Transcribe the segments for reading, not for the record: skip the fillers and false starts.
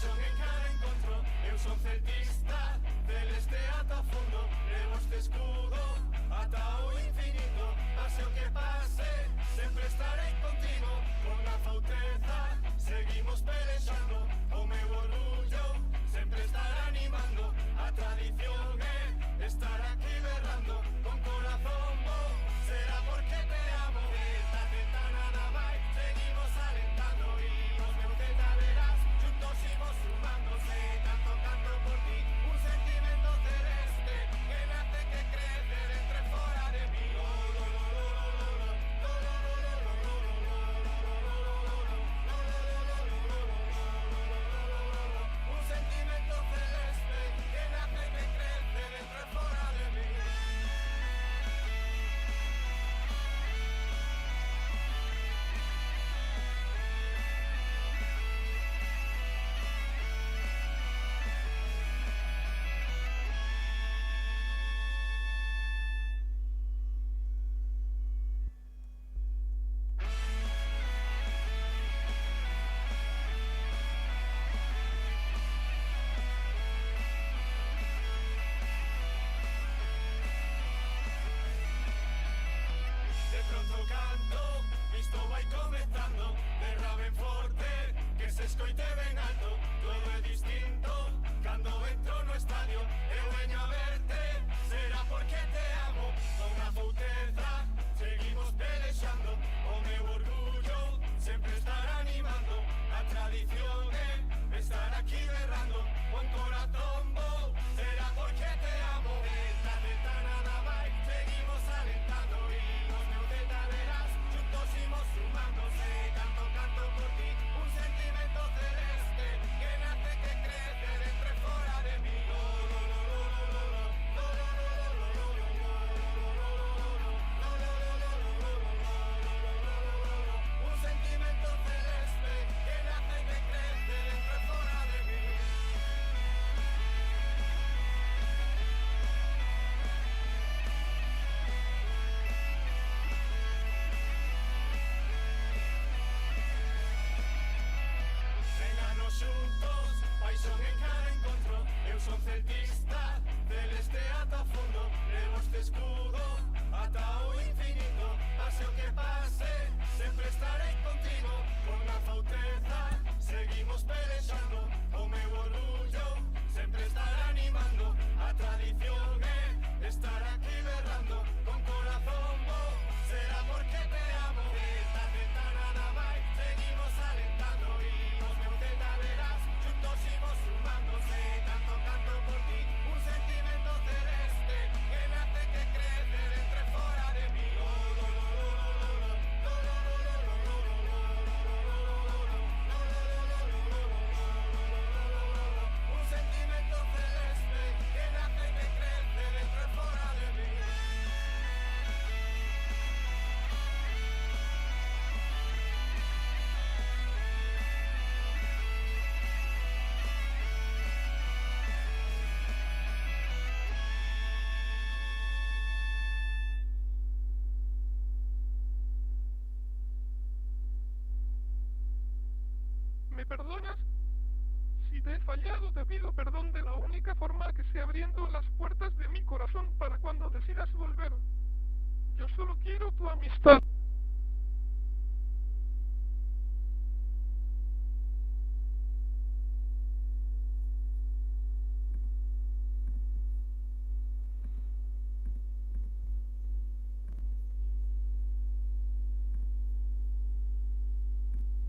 paixón en cada encontro. Eu son celtista, celeste ata o fondo. Levo este escudo ata o infinito. Pase o que pase, sempre estarei contigo. Con a fauteza seguimos pelexando. O meu orgullo sempre estará animando. A tradición é estar aquí berrando. Con corazón vou, será porque te amo. Celta, celta nada máis, seguimos alentando. E os meus celta verás, juntos imos sumándose. Canto, canto por ti, un sentimento celeste que nace, que crece dentro e fora de mí. Un sentimento celeste que nace, que crece dentro e fora de mí. De pronto canto, isto vai comezando. Berra ben forte, que se escoite ben alto. Todo é distinto, cando entro no estadio. Eu veño a verte, será porque te amo. Con a fouteza, seguimos pelexando. O meu orgullo sempre estará animando. A tradición é estar aquí berrando. Con corazón vou, será porque te amo. Celta, celta nada máis, seguimos alentando. E os meus celta verás, juntos imos sumándose. Canto, canto por ti, un sentimento celeste que nace, que crece dentro e fora de mí. Un sentimento celeste que nace, que crece dentro e fora de mí. Vénganos xuntos, paixón en cada encontro. Eu son celtista, celeste ata o fondo. Levo este escudo ata o infinito. Pase o que pase, sempre estarei contigo. Con a fauteza seguimos pelexando. O meu orgullo sempre estará animando. A tradición é estar aquí berrando. Con corazón vou, será porque te amo. Celta, celta nada máis, seguimos alentando. E os meus celta verás, juntos imos sumándose. Canto, canto por ti, un sentimento celeste que nace, que crece dentro e fora de mí. Un sentimento celeste que nace, que crece dentro e fora de mí. ¿Me perdonas? Si te he fallado, te pido perdón de la única forma que sé, abriendo las puertas de mi corazón para cuando decidas volver. Yo solo quiero tu amistad.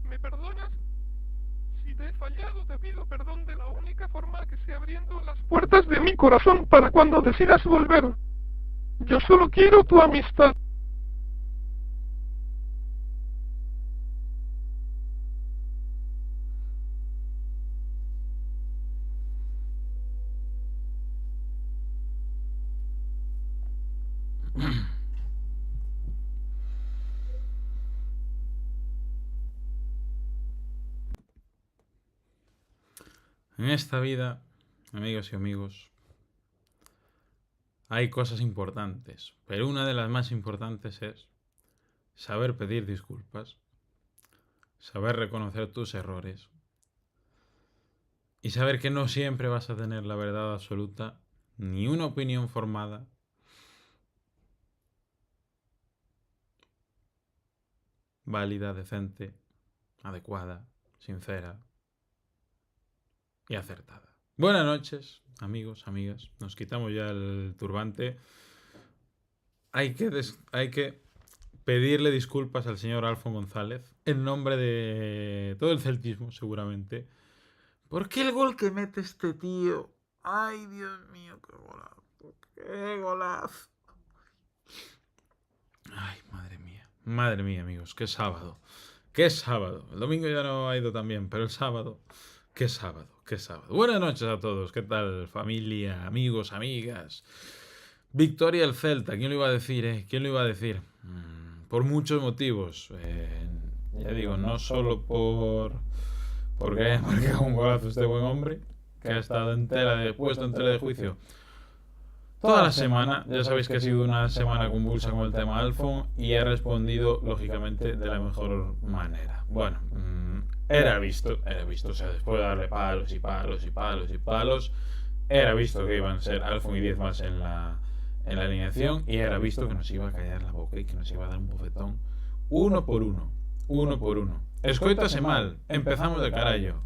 ¿Me perdonas? Si te he fallado, te pido perdón de la única forma que sé, abriendo las puertas de mi corazón para cuando decidas volver. Yo solo quiero tu amistad. En esta vida, amigas y amigos, hay cosas importantes, pero una de las más importantes es saber pedir disculpas, saber reconocer tus errores y saber que no siempre vas a tener la verdad absoluta, ni una opinión formada. Válida, decente, adecuada, sincera y acertada. Buenas noches, amigos, amigas. Nos quitamos ya el turbante. Hay que pedirle disculpas al señor Alfon González en nombre de todo el celtismo, seguramente. ¿Por qué el gol que mete este tío? Ay, Dios mío, qué golazo. Qué golazo. Ay, madre mía. Madre mía, amigos, qué sábado. Qué sábado. El domingo ya no ha ido tan bien, pero el sábado, qué sábado, qué sábado. Buenas noches a todos. ¿Qué tal, familia, amigos, amigas? Victoria del Celta. ¿Quién lo iba a decir, ¿Quién lo iba a decir? Por muchos motivos. Ya digo, no solo porque haya marcado un golazo este buen hombre, que ha estado puesto en tela de juicio toda la semana. Ya sabéis que ha sido una semana convulsa con el tema Alfon y he respondido, lógicamente, de la mejor manera. Bueno, era visto, o sea, después de darle palos y palos y palos y palos, era visto que iban a ser Alfon y 10 más en la alineación y era visto que nos iba a callar la boca y que nos iba a dar un bofetón uno por uno. Escoítase mal, empezamos de carallo.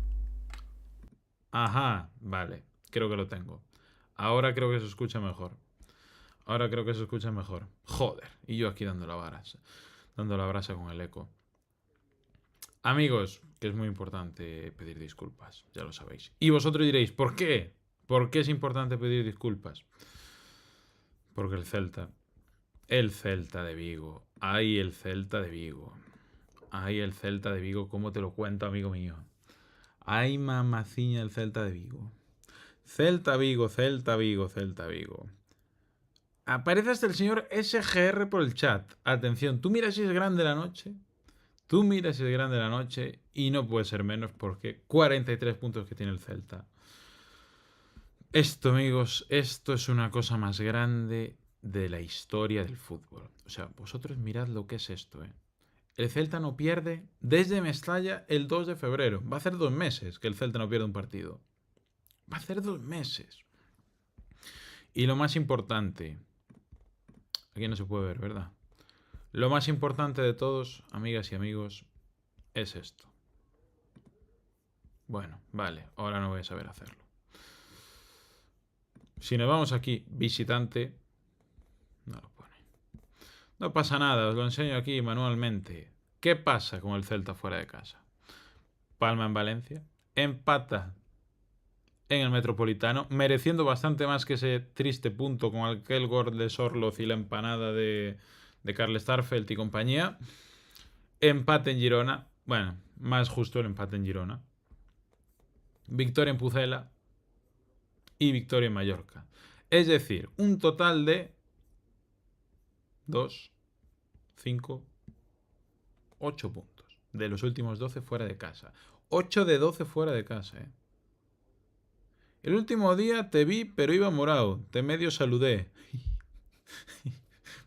Ajá, vale, creo que lo tengo. Ahora creo que se escucha mejor. Joder, y yo aquí dando la brasa con el eco. Amigos, que es muy importante pedir disculpas, ya lo sabéis. Y vosotros diréis, ¿por qué? ¿Por qué es importante pedir disculpas? Porque el Celta de Vigo, el Celta de Vigo, ¿cómo te lo cuento, amigo mío? Ay, mamaciña, el Celta de Vigo. Celta Vigo. Aparece hasta el señor SGR por el chat. Atención, tú miras si es grande la noche. Y no puede ser menos porque 43 puntos que tiene el Celta. Esto, amigos, esto es una cosa más grande de la historia del fútbol. O sea, vosotros mirad lo que es esto, El Celta no pierde desde Mestalla el 2 de febrero. Va a hacer 2 meses que el Celta no pierde un partido. Va a hacer 2 meses. Y lo más importante... Aquí no se puede ver, ¿verdad? Lo más importante de todos, amigas y amigos, es esto. Bueno, vale, ahora no voy a saber hacerlo. Si nos vamos aquí, visitante, no lo pone. No pasa nada, os lo enseño aquí manualmente. ¿Qué pasa con el Celta fuera de casa? Palma en Valencia, empata en el Metropolitano, mereciendo bastante más que ese triste punto con aquel gol de Sorloz y la empanada de Karl Starfelt y compañía. Empate en Girona, bueno, más justo el empate en Girona. Victoria en Pucela y victoria en Mallorca. Es decir, un total de 2, 5, 8 puntos. De los últimos 12 fuera de casa. 8 de 12 fuera de casa, El último día te vi, pero iba morado. Te medio saludé.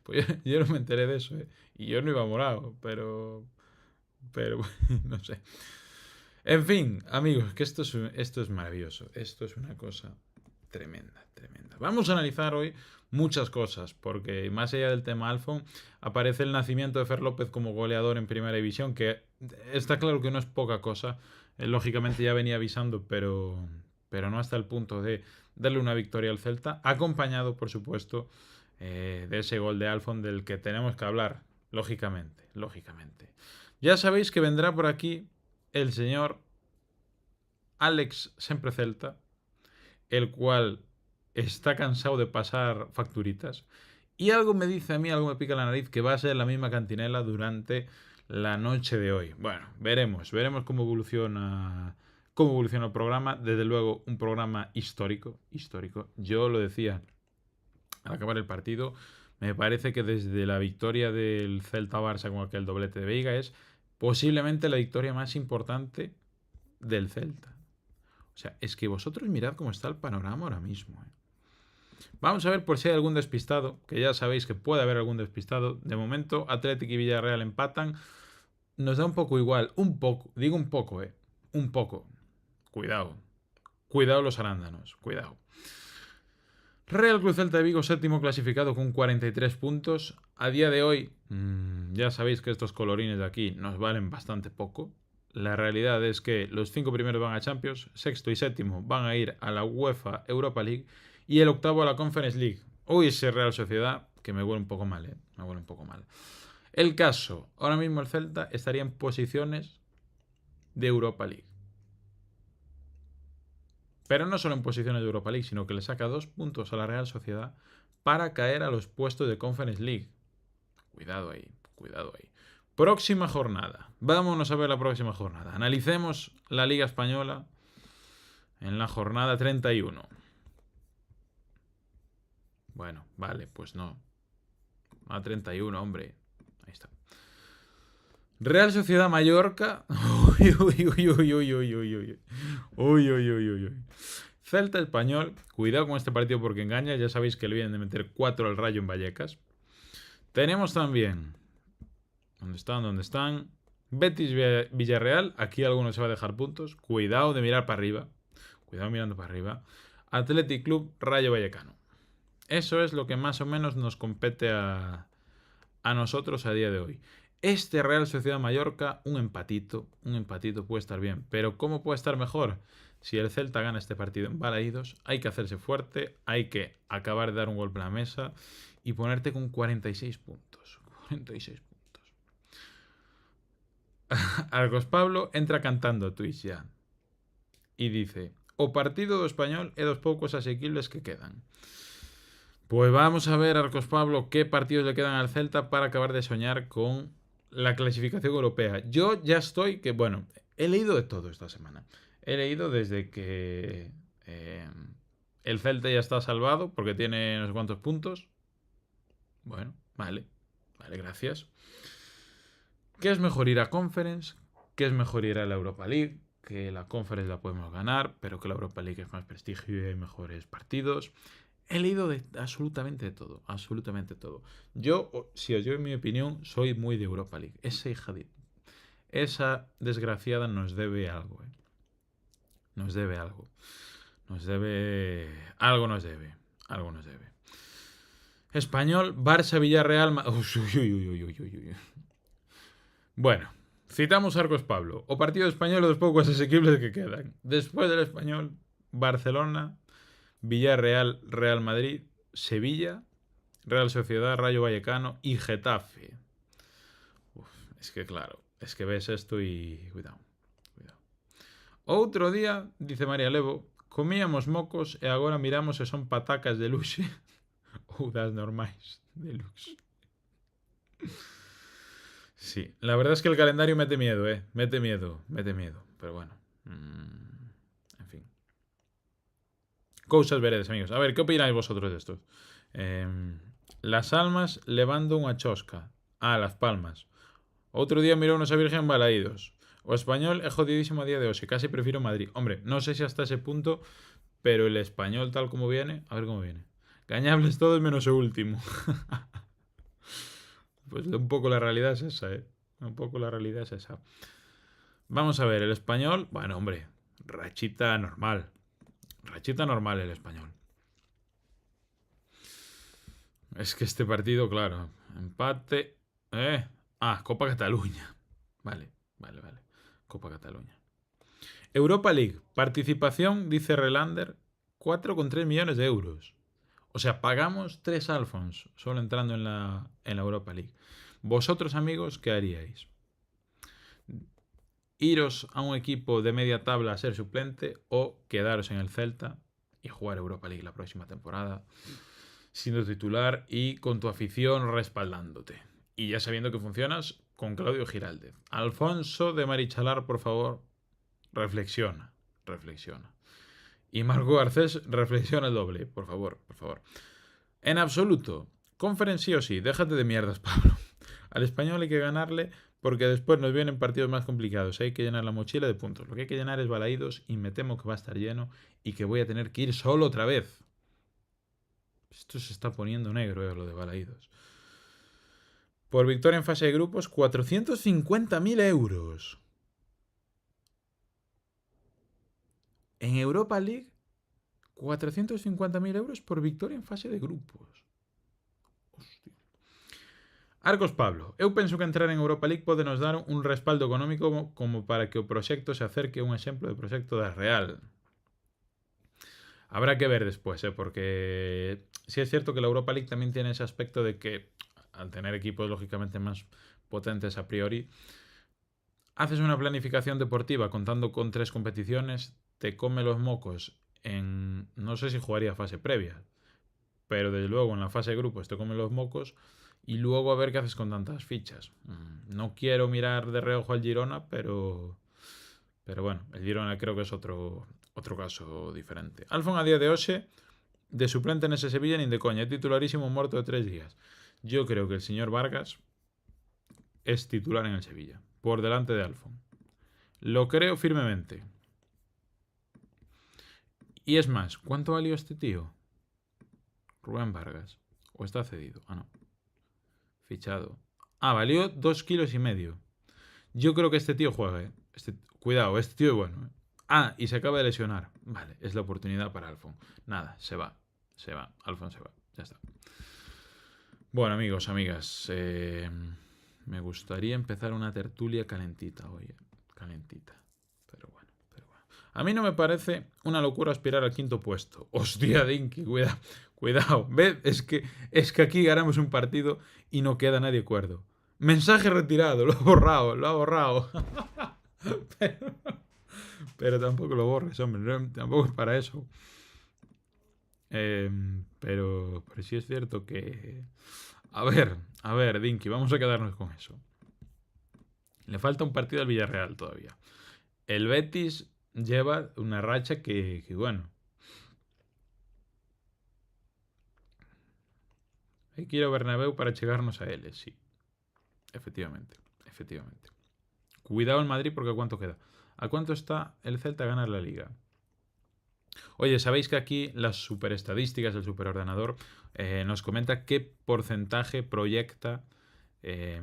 Pues yo no me enteré de eso, Y yo no iba morado, pero no sé. En fin, amigos, que esto es maravilloso. Esto es una cosa tremenda. Vamos a analizar hoy muchas cosas, porque más allá del tema Alfon, aparece el nacimiento de Fer López como goleador en Primera División, que está claro que no es poca cosa. Lógicamente ya venía avisando, pero no hasta el punto de darle una victoria al Celta, acompañado, por supuesto, de ese gol de Alfon del que tenemos que hablar, lógicamente. Ya sabéis que vendrá por aquí el señor Alex Sempre Celta, el cual está cansado de pasar facturitas, y algo me dice a mí, algo me pica la nariz, que va a ser la misma cantinela durante la noche de hoy. Bueno, veremos cómo evoluciona el programa. Desde luego, un programa histórico. Yo lo decía al acabar el partido, me parece que desde la victoria del Celta-Barça con aquel doblete de Veiga es posiblemente la victoria más importante del Celta. O sea, es que vosotros mirad cómo está el panorama ahora mismo. Vamos a ver por si hay algún despistado, que ya sabéis que puede haber algún despistado. De momento, Atlético y Villarreal empatan. Nos da un poco igual, un poco. Un poco. Cuidado. Cuidado los arándanos, cuidado. Real Club Celta de Vigo, séptimo clasificado con 43 puntos. A día de hoy, ya sabéis que estos colorines de aquí nos valen bastante poco. La realidad es que los 5 primeros van a Champions, sexto y séptimo van a ir a la UEFA Europa League y el octavo a la Conference League. Hoy ese Real Sociedad, que me huele un poco mal, me huele un poco mal. El caso, ahora mismo el Celta estaría en posiciones de Europa League. Pero no solo en posiciones de Europa League, sino que le saca 2 puntos a la Real Sociedad para caer a los puestos de Conference League. Cuidado ahí, cuidado ahí. Próxima jornada. Vámonos a ver la próxima jornada. Analicemos la Liga Española en la jornada 31. Bueno, vale, pues no. A 31, hombre. Ahí está. Real Sociedad Mallorca. Uy, uy, uy, uy, uy, uy, uy, uy. Uy, uy, uy, uy, uy. Celta Español. Cuidado con este partido porque engaña. Ya sabéis que le vienen de meter 4 al Rayo en Vallecas. Tenemos también... ¿Dónde están? ¿Dónde están? Betis Villarreal. Aquí alguno se va a dejar puntos. Cuidado de mirar para arriba. Cuidado mirando para arriba. Athletic Club Rayo Vallecano. Eso es lo que más o menos nos compete a nosotros a día de hoy. Este Real Sociedad Mallorca, un empatito puede estar bien. Pero ¿cómo puede estar mejor? Si el Celta gana este partido en Balaídos, hay que hacerse fuerte, hay que acabar de dar un golpe a la mesa y ponerte con 46 puntos. 46 puntos. Argos Pablo entra cantando Twitch ya. Y dice, o partido do Español é dos poucos asequibles que quedan. Pues vamos a ver, Arcos Pablo, qué partidos le quedan al Celta para acabar de soñar con la clasificación europea. Yo ya estoy, que bueno, he leído de todo esta semana. He leído desde que el Celta ya está salvado porque tiene no sé cuántos puntos. Bueno, vale, gracias. ¿Qué es mejor ir a Conference? ¿Qué es mejor ir a la Europa League? Que la Conference la podemos ganar, pero que la Europa League es más prestigio y hay mejores partidos. He leído de absolutamente todo, absolutamente todo. Yo, si os doy mi opinión, soy muy de Europa League. Esa desgraciada nos debe algo, ¿eh? Nos debe algo. Algo nos debe. Español, Barça, Villarreal... Bueno, citamos Arcos Pablo. O partido español o dos pocos asequibles que quedan. Después del Español, Barcelona, Villarreal, Real Madrid, Sevilla, Real Sociedad, Rayo Vallecano y Getafe. Es que claro, es que ves esto y... Cuidado. Outro día, dice María Levo, comíamos mocos e agora miramos se son patacas de luxe ou das normais de luxe. Sí, la verdad es que el calendario mete miedo, mete miedo, pero bueno, en fin. Cousas veredes, amigos. A ver, ¿qué opináis vosotros de esto? Las Almas levando unha chosca. Las Palmas. Outro día mirou esa virgen Balaídos. O Español é jodidísimo a día de hoxe. Casi prefiero Madrid. Hombre, no sé si hasta ese punto, pero el Español tal como viene... A ver cómo viene. Gañables todos menos o último. Pues un poco la realidad es esa, Un poco la realidad es esa. Vamos a ver, el Español... Bueno, hombre, rachita normal. Rachita normal el Español. Es que este partido, claro. Empate... Copa Cataluña. Vale. Copa Cataluña. Europa League. Participación, dice Relander, 4,3 millones de euros. O sea, pagamos 3 Alphons solo entrando en la Europa League. Vosotros, amigos, ¿qué haríais? ¿Iros a un equipo de media tabla a ser suplente o quedaros en el Celta y jugar Europa League la próxima temporada siendo titular y con tu afición respaldándote? Y ya sabiendo que funcionas con Claudio Giraldez. Alfonso de Marichalar, por favor, reflexiona. Y Marco Garcés, reflexiona el doble, por favor. En absoluto, Conference sí o sí, déjate de mierdas, Pablo. Al Español hay que ganarle porque después nos vienen partidos más complicados. Hay que llenar la mochila de puntos. Lo que hay que llenar es Balaídos y me temo que va a estar lleno y que voy a tener que ir solo otra vez. Esto se está poniendo negro, lo de Balaídos. Por victoria en fase de grupos, 450.000 euros. En Europa League, 450.000 euros por victoria en fase de grupos. Hostia. Arcos Pablo, eu penso que entrar en Europa League pode nos dar un respaldo económico como para que o proxecto se acerque a un exemplo de proxecto da Real. Habrá que ver después, porque sí es cierto que la Europa League también tiene ese aspecto de que, al tener equipos lógicamente más potentes a priori, haces una planificación deportiva contando con 3 competiciones, te come los mocos en... No sé si jugaría fase previa, pero desde luego en la fase de grupos te come los mocos y luego a ver qué haces con tantas fichas. No quiero mirar de reojo al Girona, pero bueno, el Girona creo que es otro caso diferente. Alfon a día de hoxe, de suplente nese Sevilla nin de coña, é titularísimo morto de 3 días. Yo creo que el señor Vargas es titular en el Sevilla, por delante de Alfon. Lo creo firmemente. Y es más, ¿cuánto valió este tío? Rubén Vargas. ¿O está cedido? Ah, no. Fichado. Ah, valió 2,5 kilos. Yo creo que este tío juega, Cuidado, este tío es bueno, Ah, y se acaba de lesionar. Vale, es la oportunidad para Alfon. Nada, se va. Alfon se va. Ya está. Bueno, amigos, amigas. Me gustaría empezar una tertulia calentita hoy. Calentita. Pero bueno. A mí no me parece una locura aspirar al 5º puesto. Hostia, Dinky, cuidado. ¿Ves? Es que aquí ganamos un partido y no queda nadie cuerdo. Mensaje retirado, lo ha borrado. Pero tampoco lo borres, hombre. Tampoco es para eso. Pero sí es cierto que... A ver, Dinky, vamos a quedarnos con eso. Le falta un partido al Villarreal todavía. El Betis lleva una racha que bueno. Hay que ir a Bernabéu para chegarnos a él, sí. Efectivamente. Cuidado el Madrid porque ¿a cuánto queda? ¿A cuánto está el Celta a ganar la Liga? Oye, ¿sabéis que aquí las superestadísticas del superordenador nos comenta qué porcentaje proyecta de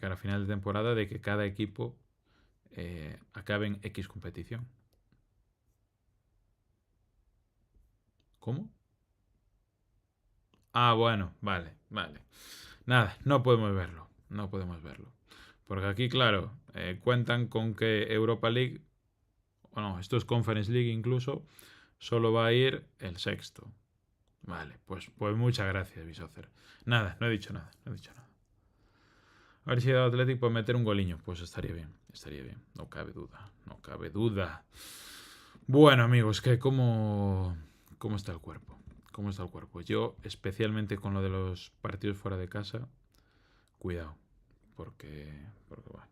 cara a final de temporada de que cada equipo acabe en X competición? ¿Cómo? Ah, bueno, vale. Nada, no podemos verlo. Porque aquí, claro, cuentan con que Europa League, bueno, esto es Conference League incluso, solo va a ir el 6º. Vale, pues muchas gracias, Bisocer. Nada, no he dicho nada. A ver si el Athletic puede meter un goliño. Pues estaría bien. No cabe duda. Bueno, amigos, ¿cómo está el cuerpo? Yo, especialmente con lo de los partidos fuera de casa, cuidado. Porque bueno.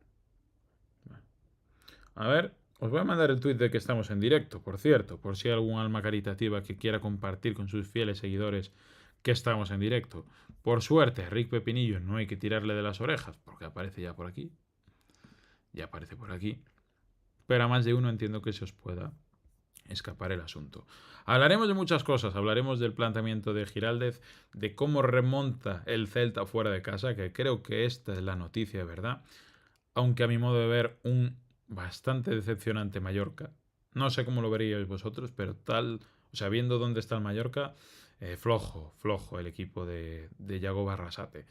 A ver, os voy a mandar el tweet de que estamos en directo, por cierto, por si hay algún alma caritativa que quiera compartir con sus fieles seguidores que estamos en directo. Por suerte, Rick Pepinillo no hay que tirarle de las orejas, porque aparece ya por aquí. Pero a más de uno entiendo que se os pueda escapar el asunto. Hablaremos de muchas cosas, hablaremos del planteamiento de Giraldez, de cómo remonta el Celta fuera de casa, que creo que esta es la noticia de verdad, aunque a mi modo de ver un bastante decepcionante Mallorca. No sé cómo lo veríais vosotros, pero viendo dónde está el Mallorca, flojo el equipo de Yago Barrasate.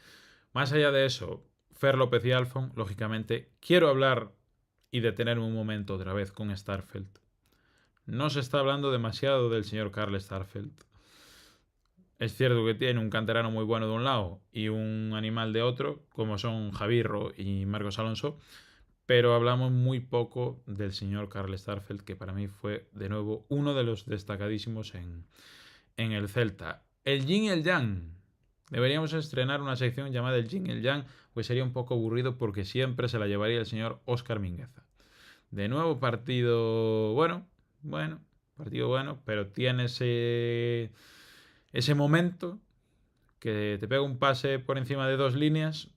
Más allá de eso, Fer López y Alfon, lógicamente, quiero hablar y detenerme un momento otra vez con Starfelt. No se está hablando demasiado del señor Carl Starfelt. Es cierto que tiene un canterano muy bueno de un lado y un animal de otro, como son Javirro y Marcos Alonso, pero hablamos muy poco del señor Carl Starfelt, que para mí fue, de nuevo, uno de los destacadísimos en el Celta. El yin y el yang. Deberíamos estrenar una sección llamada el yin y el yang, pues sería un poco aburrido porque siempre se la llevaría el señor Óscar Mingueza. De nuevo, partido bueno, pero tiene ese momento que te pega un pase por encima de 2 líneas,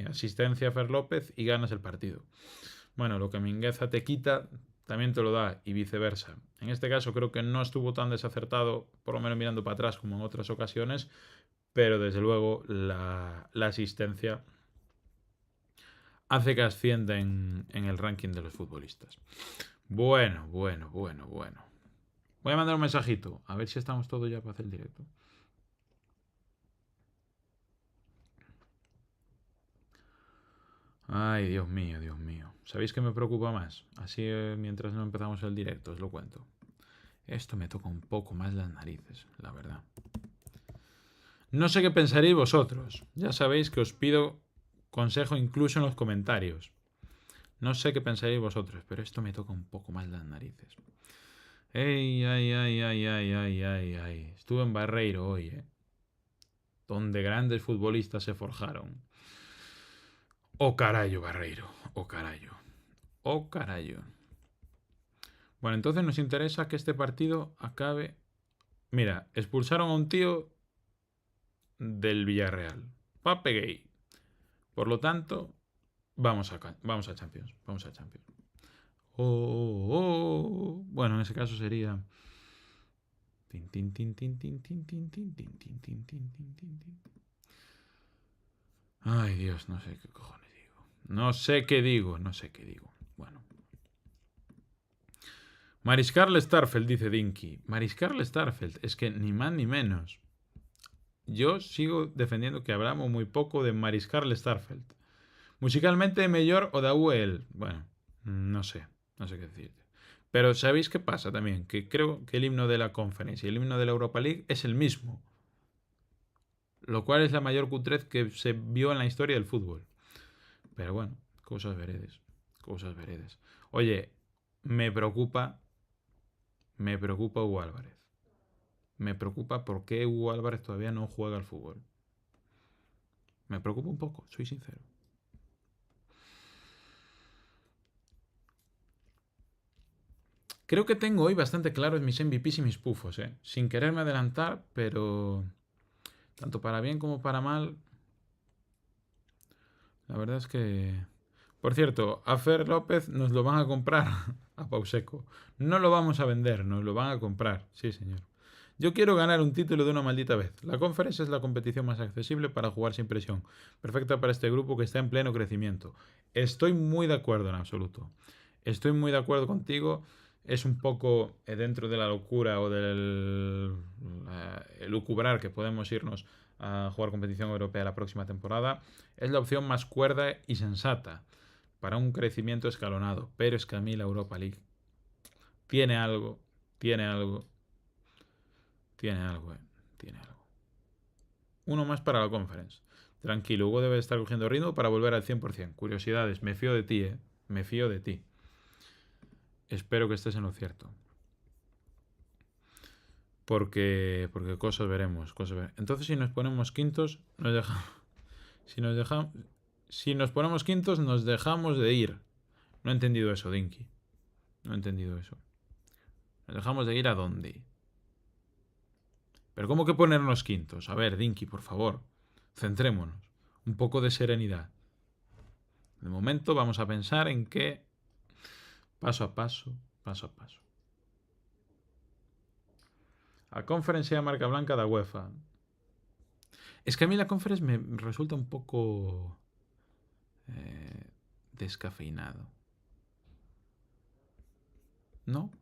asistencia a Fer López y ganas el partido. Bueno, lo que Mingueza te quita también te lo da y viceversa. En este caso creo que no estuvo tan desacertado, por lo menos mirando para atrás como en otras ocasiones, pero desde luego la asistencia hace que ascienda en el ranking de los futbolistas. Bueno. Voy a mandar un mensajito. A ver si estamos todos ya para hacer el directo. Ay, Dios mío. ¿Sabéis qué me preocupa más? Así mientras no empezamos el directo, os lo cuento. Esto me toca un poco más las narices, la verdad. No sé qué pensaréis vosotros. Ya sabéis que os pido consejo incluso en los comentarios. No sé qué pensaréis vosotros, pero esto me toca un poco más las narices. Ay. Estuve en Barreiro hoy, donde grandes futbolistas se forjaron. Oh carallo, Barreiro. Oh carallo. Bueno, entonces nos interesa que este partido acabe... Mira, expulsaron a un tío del Villarreal. Pape Gay. Por lo tanto, vamos a Champions. Bueno, en ese caso sería... Ay, Dios, no sé qué cojones digo. No sé qué digo. Bueno. Mariscal Starfelt, dice Dinky. Mariscal Starfelt, es que ni más ni menos. Yo sigo defendiendo que hablamos muy poco de Mariscal Starfelt. Musicalmente mejor o da UL. Bueno, no sé qué decirte. Pero ¿sabéis qué pasa también? Que creo que el himno de la Conference y el himno de la Europa League es el mismo. Lo cual es la mayor cutrez que se vio en la historia del fútbol. Pero bueno, cosas veredes. Oye, me preocupa Hugo Álvarez. Me preocupa por qué Hugo Álvarez todavía no juega al fútbol. Me preocupa un poco, soy sincero. Creo que tengo hoy bastante claros mis MVPs y mis pufos, sin quererme adelantar, pero tanto para bien como para mal, la verdad es que... Por cierto, a Fer López nos lo van a comprar a Pauseco. No lo vamos a vender, nos lo van a comprar, sí señor. Yo quiero ganar un título de una maldita vez. La Conference es la competición más accesible para jugar sin presión. Perfecta para este grupo que está en pleno crecimiento. Estoy muy de acuerdo en absoluto. Estoy muy de acuerdo contigo. Es un poco dentro de la locura o del lucubrar que podemos irnos a jugar competición europea la próxima temporada. Es la opción más cuerda y sensata para un crecimiento escalonado. Pero es que a mí la Europa League tiene algo. Uno más para la Conference. Tranquilo, Hugo debe estar cogiendo ritmo para volver al 100%. Curiosidades, me fío de ti, me fío de ti. Espero que estés en lo cierto. Porque cosas veremos. Entonces, si nos ponemos quintos, nos dejamos. Si nos ponemos quintos, nos dejamos de ir. No he entendido eso, Dinky. ¿Nos dejamos de ir a dónde? Pero ¿cómo que ponernos quintos? A ver, Dinky, por favor. Centrémonos. Un poco de serenidad. De momento vamos a pensar en que paso a paso. A Conference sea marca blanca da UEFA. Es que a mí la Conference me resulta un poco descafeinado. ¿No?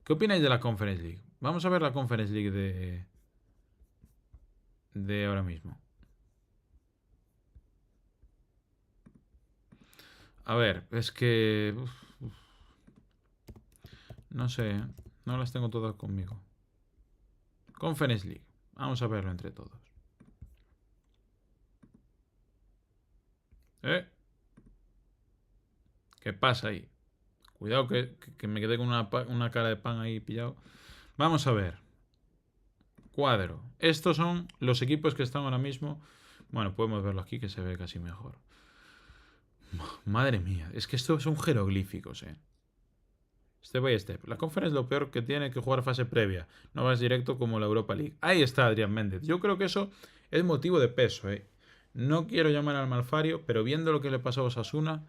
¿Qué opináis de la Conference League? Vamos a ver la Conference League de ahora mismo. A ver, es que... No sé, no las tengo todas conmigo. Conference League. Vamos a verlo entre todos. ¿Qué pasa ahí? Cuidado que me quedé con una cara de pan ahí pillado. Vamos a ver. Cuadro. Estos son los equipos que están ahora mismo. Bueno, podemos verlo aquí que se ve casi mejor. Madre mía. Es que estos son jeroglíficos, Step by step. La Conference es lo peor que tiene que jugar fase previa. No vas directo como la Europa League. Ahí está Adrián Méndez. Yo creo que eso es motivo de peso, No quiero llamar al malfario, pero viendo lo que le pasó a Osasuna,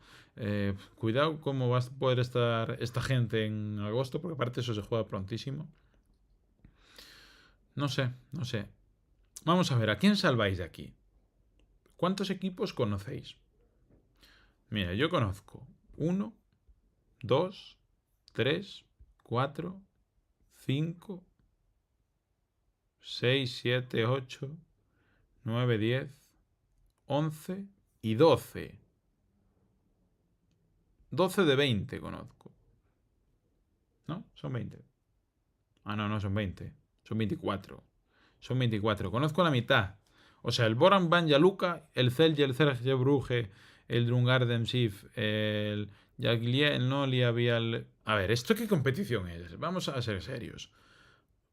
cuidado cómo va a poder estar esta gente en agosto, porque aparte eso se juega prontísimo. No sé. Vamos a ver, ¿a quién salváis de aquí? ¿Cuántos equipos conocéis? Mira, yo conozco 1, 2, 3, 4, 5, 6, 7, 8, 9, 10, 11 y 12. 12 de 20 conozco. ¿No? Son 20. Ah, no, no son 20. Son 24. Son 24. Conozco la mitad. O sea, el Boran Banja Luka, el Celje, el Cercle Brugge, el Drungarden Sif, el Jagiellonian, el Nolia Vial... A ver, ¿esto qué competición es? Vamos a ser serios.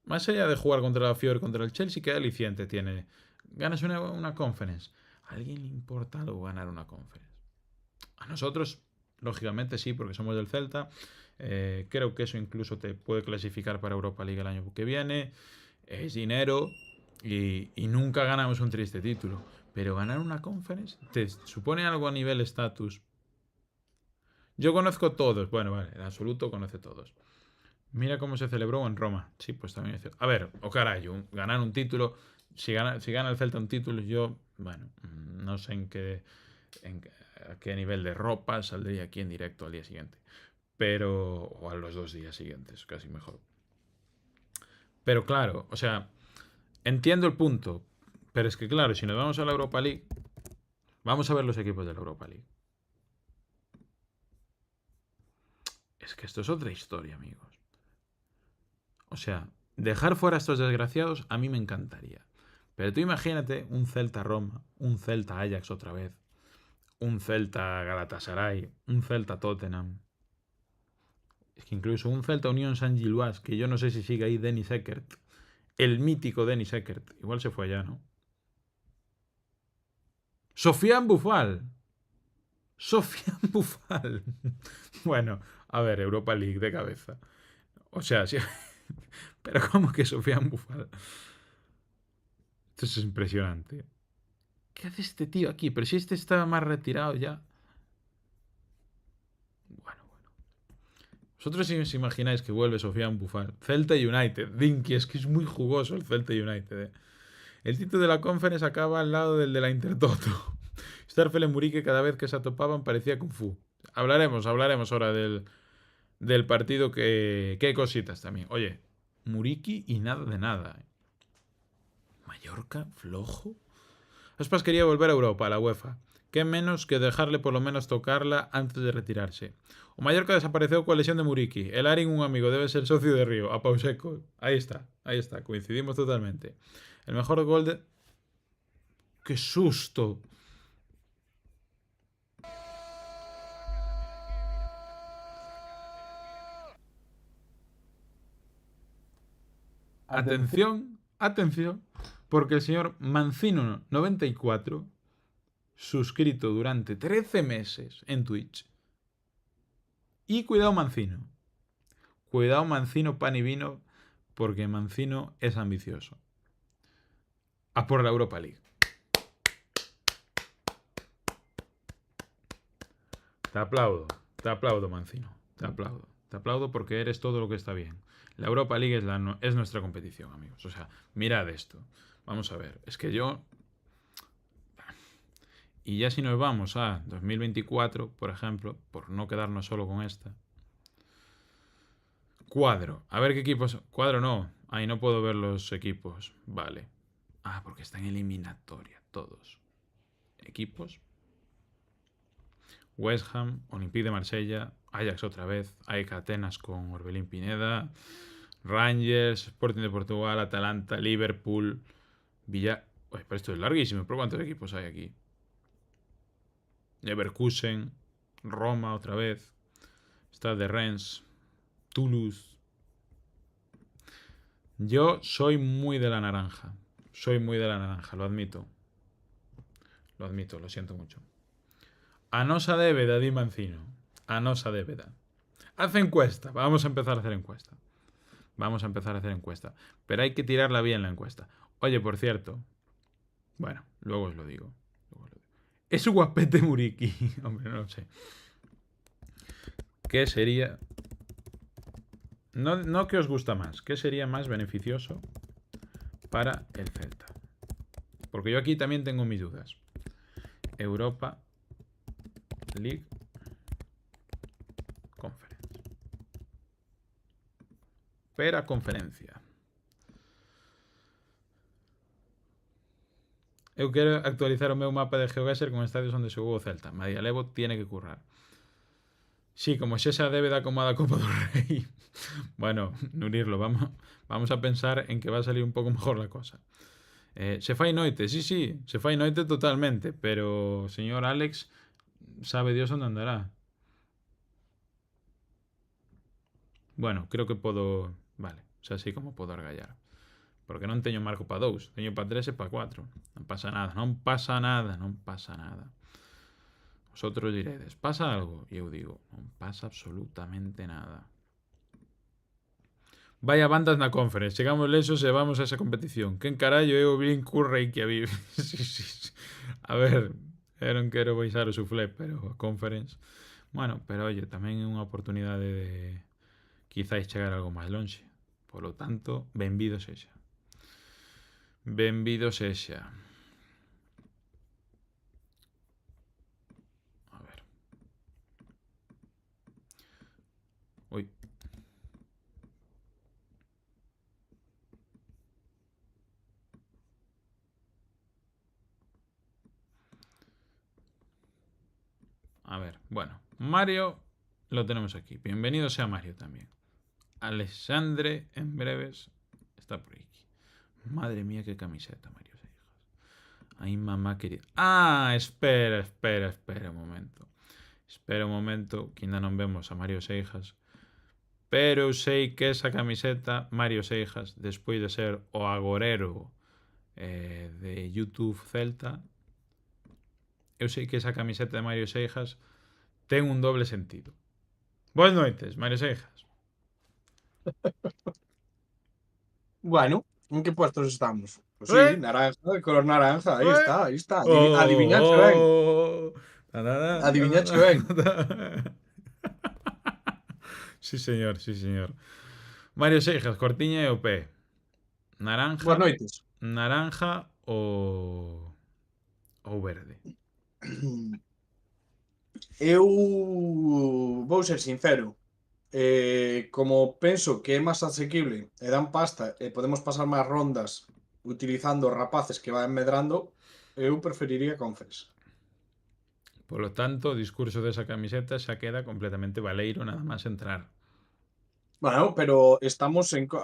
Más allá de jugar contra la Fiore, contra el Chelsea, ¿qué aliciente tiene? Ganas una conference. ¿A alguien le importa algo ganar una conference? A nosotros, lógicamente sí, porque somos del Celta. Creo que eso incluso te puede clasificar para Europa League el año que viene. Es dinero y nunca ganamos un triste título. Pero ganar una conference te supone algo a nivel estatus. Yo conozco todos. Bueno, vale, en absoluto conoce todos. Mira cómo se celebró en Roma. Sí, pues también es cierto. A ver, o carajo, ganar un título. Si gana el Celta un título, yo, bueno, no sé a qué nivel de ropa saldría aquí en directo al día siguiente. Pero, o a los 2 días siguientes, casi mejor. Pero claro, o sea, entiendo el punto. Pero es que claro, si nos vamos a la Europa League, vamos a ver los equipos de la Europa League. Es que esto es otra historia, amigos. O sea, dejar fuera a estos desgraciados a mí me encantaría. Pero tú imagínate un Celta-Roma, un Celta-Ajax otra vez, un Celta-Galatasaray, un Celta-Tottenham. Es que incluso un Celta-Unión Saint-Gilloise, que yo no sé si sigue ahí Dennis Eckert, el mítico Dennis Eckert. Igual se fue allá, ¿no? Sofiane Boufal. Sofiane Boufal. Bueno, a ver, Europa League de cabeza. O sea, sí. Pero ¿cómo que Sofiane Boufal? Esto es impresionante. ¿Qué hace este tío aquí? Pero si este estaba más retirado ya. Bueno. Vosotros si os imagináis que vuelve Sofiane Boufal. Celta United. Dinky, es que es muy jugoso el Celta United. El título de la Conference acaba al lado del de la Intertoto. Starfel y Muriqui cada vez que se atopaban parecía Kung Fu. Hablaremos ahora del partido que hay cositas también. Oye, Muriqui y nada de nada. Mallorca, flojo. Aspas quería volver a Europa, a la UEFA. Qué menos que dejarle por lo menos tocarla antes de retirarse. O Mallorca desapareció con lesión de Muriqui. El Arin, un amigo, debe ser socio de Río. A Pauseco. Ahí está. Coincidimos totalmente. El mejor gol de... ¡Qué susto! Atención, porque el señor Mancino94, suscrito durante 13 meses en Twitch, y cuidado Mancino, pan y vino, porque Mancino es ambicioso. A por la Europa League. Te aplaudo Mancino, te aplaudo porque eres todo lo que está bien. La Europa League es nuestra competición, amigos. O sea, mirad esto. Vamos a ver. Es que yo... Y ya si nos vamos a 2024, por ejemplo, por no quedarnos solo con esta. Cuadro. A ver qué equipos... Cuadro no. Ahí no puedo ver los equipos. Vale. Ah, porque está en eliminatoria. Todos. Equipos. West Ham, Olympique de Marsella, Ajax otra vez, AEK Atenas con Orbelín Pineda, Rangers, Sporting de Portugal, Atalanta, Liverpool, Villa... Oye, pero esto es larguísimo, ¿pero cuántos equipos hay aquí? Leverkusen, Roma otra vez, Stade de Rennes, Toulouse. Yo soy muy de la naranja, lo admito. Lo siento mucho. A nosa débeda, di Mancino. A nosa débeda. Haz encuesta. Vamos a empezar a hacer encuesta. Pero hay que tirarla bien la encuesta. Oye, por cierto. Bueno, luego os lo digo. Es un guapete Muriqui. Hombre, no lo sé. ¿Qué sería? No que os gusta más. ¿Qué sería más beneficioso para el Celta? Porque yo aquí también tengo mis dudas. Europa League Conference. Espera conferencia. Eu quero actualizar o meu mapa de GeoGuessr con estadios onde xogou o Celta. María Levo tiene que currar. Sí, como xa xa debe da como a da Copa do Rei. Bueno, Nurilo, vamos a pensar en que va a salir un pouco mejor la cosa. Se fai noite, sí, se fai noite totalmente, pero o señor Alex sabe Dios onde andará. Bueno, creo que podo... Vale, xa sei como podo argallar. Porque non teño marco para 2, teño para 3 e para 4. Non pasa nada, non pasa nada, non pasa nada. Vosotros diredes, pasa algo? E eu digo, non pasa absolutamente nada. Vaya bandas na conference, chegamos lesos e vamos a esa competición. Quen carallo é o Bill Curry que a vive? Sí. A ver, eu non quero baixar o suflé, pero a conference... Bueno, pero oye, tamén é unha oportunidade de quizáis chegar algo máis lonxe. Polo tanto, benvido sexa. Benvido sexa. A ver. Ui. A ver, bueno. Mario lo tenemos aquí. Bienvenido sea Mario también. Alexandre en breves está por aquí. Madre mía, qué camiseta, Mario Seijas. Ay, mamá querida. Ah, espera un momento. Espera un momento, que ainda non vemos a Mario Seijas. Pero eu sei que esa camiseta, Mario Seijas, despois de ser o agorero de YouTube Celta, eu sei que esa camiseta de Mario Seijas ten un doble sentido. Boas noites, Mario Seijas. Bueno, ¿en qué puestos estamos? Pues sí, naranja, de color naranja, ahí está, ahí está. Oh, Adivinadse ben. Adivinadse ben. Sí, señor, sí, señor. Mario Seijas, cortiña e o pé. Naranja. Boas noites. Naranja ou verde? Eu vou ser sincero. Como penso que é máis asequible e dan pasta e podemos pasar máis rondas utilizando rapaces que van medrando, eu preferiría Conference. Polo tanto, o discurso desa camiseta xa queda completamente baleiro nada máis entrar. Bueno, pero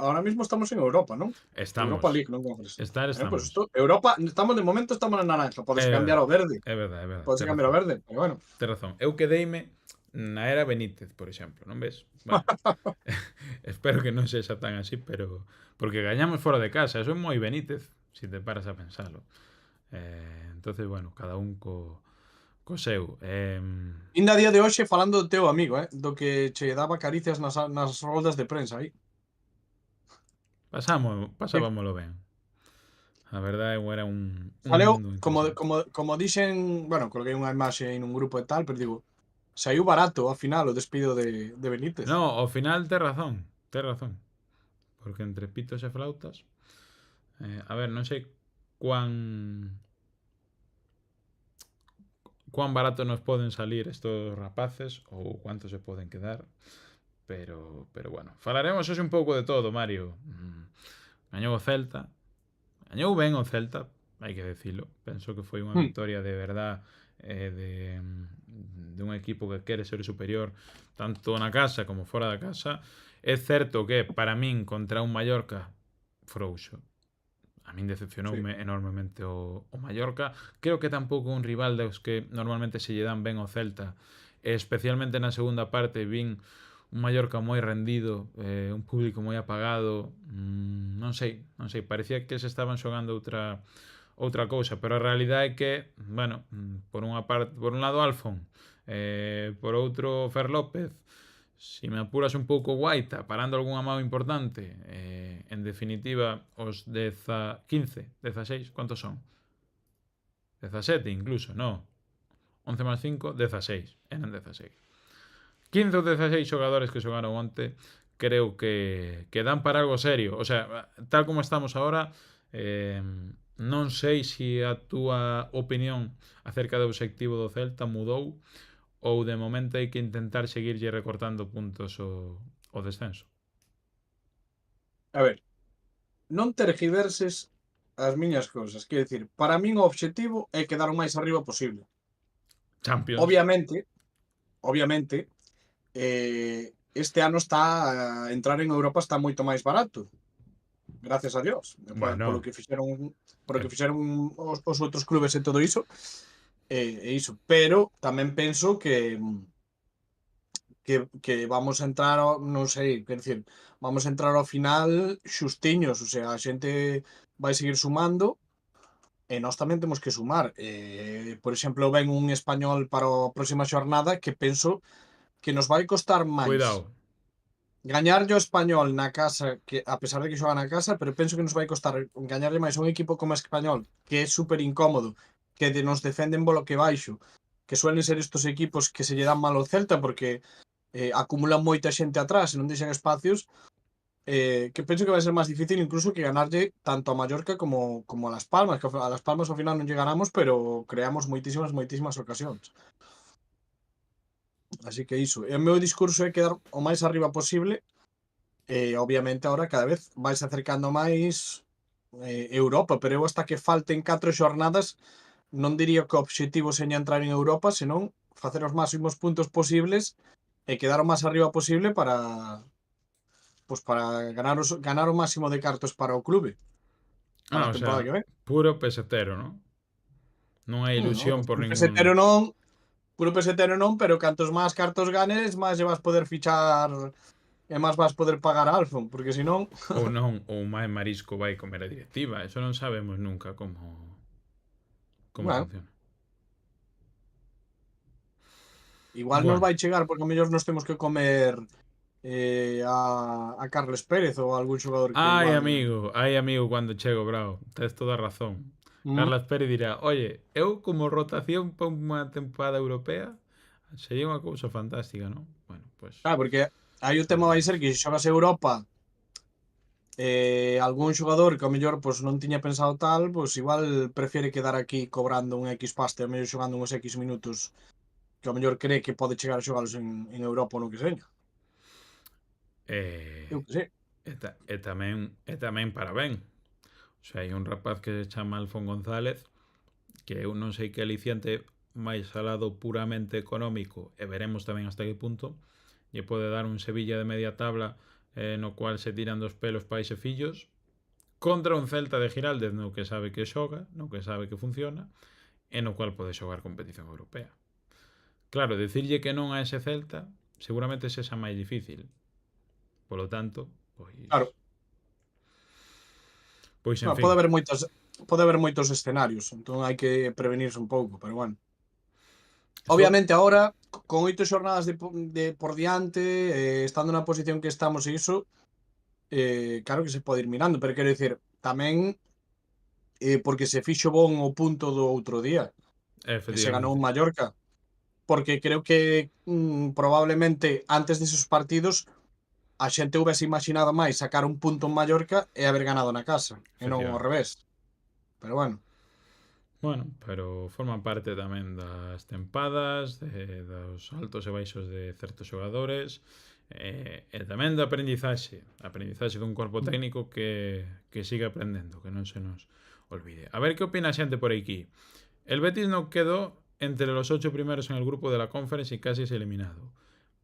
ahora mismo estamos en Europa, ¿non? Estamos. Europa League, non Conference. Estamos. Pues Europa, de momento estamos na naranja, podes cambiar ao verde. É verdade. Podes cambiar ao verde, pero bueno. Ten razón. Eu quedeime na era Benítez, por exemplo, non ves? Bueno, espero que non sexa tan así, pero porque gañamos fora de casa, eso é moi Benítez, se te paras a pensalo. Entonces, bueno, cada un co seu. Inda a día de hoxe falando do teu amigo, do que che daba caricias nas roldas de prensa aí. Pasábamolo ben. A verdade, era un Saleu, mundo como dixen, bueno, coloquei unha imaxe aí nun grupo e tal, pero digo, saiu barato ao final o despido de Benítez. No, ao final tes razón. Porque entre pitos e flautas, a ver, non sei cuán barato nos poden salir estos rapaces ou cuánto se poden quedar, pero bueno, falaremos hoxe un pouco de todo, Mario. Gañou o Celta, gañou ben o Celta, hai que decilo. Penso que foi unha victoria de verdad, de un equipo que quere ser superior tanto na casa como fora da casa. É certo que para min contra un Mallorca frouxo, a min decepcionoume enormemente o Mallorca. Creo que tampouco un rival dos que normalmente se lle dan ben ao Celta, especialmente na segunda parte vin un Mallorca moi rendido, un público moi apagado. Non sei, parecía que se estaban xogando outra cousa, pero a realidade é que, bueno, por un lado Alfon, por outro Fer López, se me apuras un pouco Guaita, parando algunha mão importante, en definitiva, os 15, 16, ¿cuántos son? 17 incluso, no. 11 más 5, 16. Eran 16. 15 ou 16 xogadores que xogaron onte, creo que dan para algo serio. O sea, tal como estamos ahora, non sei se a túa opinión acerca do obxectivo do Celta mudou ou de momento hai que intentar seguirlle recortando puntos o descenso. A ver, non tergiverses as miñas cousas. Quero dicir, para min o obxectivo é quedar o máis arriba posible. Champions. Obviamente, este ano está entrar en Europa está moito máis barato, gracias a Dios, polo Bueno, que fixeron eh, os outros clubes e todo iso, e iso. Pero tamén penso que vamos a entrar ao, non sei, quer dicir, vamos a entrar ao final xustiños, o sea, a xente vai seguir sumando e nós tamén temos que sumar. Por exemplo, ven un Español para a próxima xornada que penso que nos vai costar máis cuidado. gañarlle ao Español na casa, que a pesar de que xoga na casa, pero penso que nos vai costar gañarlle máis a un equipo como Español, que é super incómodo, que nos defenden bloque baixo, que suelen ser estos equipos que se lle dan mal ao Celta porque acumulan moita xente atrás e non deixan espacios, que penso que vai ser máis difícil incluso que ganarlle tanto a Mallorca como a Las Palmas, que a Las Palmas ao final non lle ganamos, pero creamos moitísimas ocasións. Así que iso, e o meu discurso é quedar o máis arriba posible. Obviamente ahora cada vez vais acercando máis Europa, pero eu hasta que falten 4 xornadas non diría que o obxectivo seña entrar en Europa, senón facer os máximos puntos posibles e quedar o máis arriba posible para ganar o máximo de cartos para o clube para Ah, a o temporada sea, que ven. puro pesetero, ¿no? Non hai No, ilusión por puro ningún... pesetero non, pero cantos máis cartos ganes, máis lle vas poder fichar e máis vas poder pagar a Alfon, porque senón Ou non, ou máis marisco vai comer a directiva. Eso non sabemos nunca como bueno, funciona. igual nos Bueno. vai chegar porque a mellor nos temos que comer a Carles Pérez ou algún xogador que igual. Ai amigo, cando chego, bravo. Tes toda a razón. Mm, Carlas Pérez dirá, oye, eu como rotación para unha tempada europea sería unha cousa fantástica, non? Bueno, pues... claro, porque aí o tema vai veremos. ser que se xogas Europa, algún xogador que ao mellor pois, non tiña pensado tal, pois igual prefere quedar aquí cobrando un X paste, ao mellor xogando uns X minutos que ao mellor cree que pode chegar a xogalos en Europa ou no que seña. Eu Eh, que sei. e tamén para ben. O sea, hai un rapaz que se chama Alfon González que eu non sei que aliciante máis alado puramente económico e veremos tamén hasta que punto lle pode dar un Sevilla de media tabla no cual se tiran dos pelos pais e fillos contra un Celta de Giraldez no que sabe que xoga, no que sabe que funciona e no cual pode xogar competición europea. Claro, decirlle que non a ese Celta seguramente sexa máis difícil. Polo tanto, Claro, pois en no, fin. pode haber moitos escenarios, entón hai que prevenirse un pouco, pero bueno. So, Obviamente agora, con 8 xornadas de por diante, estando na posición que estamos e iso, claro que se pode ir mirando, pero quero dicir, tamén porque se fixo bon o punto do outro día, que se ganou efectivamente. en Mallorca, porque creo que probablemente antes deses partidos a xente houbese imaginado máis sacar un punto en Mallorca e haber ganado na casa, e non ao Efectivamente. revés. Pero bueno, Bueno, pero forman parte tamén das tempadas, dos altos e baixos de certos xogadores, e tamén da aprendizaxe dun corpo técnico que sigue aprendendo, que non se nos olvide. A ver que opina a xente por aquí. El Betis non quedó entre los 8 primeros en el grupo de la Conference e casi es eliminado.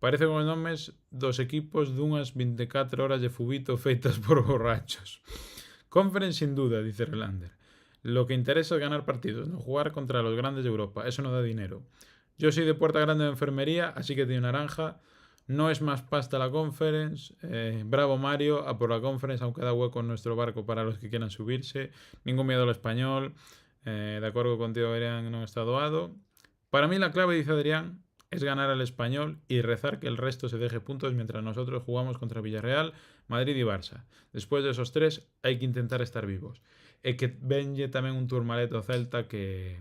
Parece con os nomes dos equipos dunhas 24 horas de fubito feitas por borrachos. Conference sin duda, dice Relander. Lo que interesa es ganar partidos, no jugar contra los grandes de Europa. Eso no da dinero. Yo soy de Puerta Grande de Enfermería, así que tiene naranja. No es más pasta la Conference. Bravo Mario, a por la Conference, aunque da hueco en nuestro barco para los que quieran subirse. Ningún miedo al español. De acuerdo contigo, Adrián, no está doado. Para mí la clave, dice Adrián, es ganar al español y rezar que el resto se deje puntos mientras nosotros jugamos contra Villarreal, Madrid y Barça. Después de esos tres hay que intentar estar vivos. E que venlle tamén un Tourmalet ao Celta que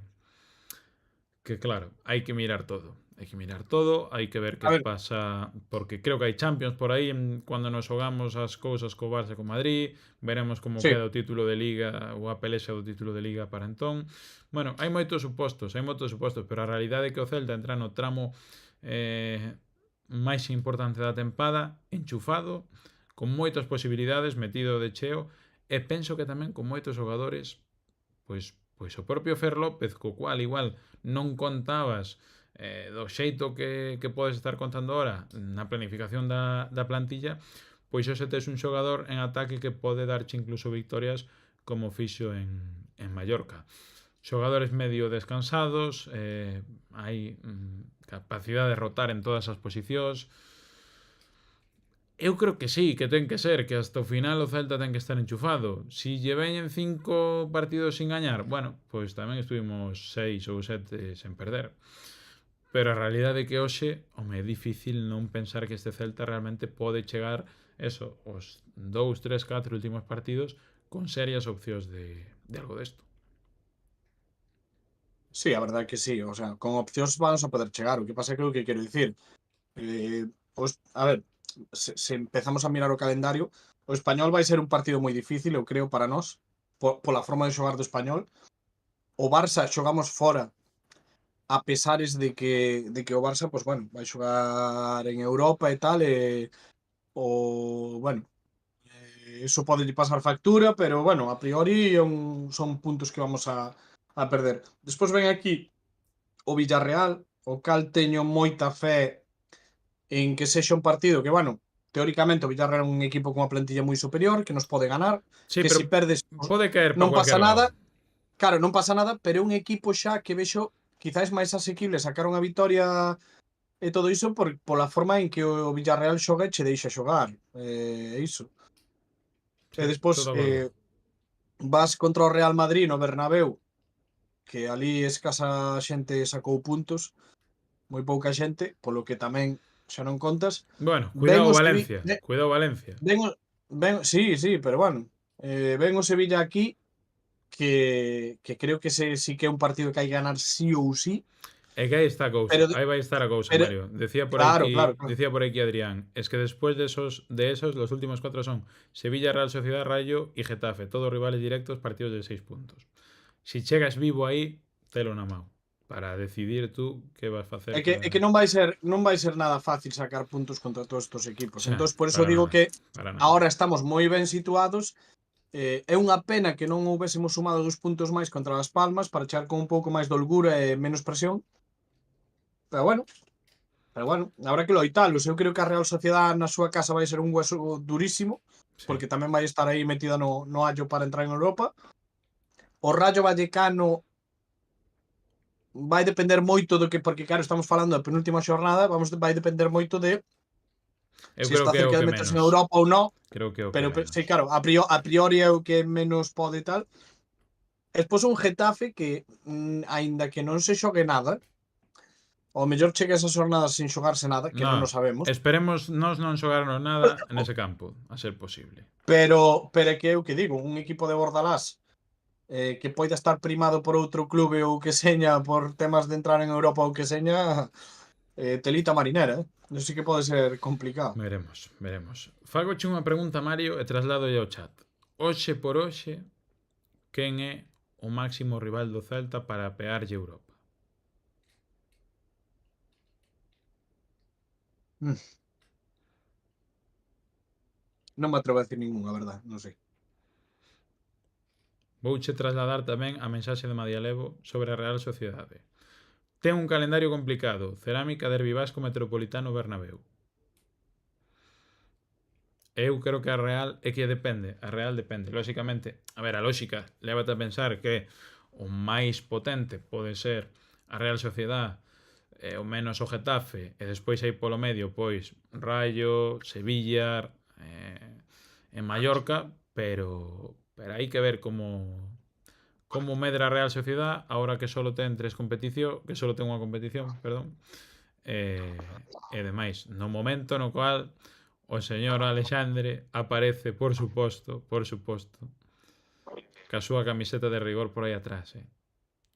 claro, hai que mirar todo. Hai que mirar todo, hai que ver que a ver, pasa, porque creo que hai Champions por aí cando nos xogamos as cousas co Barça e co Madrid, veremos como sí, queda o título de Liga ou a pelexa do título de Liga para entón. Bueno, hai moitos supostos, pero a realidade é que o Celta entra no tramo máis importante da tempada, enchufado, con moitas posibilidades, metido de cheo, e penso que tamén con moitos xogadores, pois o propio Fer López, co cual igual non contabas do xeito que podes estar contando ahora na planificación da plantilla, pois hoxe tes un xogador en ataque que pode darche incluso victorias como fixo en Mallorca. Xogadores medio descansados, hai capacidade de rotar en todas as posicións. Eu creo que sí, que ten que ser, que hasta o final o Celta ten que estar enchufado. Si lle veñen 5 partidos sin gañar, bueno, pois tamén estuvimos 6 ou 7 sen perder. Pero a realidade é que hoxe, home, é difícil non pensar que este Celta realmente pode chegar eso, os 2, 3, 4 últimos partidos con serias opcións de algo desto. Sí, a verdade que sí, o sea, con opcións vamos a poder chegar. O que pasa é que o que quero dicir, a ver, se empezamos a mirar o calendario, o Español vai ser un partido moi difícil, eu creo, para nós, pola forma de xogar do Español. O Barça xogamos fora, a pesares de que o Barça, pues bueno, vai xogar en Europa e tal, bueno, eso pode pasar factura, pero bueno, a priori son puntos que vamos a perder. Despois ven aquí o Villarreal, o cal teño moita fé en que sexa un partido que, bueno, teóricamente o Villarreal é un equipo con unha plantilla moi superior, que nos pode ganar, Sí, que pero se perdes pode caer non por pasa cualquier nada. lado. Claro, non pasa nada, pero é un equipo xa que vexo quizás máis asequible sacar unha vitoria e todo iso pola forma en que o Villarreal xoga e che deixa xogar. Iso. Sí, E despois estou de acordo. vas contra o Real Madrid no Bernabéu, que ali escasa xente sacou puntos, moi pouca xente, polo que tamén xa non contas. Bueno, Ven cuidado o Valencia, cuidado Valencia. sí, pero bueno, ven o Sevilla aquí, que creo que sí que é un partido que hai que ganar sí ou sí. É que aí está a cousa, Pero, aí vai estar a cousa, pero Mario. Decía por claro. aquí Adrián, es que después de esos, los últimos 4 son Sevilla, Real Sociedad, Rayo y Getafe, todos rivales directos, partidos de 6 puntos. Si chegas vivo aí, telo na mão para decidir tú que vas facer. É que non vai ser nada fácil sacar puntos contra todos estos equipos. Xa, Entón, por eso para digo nada, que para nada. ahora estamos moi ben situados. É unha pena que non houvésemos sumado 2 puntos máis contra Las Palmas para chegar con un pouco máis de holgura e menos presión. Pero bueno, habrá que loitalos. Eu creo que a Real Sociedad na súa casa vai ser un hueso durísimo, Sí. porque tamén vai estar aí metida no allo para entrar en Europa. O Rayo Vallecano vai depender moito do que, porque claro, estamos falando da penúltima xornada, vai depender moito de Eu se creo está que é o cerca que de meterse en menos. Europa ou non. Creo que é o que Pero menos. sí, claro, a priori é o que menos pode tal. E despois un Getafe que, aínda que non se xogue nada, ao mellor chega esas xornadas sin xogarse nada, que non o sabemos. Esperemos nós non xogarnos nada nese campo, a ser posible. Pero é que é o que digo, un equipo de Bordalás que poida estar primado por outro clube ou que seña por temas de entrar en Europa ou que seña, telita marinera, non sei que pode ser complicado. Veremos. Fagoche unha pregunta, Mario, e traslado ao chat. Hoxe por hoxe, quen é o máximo rival do Celta para pearlle Europa? Non me atrevo a decir ningún, a verdade, non sei. Vouche trasladar tamén a mensaxe de Madialevo sobre a Real Sociedade. Ten un calendario complicado, Cerámica, Derbi Vasco, Metropolitano, Bernabéu. Eu creo que a Real depende. Lóxicamente, a ver, a lóxica lévate a pensar que o máis potente pode ser a Real Sociedad, o menos o Getafe, e despois hai polo medio, pois, Rayo, Sevilla, en Mallorca, pero hai que ver como medra a Real Sociedad ahora que só ten unha competición, e demais, no momento no cual o señor Alexandre aparece, por suposto, ca súa camiseta de rigor por aí atrás,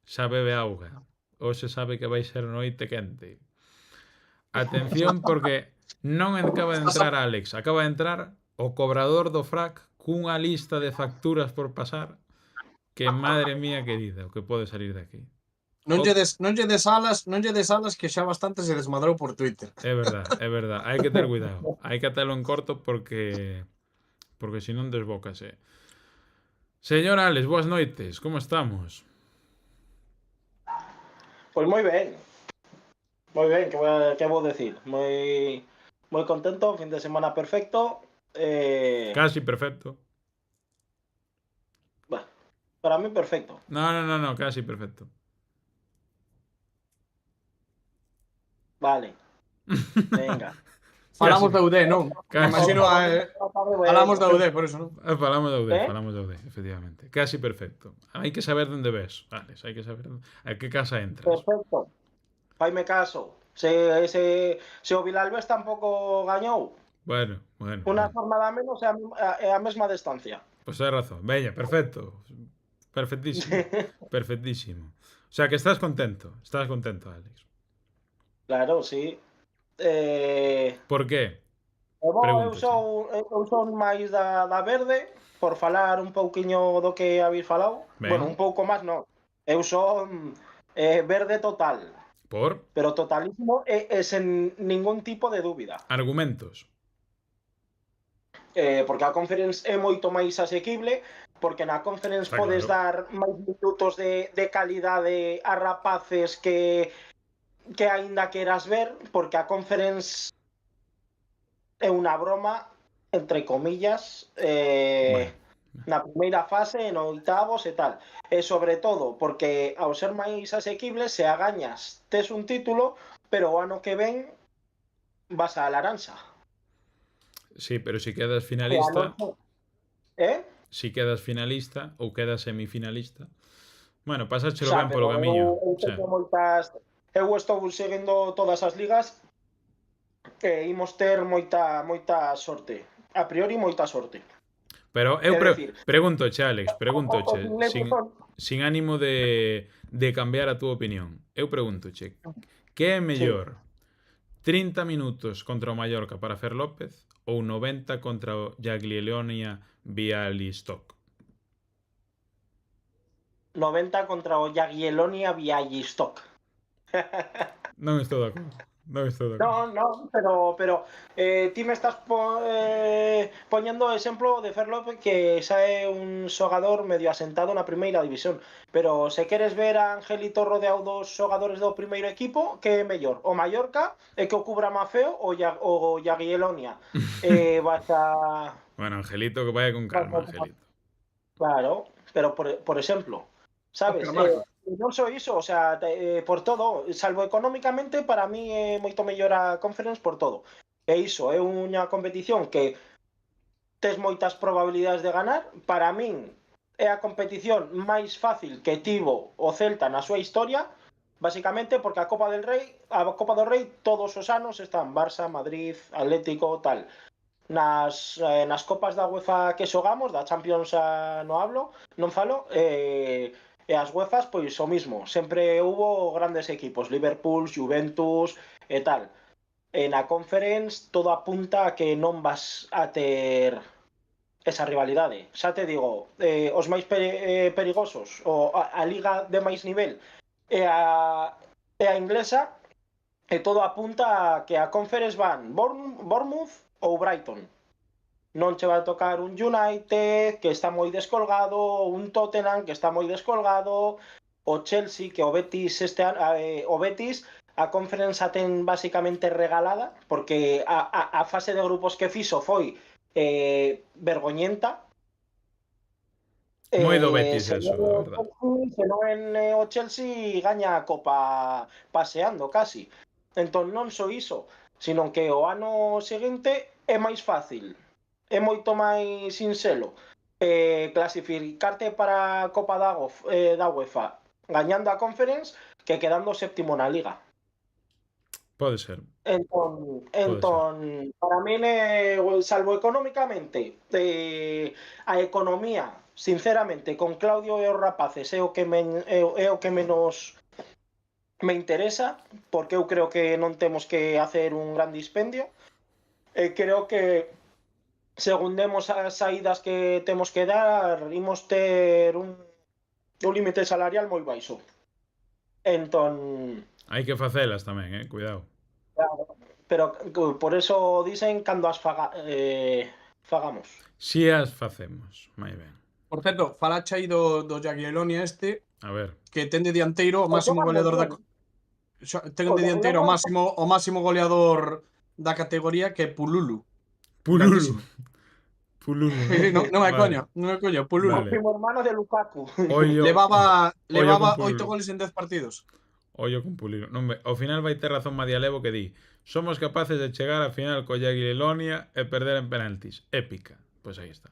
xa bebe auga, hoxe sabe que vai ser noite quente. Atención, porque non acaba de entrar Alex, acaba de entrar o cobrador do frac cunha lista de facturas por pasar que, madre mía querida, o que pode salir de aquí. Non lle des alas que xa bastante se desmadrou por Twitter. É verdad, hai que ter cuidado, hai que atelo en corto porque porque si non desbócase. Señor Alex, boas noites, como estamos? Pues muy bien, ¿qué voy a decir? Muy contento, fin de semana perfecto. Casi perfecto. Bueno, para mí perfecto. No, casi perfecto. Vale, venga. Falamos de UD, non? Casi. Imagino falamos de UD, por eso, non? Falamos de UD, ¿Eh? falamos de UD, efectivamente. Casi perfecto. Hai que saber onde ves, Alex, hai que saber a que casa entras. Perfecto. Faime caso. Se o Vilalbés tampouco gañou, Bueno. unha jornada menos é a mesma distancia. Pois hai razón. Veña, perfecto. Perfectísimo. Perfectísimo. O sea, que estás contento, Alex. Claro, sí. Por qué? Eu Pregúntache. son máis da verde, por falar un pouquiño do que habéis falado. Ben. Bueno, un pouco máis non. Eu son verde total, Por pero totalísimo e sen ningún tipo de dúbida. argumentos. Porque a Conference é moito máis asequible, porque na Conference Está podes claro. dar máis minutos de calidade a rapaces que aínda queras ver, porque a Conference é unha broma, entre comillas, Bueno. na primeira fase, no oitavos e tal. E sobre todo, porque ao ser máis asequible, se a gañas, tes un título, pero o ano que ven vas a Laranxa. Sí, pero si quedas finalista, Si quedas finalista ou quedas semifinalista, bueno, pasáchelo ben polo camiño. Eu estou seguindo todas as ligas e imos ter moita sorte. A priori, moita sorte. Pero eu pregúntoche, Alex, Son- sin ánimo de cambiar a túa opinión. Eu pregúntoche, que é mellor 30 minutos contra o Mallorca para Fer López ou 90 contra o Jagiellonia Bialystok? 90 contra o Jagiellonia Bialystok. Non estou de acordo. No, pero ti me estás poñendo o exemplo de Fer López, que xa é un xogador medio asentado na primeira división, pero se queres ver a Angelito rodeado dos xogadores do primeiro equipo, que é mellor? O Mallorca é que o cubra má feo o Jagiellonia? Vas a... Bueno, Angelito, que vaya con calma, Angelito. Claro, pero por exemplo, sabes? Non só iso, o sea, por todo, salvo económicamente, para mí é moito mellor a Conference por todo. E iso, é unha competición que tes moitas probabilidades de ganar. Para min é a competición máis fácil que tivo o Celta na súa historia, basicamente porque a Copa do Rei todos os anos están Barça, Madrid, Atlético, tal. Nas copas da UEFA que xogamos, da Champions non falo, e as UEFAs, pois o mismo, sempre hubo grandes equipos, Liverpool, Juventus e tal. E na Conference todo apunta a que non vas a ter esa rivalidade. Xa te digo, os máis perigosos, a liga de máis nivel é a inglesa, e todo apunta a que a Conference van Bournemouth ou Brighton. Non che vai tocar un United que está moi descolgado, un Tottenham que está moi descolgado, o Chelsea, que o Betis a Conference a ten basicamente regalada, porque a fase de grupos que fixo foi vergoñenta. Moi do Betis eso, a verdade. Se non o Chelsea gaña a Copa paseando casi. Entón non só iso, sino que o ano seguinte é máis fácil, é moito máis sinxelo clasificarte para a Copa da UEFA gañando a Conference que quedando séptimo na Liga. Pode ser. Entón para min, salvo económicamente, a economía, sinceramente, con Claudio e os rapaces é o que menos me interesa, porque eu creo que non temos que hacer un gran dispendio. Creo que según demos as saídas que temos que dar, imos ter un límite salarial moi baixo. Entón, hai que facelas tamén, cuidado. Claro, pero por eso dicen cando as fagamos. Si as facemos, moi ben. Por certo, falache aí do Jagiellonia A ver. que ten de dianteiro o máximo goleador da ten de dianteiro o máximo goleador da categoría, que é Pululu. Pululu. Pululu. Non é coña, Pululu. Vale. Primo hermano de Lukaku. Ollo, Levaba con 8 Pululu. goles en 10 partidos. Ollo con Pulilo. Non, ao final vai ter razón Madialevo que di: somos capaces de chegar á final co Jagiellonia e perder en penaltis. Épica. Pois aí está.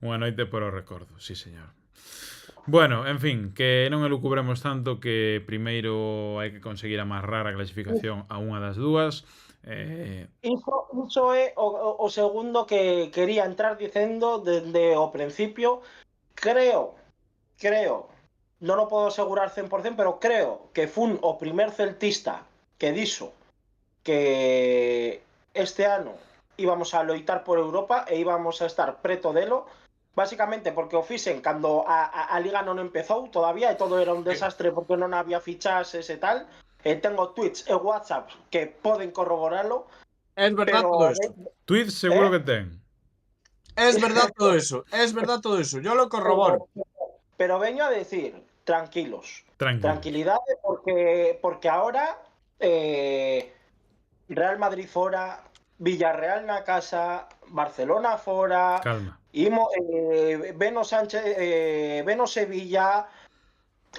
Unha noite por o recordo, sí señor. Bueno, en fin, que non elucubremos tanto, que primeiro hai que conseguir amarrar a clasificación a unha das dúas. Iso é o segundo que quería entrar dicendo dende o principio. Creo, non o podo asegurar 100%, pero creo que fun o primer celtista que dixo que este ano íbamos a loitar por Europa e íbamos a estar preto delo, basicamente porque o fixen cando a Liga non empezou todavía e todo era un desastre porque non había fichaxes e tal. Tengo tweets e WhatsApp que poden corroboralo. Es verdad todo eso. Tweets seguro que ten. Es verdad todo eso. Yo lo corroboro. Pero veño a decir, tranquilos. Tranquilo. Tranquilidade porque ahora Real Madrid fora, Villarreal na casa, Barcelona fora, Calma. Beno Sánchez, Beno Sevilla,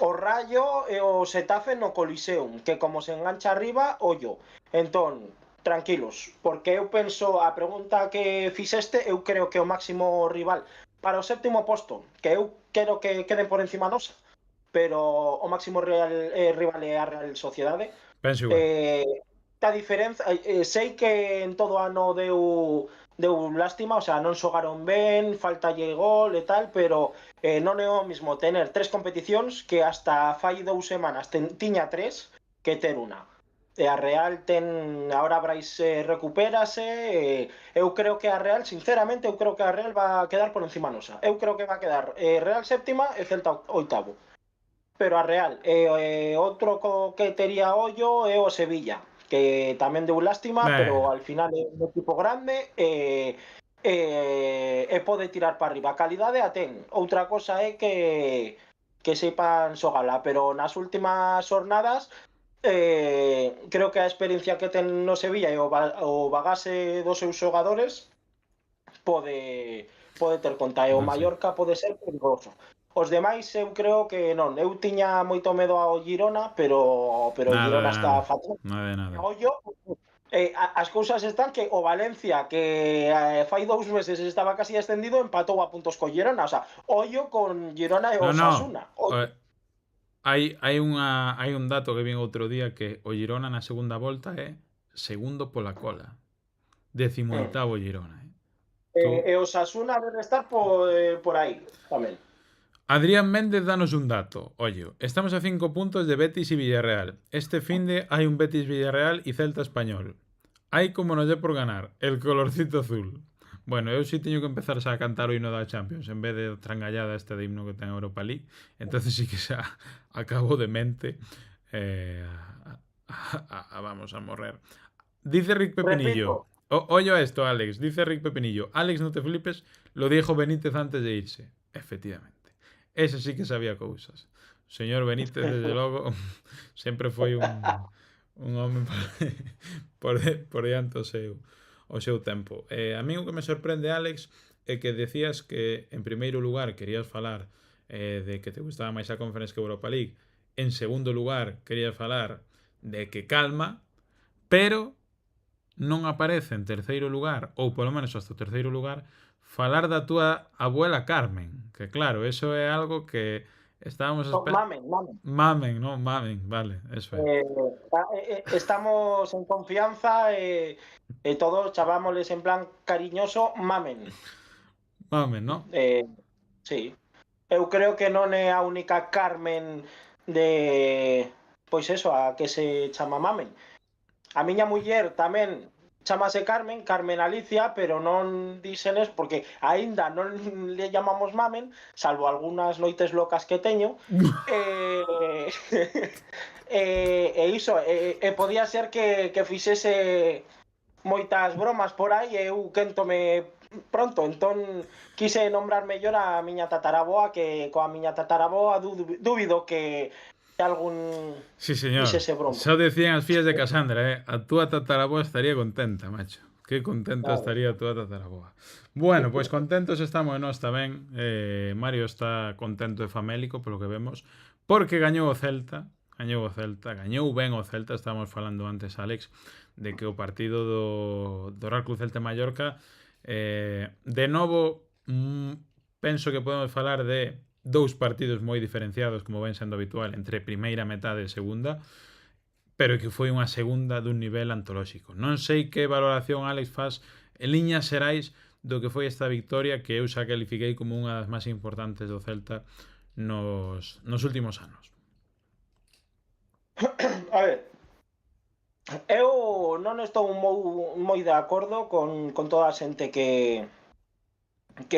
o Rayo e o Xetafe no Coliseum, que como se engancha arriba, ollo. Entón, tranquilos, porque eu penso, a pregunta que fixeste, eu creo que o máximo rival para o séptimo posto, que eu quero que queden por encima nosa, pero o máximo rival é a Real Sociedade. Penso igual. A diferenza, sei que en todo ano deu lástima, o sea, non xogaron ben, faltalle gol e tal, pero non é o mismo tener 3 competicións que hasta fai 2 semanas tiña 3 que ter unha. E a Real ahora Brais recupérase, eu creo que a Real, sinceramente, eu creo que a Real va a quedar por encima nosa. Eu creo que va a quedar Real séptima e Celta oitavo. Pero a Real, outro que tería ollo é o Sevilla, que tamén deu lástima, pero al final é un equipo grande e pode tirar para arriba. A calidade a ten. Outra cosa é que seipan xogala, pero nas últimas jornadas creo que a experiencia que ten no Sevilla e o bagase dos seus xogadores pode ter conta, e o Mallorca pode ser peligroso. Os demais eu creo que non. Eu tiña moito medo ao Girona, pero o Girona está fatal. Nada. Ollo, as cousas están que o Valencia, que fai 2 meses estaba casi ascendido, empatou a puntos co Girona. O sea, ollo con Girona e o Osasuna. Hai un dato que vin outro día, que o Girona na segunda volta é segundo pola cola. 18º Girona. E o Osasuna debe estar por aí tamén. Adrián Méndez danos un dato. Oye, estamos a 5 puntos de Betis y Villarreal. Este finde hai un Betis Villarreal y Celta Español. Hai como nos dé por ganar el colorcito azul. Bueno, eu sí teño que empezar a cantar o himno da Champions en vez de trangallada este de himno que ten Europa League. Entonces sí que xa acabo de mente vamos a morrer. Dice Rick Pepinillo. Oye a esto, Alex. Dice Rick Pepinillo. Alex, no te flipes, lo dijo Benítez antes de irse. Efectivamente. Ese sí que sabía cousas. O señor Benítez, desde logo, sempre foi un home por diante o seu tempo. A mí o que me sorprende, Alex, é que decías que en primeiro lugar querías falar de que te gustaba máis a Conference que Europa League. En segundo lugar querías falar de que calma, pero non aparece en terceiro lugar, ou polo menos hasta o terceiro lugar, falar da túa abuela Carmen, que claro, eso é algo que estábamos esperando. Mamen, non? Mamen, vale, eso é. Estamos en confianza e todos chavámosles en plan cariñoso Mamen. Mamen, non? Sí. Eu creo que non é a única Carmen de... Pois eso, a que se chama Mamen. A miña muller tamén chamase Carmen Alicia, pero non dixenes porque aínda non le llamamos Mamen, salvo algunhas noites locas que teño. E iso, podía ser que fixese moitas bromas por aí e eu quéntome pronto, entón quise nombrar mellor a miña tataraboa, que coa miña tataraboa dúbido que algún Sí, señor. fixese broma. Xa decían as fillas de Casandra, a túa tataraboa estaría contenta, macho. Que contenta Claro. estaría a túa tataraboa. Bueno, pois contentos estamos nós tamén. Mario está contento e famélico polo que vemos, porque gañou o Celta, gañou ben o Celta. Estábamos falando antes, Alex, de que o partido do Real Club Celta Mallorca, de novo, penso que podemos falar de dous partidos moi diferenciados, como ven sendo habitual, entre primeira metade e segunda, pero que foi unha segunda dun nivel antolóxico. Non sei que valoración, Alex, faz en liñas xerais do que foi esta victoria, que eu xa califiquei como unha das máis importantes do Celta nos últimos anos. A ver, eu non estou moi de acordo con toda a xente que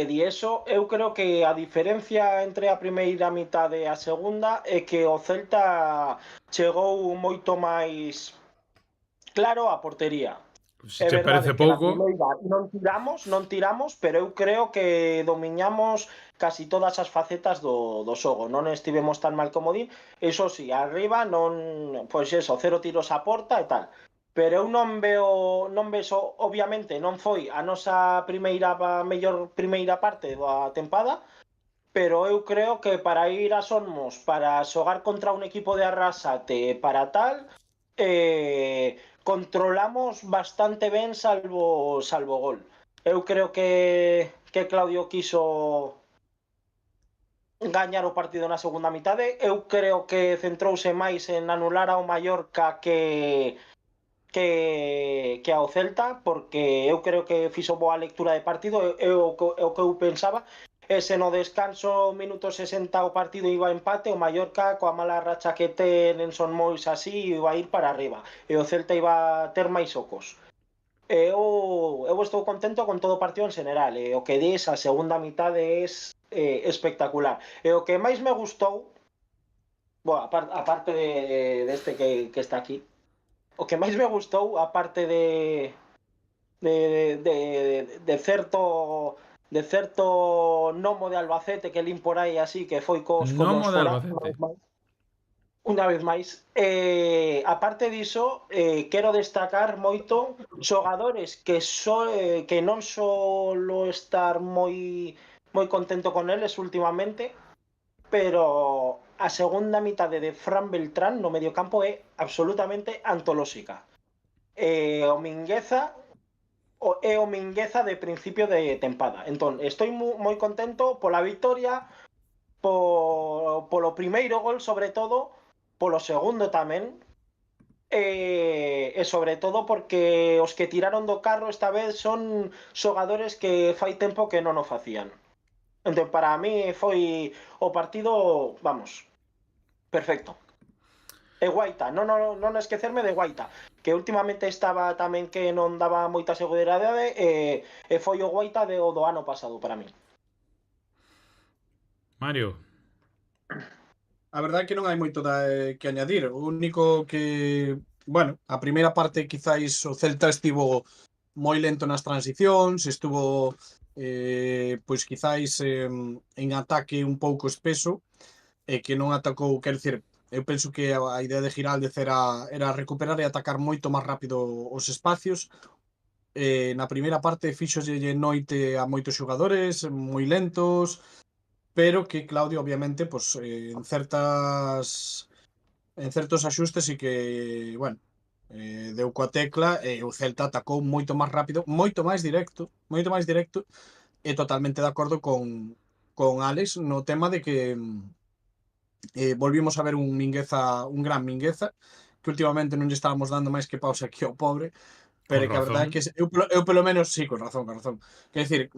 di eso. Eu creo que a diferencia entre a primeira mitade e a segunda é que o Celta chegou moito máis claro á portería. Se É che verdade parece que na pouco, primeira non tiramos, pero eu creo que domiñamos casi todas as facetas do xogo. Non estivemos tan mal como din. Iso sí, arriba non, pois eso, 0 tiros a porta e tal. Pero eu non veo, obviamente non foi a nosa mellor primeira parte da tempada, pero eu creo que para ir a Somos, para xogar contra un equipo de arrasate, para tal, controlamos bastante ben salvo gol. Eu creo que Claudio quiso gañar o partido na segunda mitade. Eu creo que centrouse máis en anular ao Mallorca que ao Celta, porque eu creo que fixo boa lectura de partido. É o que eu pensaba. Se no descanso minuto 60 o partido iba a empate, o Mallorca coa mala racha que ten en Son Mois así iba a ir para arriba e o Celta iba a ter máis ocos. Eu estou contento con todo o partido en general, e o que dis, a segunda mitade é espectacular. E o que máis me gustou, aparte deste que está aquí, o que máis me gustou, aparte de certo gnomo de Albacete que lin por aí así, que foi cos Gnomo collos de fora Albacete. unha vez máis, aparte diso, quero destacar moito xogadores que non solo estar moi contento con eles últimamente, pero a segunda mitade de Fran Beltrán no mediocampo é absolutamente antolóxica. O Mingueza é o Mingueza de principio de tempada. Entón, estou moi contento pola victoria, polo primeiro gol sobre todo, polo segundo tamén, e sobre todo porque os que tiraron do carro esta vez son xogadores que fai tempo que non o facían. Entón, para mí foi o partido, vamos, perfecto. E Guaita, non esquecerme de Guaita, que últimamente estaba tamén que non daba moita seguridade, e foi o Guaita do ano pasado para mí. Mario. A verdade é que non hai moito que añadir. O único que, bueno, a primeira parte quizáis o Celta estivo moi lento nas transicións, estuvo pois quizáis en ataque un pouco espeso, e que non atacou, quero dicir, eu penso que a idea de Giraldez era recuperar e atacar moito máis rápido os espacios. Na primeira parte fíxolle noite a moitos xogadores moi lentos, pero que Claudio obviamente pues, en certos axustes e que, bueno, deu coa tecla e o Celta atacou moito máis rápido, moito máis directo, e totalmente de acordo con Alex no tema de que volvimos a ver un gran Mingueza, que últimamente non lle estábamos dando máis que pausa aquí ao pobre, pero que a verdade é que eu polo menos, sí, con razón. Quer dicir,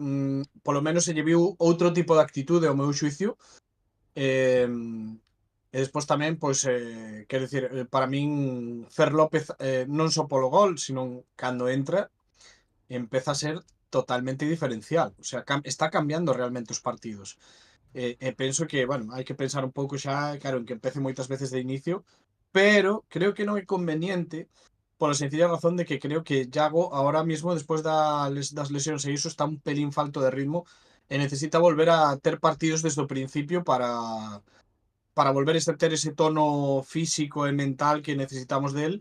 polo menos se lle viu outro tipo de actitude ao meu xuicio, e despois tamén, pois, quero dicir, para min Fer López non só polo gol, sino cando entra empeza a ser totalmente diferencial, o sea, está cambiando realmente os partidos. E penso que, bueno, hai que pensar un pouco xa, claro, en que empece moitas veces de inicio, pero creo que non é conveniente pola sencilla razón de que creo que Yago ahora mismo, despois das lesións e iso, está un pelín falto de ritmo e necesita volver a ter partidos desde o principio para volver a ter ese tono físico e mental que necesitamos del,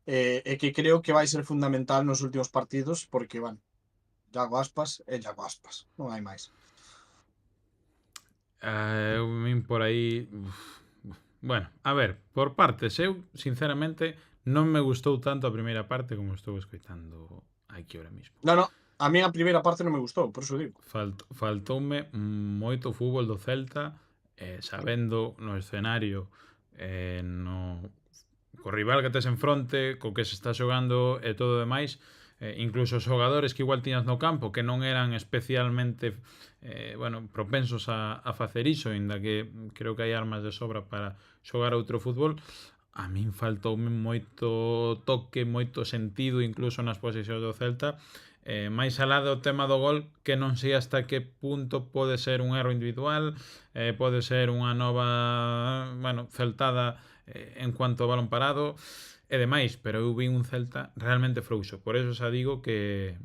e que creo que vai ser fundamental nos últimos partidos porque, bueno, Yago Aspas e Yago Aspas, non hai máis. Eu min por aí... Bueno, a ver, por partes, eu, sinceramente, non me gustou tanto a primeira parte como estou escoitando aquí ahora mismo. No, a mí a primeira parte non me gustou, por eso digo. Faltoume moito fútbol do Celta, sabendo no escenario, no co rival que tes en fronte, co que se está xogando e todo o demais, incluso os xogadores que igual tiñas no campo que non eran especialmente propensos a facer iso, inda que creo que hai armas de sobra para xogar outro fútbol. A min faltoume moito toque, moito sentido incluso nas posicións do Celta, máis alá do tema do gol, que non sei hasta que punto pode ser un erro individual, pode ser unha nova celtada en cuanto ao balón parado e demais, pero eu vi un Celta realmente frouxo. Por eso xa digo que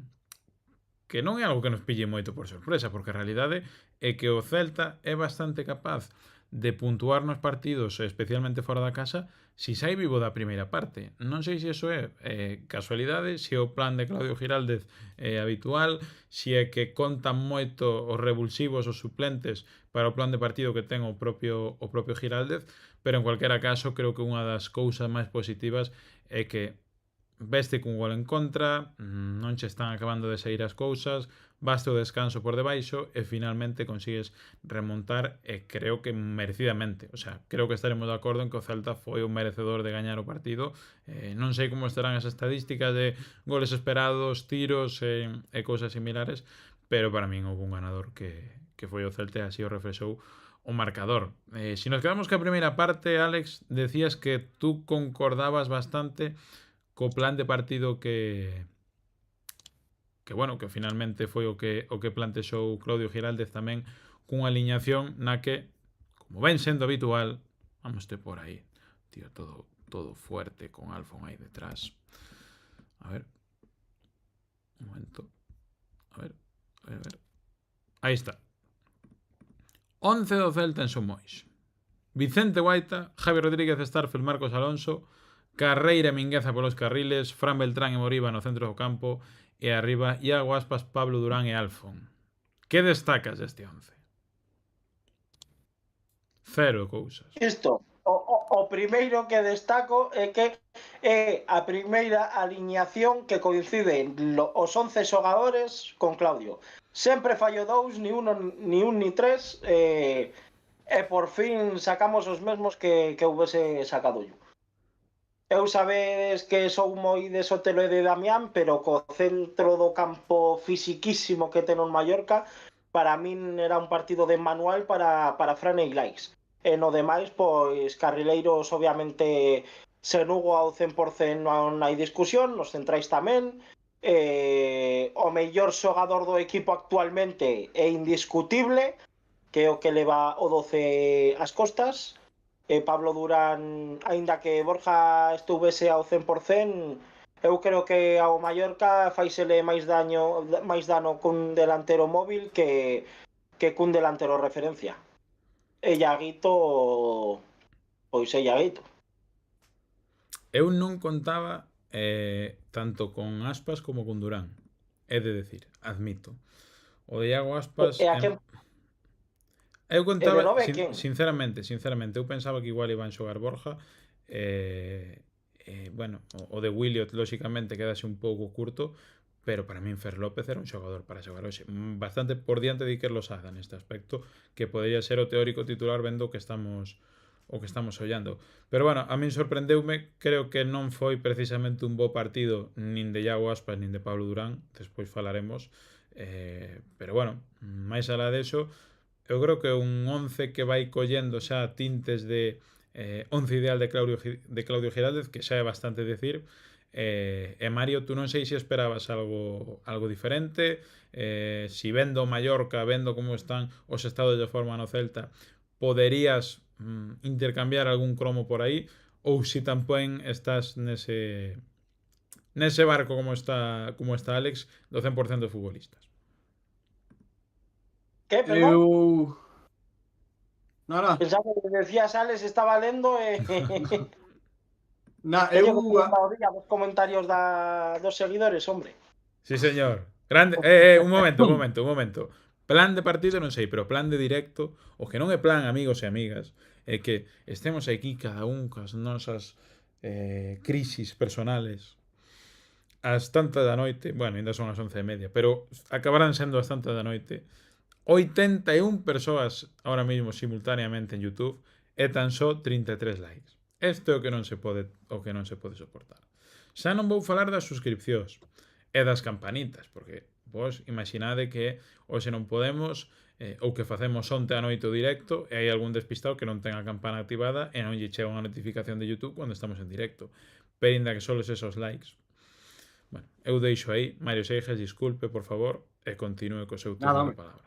non é algo que nos pille moito por sorpresa, porque a realidade é que o Celta é bastante capaz de puntuar nos partidos, especialmente fora da casa, si sai vivo da primeira parte. Non sei se iso é casualidade, se o plan de Claudio Giraldez é habitual, se é que contan moito os revulsivos, os suplentes para o plan de partido que ten o propio Giraldez, pero en cualquera caso creo que unha das cousas máis positivas é que veste cun gol en contra, non che están acabando de sair as cousas, baste o descanso por debaixo e finalmente consigues remontar, e creo que merecidamente. O sea, creo que estaremos de acordo en que o Celta foi un merecedor de gañar o partido. Non sei como estarán as estadísticas de goles esperados, tiros e cousas similares, pero para min houve un ganador que foi o Celta, e así o reflexou o marcador. Si nos quedamos ca primeira parte, Alex, decías que tú concordabas bastante co plan de partido que finalmente foi o que plantexou Claudio Giraldez, tamén cunha aliñación na que, como ven sendo habitual, vamos ter por aí, tío, todo fuerte con Alfon aí detrás. A ver. Un momento. A ver. Aí está. 11 do Celta en Somois. Vicente Guaita, Javi Rodríguez, Starfield, Marcos Alonso, Carreira e Mingueza polos carriles, Fran Beltrán e Moriba no centro do campo, e arriba Iago Aspas, Pablo Durán e Alfon. Que destacas deste 11? Cero cousas. Isto, o primeiro que destaco é que é a primeira aliñación que coincide os 11 xogadores con Claudio. Sempre fallo 2, ni un ni 3, e por fin sacamos os mesmos que houvese sacado yo. Eu sabedes que sou moi de Sotelo e de Damián, pero co centro do campo fisiquísimo que ten o Mallorca, para min era un partido de manual para Fran e Ilaix. E no demais, pois, carrileiros, obviamente, sen Hugo ao 100% non hai discusión, nos centrais tamén. O mellor xogador do equipo actualmente é indiscutible, que é o que leva o 12 ás costas. Pablo Durán, aínda que Borja estuvese ao 100%, eu creo que ao Mallorca faisele máis dano cun delantero móvil que cun delantero referencia. E Iaguito, pois é Iaguito. Eu non contaba tanto con Aspas como con Durán. É de decir, admito. O de Iago Aspas... Eu contaba, sinceramente, eu pensaba que igual iban xogar Borja. O de Williot, lóxicamente, quedase un pouco curto, pero para min Fer López era un xogador para xogar hoxe. Bastante por diante de Iker Losada neste aspecto, que podría ser o teórico titular vendo o que estamos ollando. Pero bueno, a min sorprendeume, creo que non foi precisamente un bo partido nin de Iago Aspas nin de Pablo Durán, despois falaremos, pero bueno, máis alá deso, eu creo que un 11 que vai collendo xa tintes de 11 ideal de Claudio Giraldez, que xa é bastante decir. E Mario, tú non sei se esperabas algo diferente, si vendo Mallorca, vendo como están os estados de forma no Celta, poderías intercambiar algún cromo por aí, ou si tampén estás nese nese barco como está Alex, do 100% de futbolistas. Que, perdón? Eu... Nada, Pensaba que decías, Alex, estaba lendo na, Teño que eu... preguntar ao día dos comentarios dos seguidores, hombre. Sí, señor. Grande. Un momento. Plan de partido non sei, pero plan de directo, o que non é plan, amigos e amigas, é que estemos aquí cada un cas nosas crisis personales ás tantas da noite, bueno, ainda son as 11:30, pero acabarán sendo as tantas da noite. 81 persoas ahora mismo simultáneamente en YouTube e tan só 33 likes. Isto é o que non se pode soportar. Xa non vou falar das suscripcións e das campanitas, porque vos imaginade que hoxe non podemos ou que facemos onte a noite o directo e hai algún despistado que non ten a campana activada e non lle chega unha notificación de YouTube cando estamos en directo. Pero ainda que solos esos likes. Bueno, eu deixo aí. Mario Seixas, disculpe, por favor, e continúe co seu turno de palabra.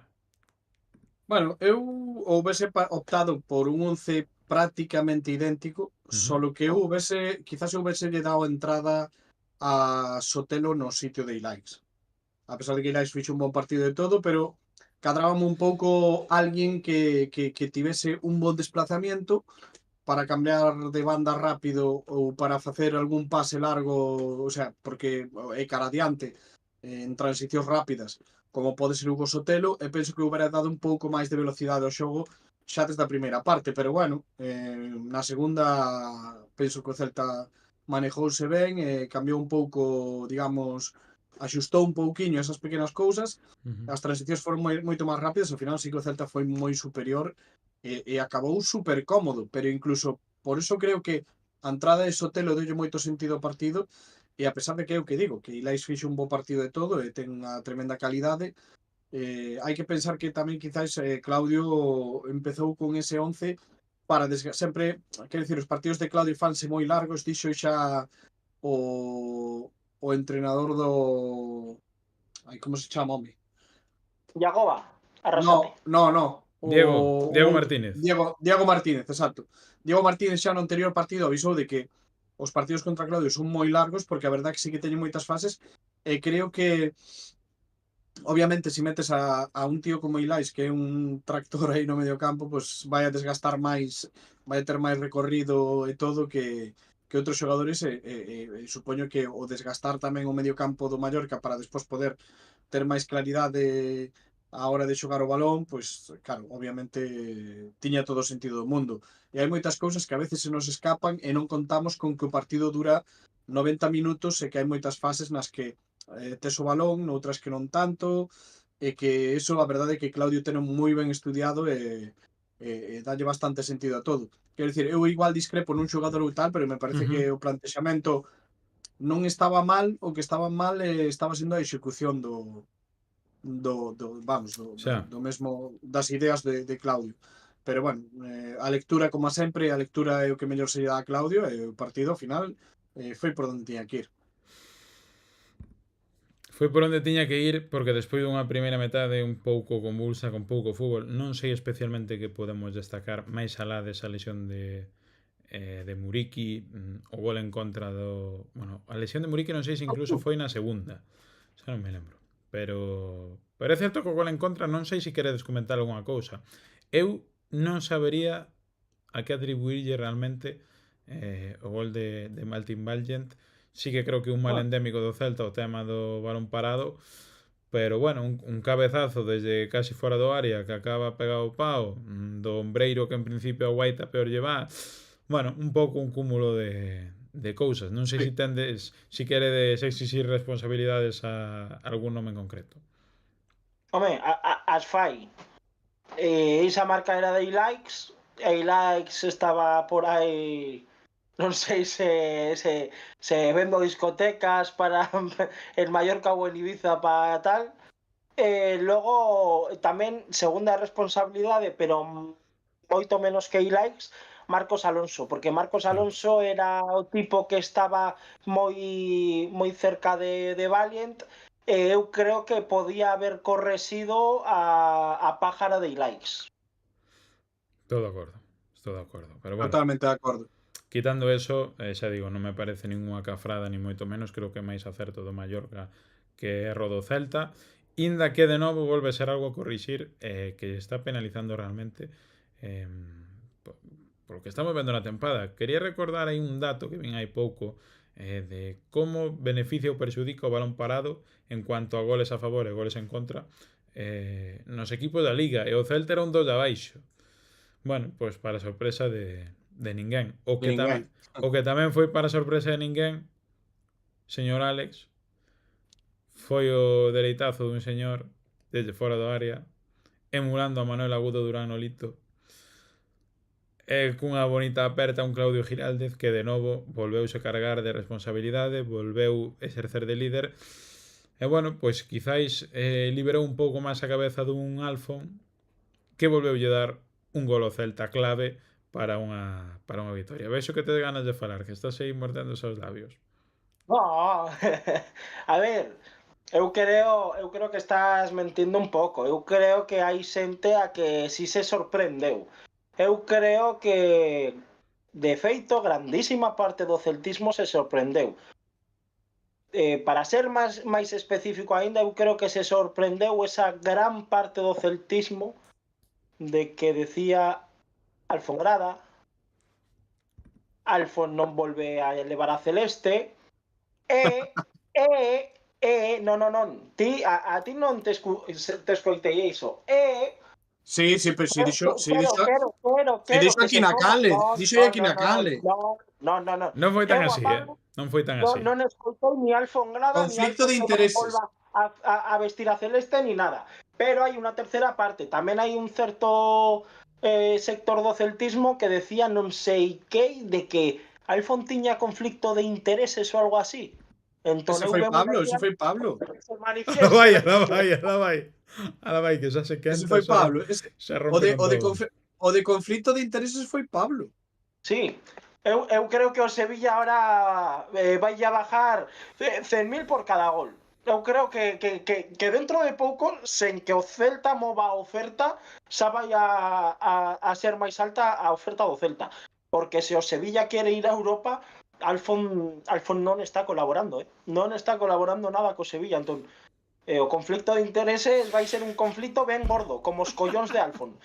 Bueno, eu houvese optado por un 11 prácticamente idéntico, solo que eu quizás houvese lle dado entrada a Sotelo no sitio de Ilaix. A pesar de que Ilaix fixo un bon partido de todo, pero cadrábame un pouco alguén que tivese un bon desplazamiento para cambiar de banda rápido ou para facer algún pase largo, o sea, porque é cara adiante en transicións rápidas, como pode ser Hugo Sotelo, e penso que houbera dado un pouco máis de velocidade ao xogo xa desde a primeira parte, pero bueno, na segunda penso que o Celta manejouse ben e cambiou un pouco, digamos, axustou un pouquiño esas pequenas cousas, as transicións foron moito máis rápidas, ao final sí que o Celta foi moi superior e acabou super cómodo, pero incluso por eso creo que a entrada de Sotelo deulle moito sentido ao partido, e a pesar de que eu que digo, que Ilaix fixo un bo partido de todo e ten unha tremenda calidade, hai que pensar que tamén quizás Claudio empezou con ese 11 para sempre, quero dicir, os partidos de Claudio fanse moi largos, dixo xa o entrenador do... Ai, como se chama, home? Yagoba, arrasate. No. Diego Martínez. Diego Martínez, exacto. Diego Martínez xa no anterior partido avisou de que os partidos contra Claudio son moi largos, porque a verdade que sí que teñen moitas fases, e creo que obviamente se metes a un tío como Ilaix, que é un tractor aí no medio campo, pues vai a desgastar máis, vai a ter máis recorrido e todo que outros xogadores, e supoño que o desgastar tamén o medio campo do Mallorca para despois poder ter máis claridade a hora de xogar o balón, pois claro, obviamente tiña todo o sentido do mundo. E hai moitas cousas que a veces se nos escapan e non contamos con que o partido dura 90 minutos e que hai moitas fases nas que tes o balón, noutras que non tanto, e que eso a verdade é que Claudio ten moi ben estudiado e dalle bastante sentido a todo. Quero dicir, eu igual discrepo nun xogador ou tal, pero me parece que o plantexamento non estaba mal, o que estaba mal estaba sendo a execución do mesmo das ideas de Claudio. Pero bueno, a lectura, como sempre, a lectura é o que mellor se lle dá a Claudio, e o partido ao final foi por onde tiña que ir. Foi por onde tiña que ir, porque despois dunha primeira metade un pouco convulsa, con pouco fútbol, non sei especialmente que podemos destacar máis alá desa lesión de Muriqui, o gol en contra do... Bueno, a lesión de Muriqui non sei se incluso foi na segunda, xa non me lembro. Pero é certo que o gol en contra non sei se queredes comentar algunha cousa. Eu non sabería a que atribuirlle realmente o gol de Martin Valgent. Sí que creo que un mal endémico do Celta o tema do balón parado, pero bueno, un cabezazo desde casi fora do área que acaba pegado o pau do ombreiro que en principio a Guaita peor lleva. Bueno, un pouco un cúmulo de cousas. Non sei se tendes, se queredes exixir responsabilidades a algún nome en concreto. Home, as fai. Esa marca era de Ilaix, e Ilaix estaba por aí, non sei se vendo discotecas para en Mallorca ou en Ibiza para tal. Logo, tamén, segunda responsabilidade, pero moito menos que Ilaix, Marcos Alonso, porque Marcos Alonso era o tipo que estaba moi cerca de Valiant, e eu creo que podía haber correxido a pájara de Ilaix. Estou de acordo. Pero bueno. Totalmente de acordo. Quitando eso, xa digo, non me parece ninguna cafrada, ni moito menos, creo que máis acerto do Mallorca que erro do Celta, inda que de novo volve a ser algo a corrixir, que está penalizando realmente por lo que estamos vendo na tempada. Quería recordar aí un dato que vin hai pouco, de como beneficia ou perxudica o balón parado en cuanto a goles a favor e goles en contra nos equipos da Liga, e o Celta era un 2 de abaixo. Bueno, pois para sorpresa de ninguén. O que tamén foi para sorpresa de ninguén, señor Alex, foi o dereitazo dun señor desde fora do área, emulando a Manuel Agudo Durán Nolito, cunha bonita aperta un Claudio Giraldez que de novo volveuse cargar de responsabilidade, volveu exercer de líder, e bueno, pois quizáis liberou un pouco máis a cabeza dun Alfon que volveulle dar un gol ao Celta clave para unha vitoria. Vexo que te ganas de falar, que estás aí mordendo os labios. No, a ver, eu creo que estás mentindo un pouco. Eu creo que hai xente a que si se sorprendeu. Eu creo que, de feito, grandísima parte do celtismo se sorprendeu. Para ser máis específico aínda, eu creo que se sorprendeu esa gran parte do celtismo de que decía Alfon Grada, Alfon non volve a elevar a Celeste, non, a ti non te escoitei iso, Sí, pero si dixo aquí na canle, Non foi tan así, non foi tan así. Non escoitei ni Alfon Grada, conflicto de intereses, a vestir a Celeste ni nada, pero hai unha terceira parte, tamén hai un certo sector do celtismo que decía non sei que de que Alfon tiña conflicto de intereses ou algo así. Entón, ese foi Pablo. Ala vai, que xa se quenta. Ese foi Pablo. O de conflicto de intereses foi Pablo. Sí, eu creo que o Sevilla ahora vai a bajar 100.000 por cada gol. Eu creo que dentro de pouco, sen que o Celta mova a oferta, xa vai a ser máis alta a oferta do Celta. Porque se o Sevilla quere ir a Europa, Alfon non está colaborando, non está colaborando nada co Sevilla. Entón, o conflicto de intereses vai ser un conflicto ben gordo, como os collóns de Alfon.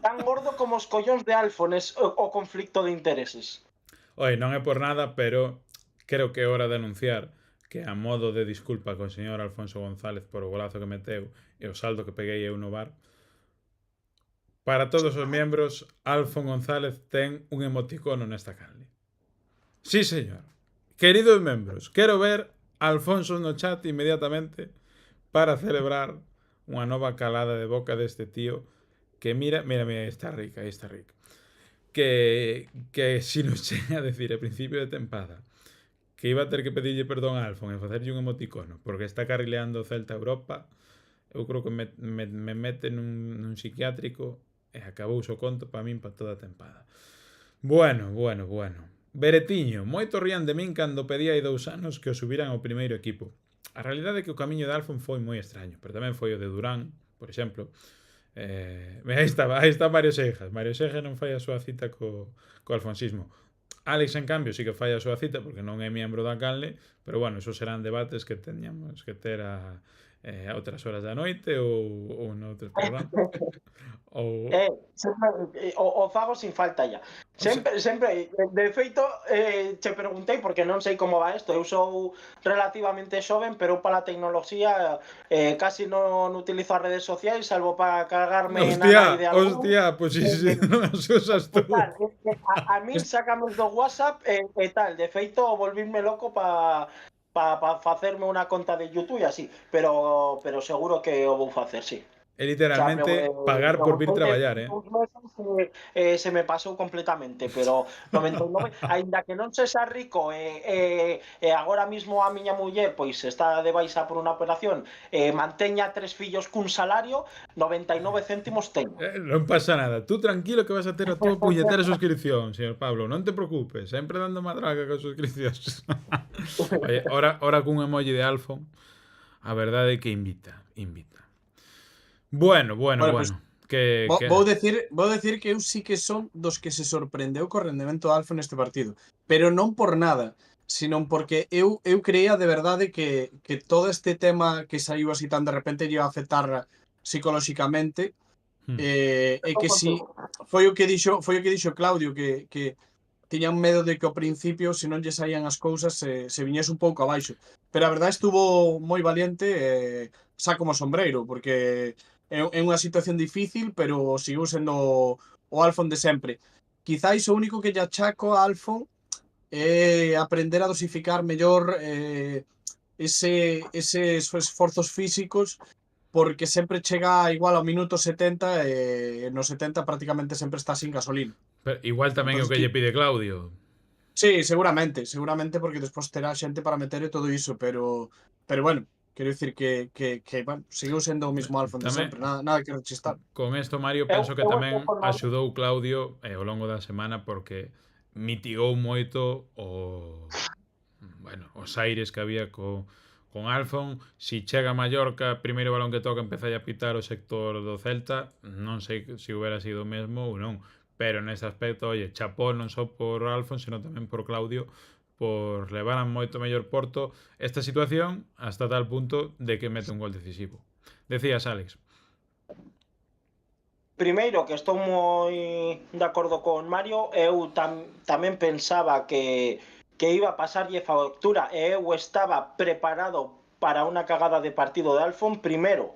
Tan gordo como os collóns de Alfon é o conflicto de intereses. Oi, non é por nada, pero creo que é hora de anunciar que a modo de disculpa con o señor Alfonso González por o golazo que meteu e o saldo que peguei eu no bar, para todos os membros, Alfon González ten un emoticono nesta canle. Sí, señor. Queridos membros, quero ver a Alfonso no chat inmediatamente para celebrar unha nova calada de boca deste tío que mira, está rica. Que si nos chega a decir a principio de tempada que iba a ter que pedirlle perdón a Alfon e facerlle un emoticono porque está carrileando o Celta a Europa, eu creo que me mete nun psiquiátrico e acabou o conto para min para toda a tempada. Bueno. Beretiño, moito rían de min cando pedía hai 2 anos que o subiran ao primeiro equipo. A realidade é que o camiño de Alfon foi moi extraño, pero tamén foi o de Durán, por exemplo. Aí está Mario Seijas. Mario Seijas non fai a súa cita co alfonsismo. Alex, en cambio, sí que fai a súa cita porque non é membro da canle, pero bueno, esos serán debates que teñamos que ter a outras horas da noite ou noutros programas. O fago sin falta ya. Sempre, de feito, che preguntei porque non sei como va isto. Eu sou relativamente xoven, pero para a tecnoloxía casi non utilizo as redes sociais, salvo para cargarme na idea. Hostia, pois si non as usas tú. A mí sácame do WhatsApp e tal. De feito, volvíme loco para facerme unha conta de YouTube e así, pero seguro que o vou facer, sí. É literalmente pagar por vir traballar, Se me pasou completamente, pero 99, aínda que non sexa rico e agora mismo a miña muller pois está de baixa por unha operación manteña 3 fillos cun salario, 99 céntimos teño. Non pasa nada, tú tranquilo que vas a ter a túa puñetera suscripción, señor Pablo, non te preocupes, sempre dando madraga con suscripcións. Oye, ora cun emoji de Alfon, a verdade é que invita. Bueno. Pues, Vou decir que eu sí que son dos que se sorprendeu co rendemento de Alfa neste partido, pero non por nada, sino porque eu creía de verdade que todo este tema que saiu así tan de repente lle ia afectar psicolóxicamente, e que si foi o que dixo Claudio, que tiñan medo de que ao principio, se non lle saían as cousas, se viñese un pouco abaixo. Pero a verdade estuvo moi valiente, xa como sombreiro, porque é unha situación difícil, pero seguiu sendo o Alfon de sempre. Quizáis o único que lle achaco a Alfon é aprender a dosificar mellor eses esforzos físicos, porque sempre chega igual ao minuto 70 e no 70 prácticamente sempre está sin gasolina. Pero igual tamén é o que lle pide Claudio. Sí, seguramente, porque despois terá xente para meter e todo iso, pero bueno, quero dicir que bueno, seguiu sendo o mismo Alfon de sempre, nada que rechistar. Con isto, Mario, penso que tamén axudou Claudio ao longo da semana, porque mitigou moito os aires que había con Alfon. Si chega a Mallorca, primeiro balón que toca empeza a pitar o sector do Celta, non sei se hubiera sido o mesmo ou non, pero neste aspecto, oye, chapó non só por Alfon, senón tamén por Claudio, por levar a moito mellor porto esta situación hasta tal punto de que mete un gol decisivo. Decías, Alex. Primeiro, que estou moi de acordo con Mario, eu tamén pensaba que iba a pasarlle factura, e eu estaba preparado para unha cagada de partido de Alfon, primeiro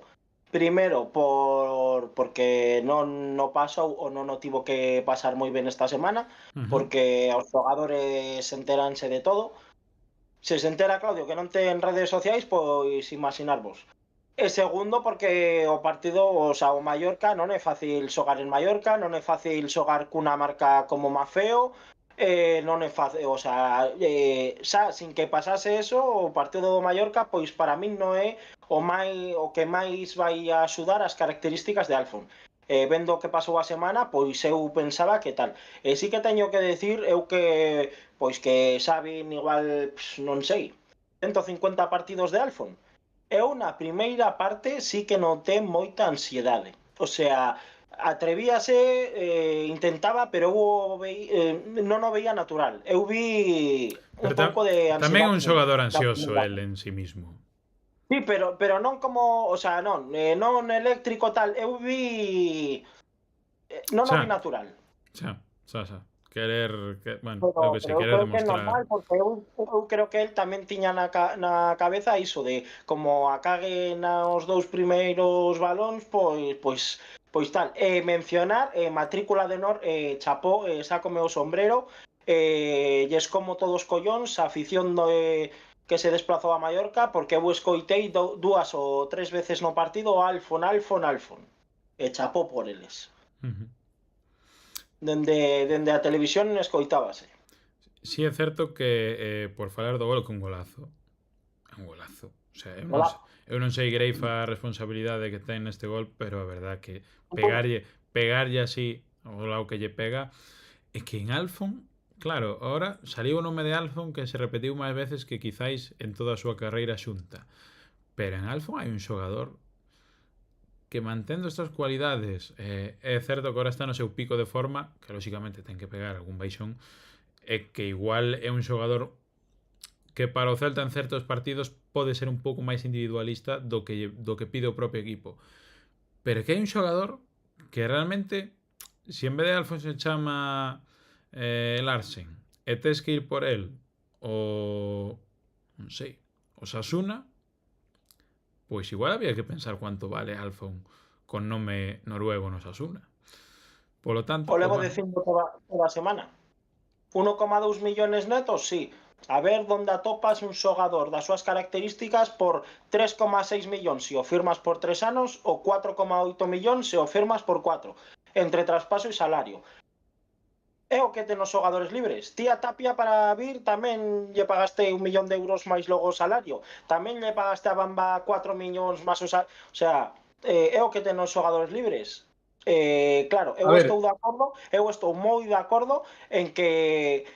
porque non pasou ou non o tivo que pasar moi ben esta semana, porque os xogadores enteranse de todo. Se entera Claudio que non ten redes sociais, pois imaginarvos. E segundo, porque o partido, o Mallorca, non é fácil xogar en Mallorca, non é fácil xogar cunha marca como Mafeo, non é fácil, xa sin que pasase eso, o partido do Mallorca, pois para min non é o que máis vai a axudar as características de Alfon. Vendo o que pasou a semana, pois eu pensaba que tal. E sí que teño que decir eu que Xavi igual, non sei, 150 partidos de Alfon. Eu na primeira parte sí que notei moita ansiedade. O sea, atrevíase, intentaba, pero non o veía natural. Eu vi un pouco de ansiedade. Tamén un xogador ansioso el en sí mismo. Sí, pero non como, o sea, non eléctrico tal, eu vi non o vi natural. Xa. Querer, bueno, o que se quere demostrar. Que é normal, porque eu creo que el tamén tiña na cabeza iso de como a cague nos dous primeiros balóns, pois tal. Mencionar matrícula de honor, chapó, sácome o sombrero, lles como todos collóns, a afición que se desplazou a Mallorca, porque eu escoitei 2 ou 3 veces no partido Alfon, e chapó por eles. Dende a televisión escoitábase. Si é certo que, por falar do gol, que un golazo. Un golazo. O sea, eu non sei Greifa a responsabilidade que ten neste gol, pero a verdad que pegarlle así o lado que lle pega, é que en Alfon, claro, ahora saliu o nome de Alfon que se repetiu máis veces que quizáis en toda a súa carreira xunta. Pero en Alfon hai un xogador que mantendo estas cualidades, é certo que ahora está no seu pico de forma, que lóxicamente ten que pegar algún baixón, e que igual é un xogador que para o Celta en certos partidos pode ser un pouco máis individualista do que pide o propio equipo. Pero que hai un xogador que realmente, se en vez de Alfon se chama Larsen, e tes que ir por el non sei, o Sasuna, pois igual había que pensar cuánto vale Alfon con nome noruego no Sasuna. Polo tanto, o levo dicindo toda a semana. 1,2 millóns netos, sí. A ver onde atopas un xogador das súas características por 3,6 millóns se o firmas por 3 anos ou 4,8 millóns se o firmas por 4, entre traspaso e salario. É o que ten os xogadores libres. Tía Tapia para vir tamén lle pagaste 1 millón de euros máis logo o salario. Tamén lle pagaste a Bamba 4 millóns máis o salario. O sea, é o que ten os xogadores libres. Claro, A ver, eu estou moi de acordo en que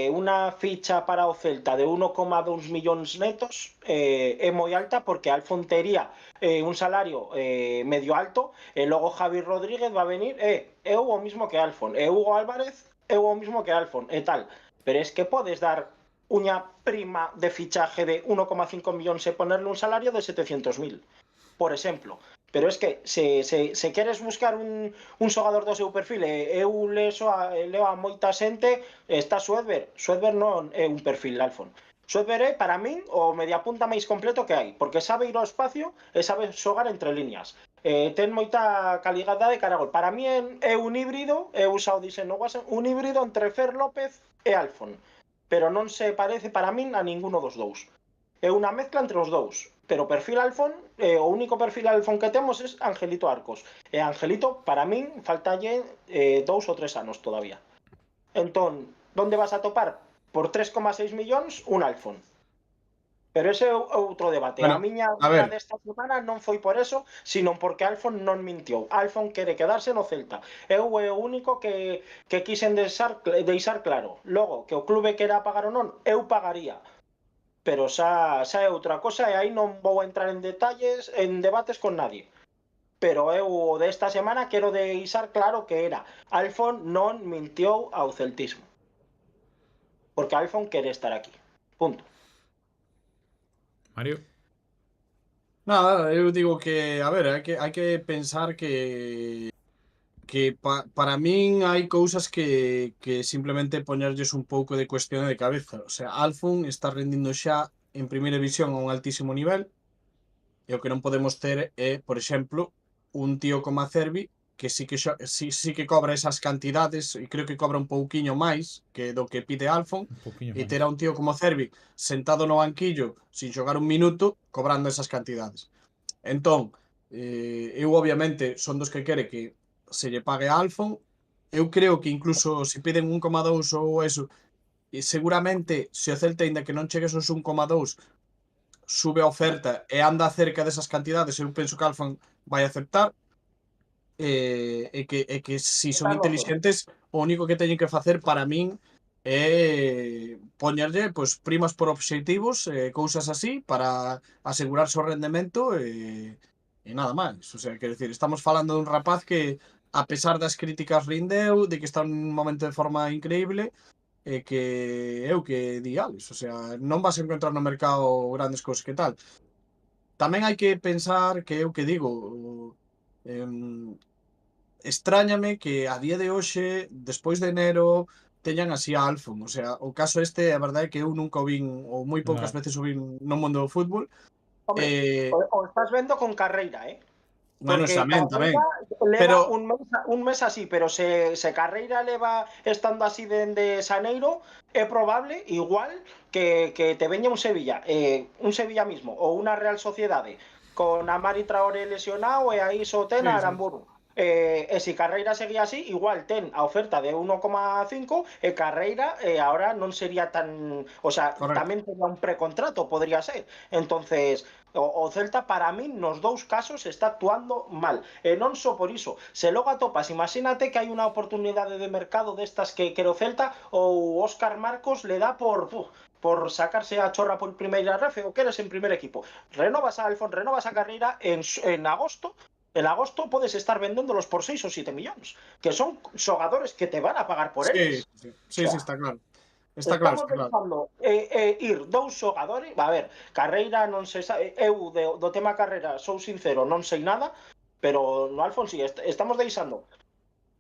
unha ficha para o Celta de 1,2 millóns netos é moi alta porque Alfon tería un salario medio alto e logo Javi Rodríguez va a venir eu o mismo que Alfon e Hugo Álvarez eu o mismo que Alfon e tal, pero es que podes dar unha prima de fichaje de 1,5 millóns e ponerle un salario de 700.000 por exemplo. Pero es que se queres buscar un xogador do seu perfil eu leo a moita xente está Suedber non é un perfil Alfon. Suedber é, para min, o mediapunta máis completo que hai, porque sabe ir ao espacio e sabe xogar entre líneas. Ten moita calidade de caragol. Para mí é un híbrido, eu xa o dixen no WhatsApp, un híbrido entre Fer López e Alfon. Pero non se parece para min a ninguno dos dous. É unha mezcla entre os dous. Pero perfil Alfon, o único perfil Alfon que temos é Angelito Arcos. E Angelito, para min, faltalle 2 ou 3 anos todavía. Entón, onde vas a topar? Por 3,6 millóns, un Alfon. Pero ese é outro debate. bueno, A miña a ver, desta semana non foi por eso, sino porque Alfon non mintiou. Alfon quere quedarse no Celta. Eu é o único que quixen deixar claro. Logo, que o clube quera pagar ou non, eu pagaría. Pero xa é outra cosa e aí non vou entrar en detalles, en debates con nadie. Pero eu desta semana quero deixar claro que era Alfon non mintiou ao celtismo. Porque Alfon quere estar aquí. Punto. Mario. nada, eu digo que, a ver, hai que pensar que para min hai cousas que simplemente poñerlles un pouco de cuestión de cabeza. O sea, Alfon está rendindo xa en primeira división a un altísimo nivel e o que non podemos ter é, por exemplo, un tío como a Cervi que sí que cobra esas cantidades e creo que cobra un pouquiño máis que do que pide Alfon Un poquinho e máis. ter a un tío como Cervi sentado no banquillo sin xogar un minuto cobrando esas cantidades. Entón, eu obviamente son dos que quere que se lle pague a Alfon. Eu creo que incluso se piden 1,2 ou eso, e seguramente se o Celta aínda que non chegue esos 1,2 sube a oferta e anda cerca desas cantidades, eu penso que Alfon vai aceptar. E que si son Estás loco. intelixentes, o único que teñen que facer para min é poñerlle pois, primas por obxectivos, cousas así, para asegurarse o rendemento e nada máis. O sea, quero dicir, estamos falando dun rapaz que, a pesar das críticas, rindeu, de que está nun momento de forma increíble, e que é o que di Alex. O sea, non vas a encontrar no mercado grandes cousas que tal. Tamén hai que pensar que é o que digo, estráñame que a día de hoxe, despois de enero, teñan así a Alfon. O sea, o caso este, a verdade é que eu nunca o vin, ou moi poucas No. veces o vin no mundo do fútbol. Hombre, o estás vendo con Carreira, Bueno, porque tamén, tamén. Carreira leva Pero, un mes así, pero se Carreira leva estando así dende Xaneiro, é probable, igual, que te veña un Sevilla mismo, ou unha Real Sociedade, con Amari Traoré lesionado e aí só ten a sí, sí. Aramburu. E se Carreira seguía así, igual ten a oferta de 1,5 e Carreira ahora non sería tan... O sea, Correcto. tamén tería un precontrato, podría ser. Entonces, o Celta para min nos dous casos está actuando mal. E non só por iso. Se logo atopas, imagínate que hai unha oportunidade de mercado destas que quero Celta ou Óscar Marcos le dá por sacarse a chorra por primeira refe ou queres en primer equipo. Renovas a Alfon, renovas a Carreira en agosto. En agosto podes estar vendéndolos por 6 ou 7 millóns, que son xogadores que te van a pagar por eles. Sí, está claro. Está Estamos claro. pensando ir dous xogadores, a ver, Carreira non se sabe, eu do tema Carreira sou sincero, non sei nada, pero no Alfon si, estamos deixando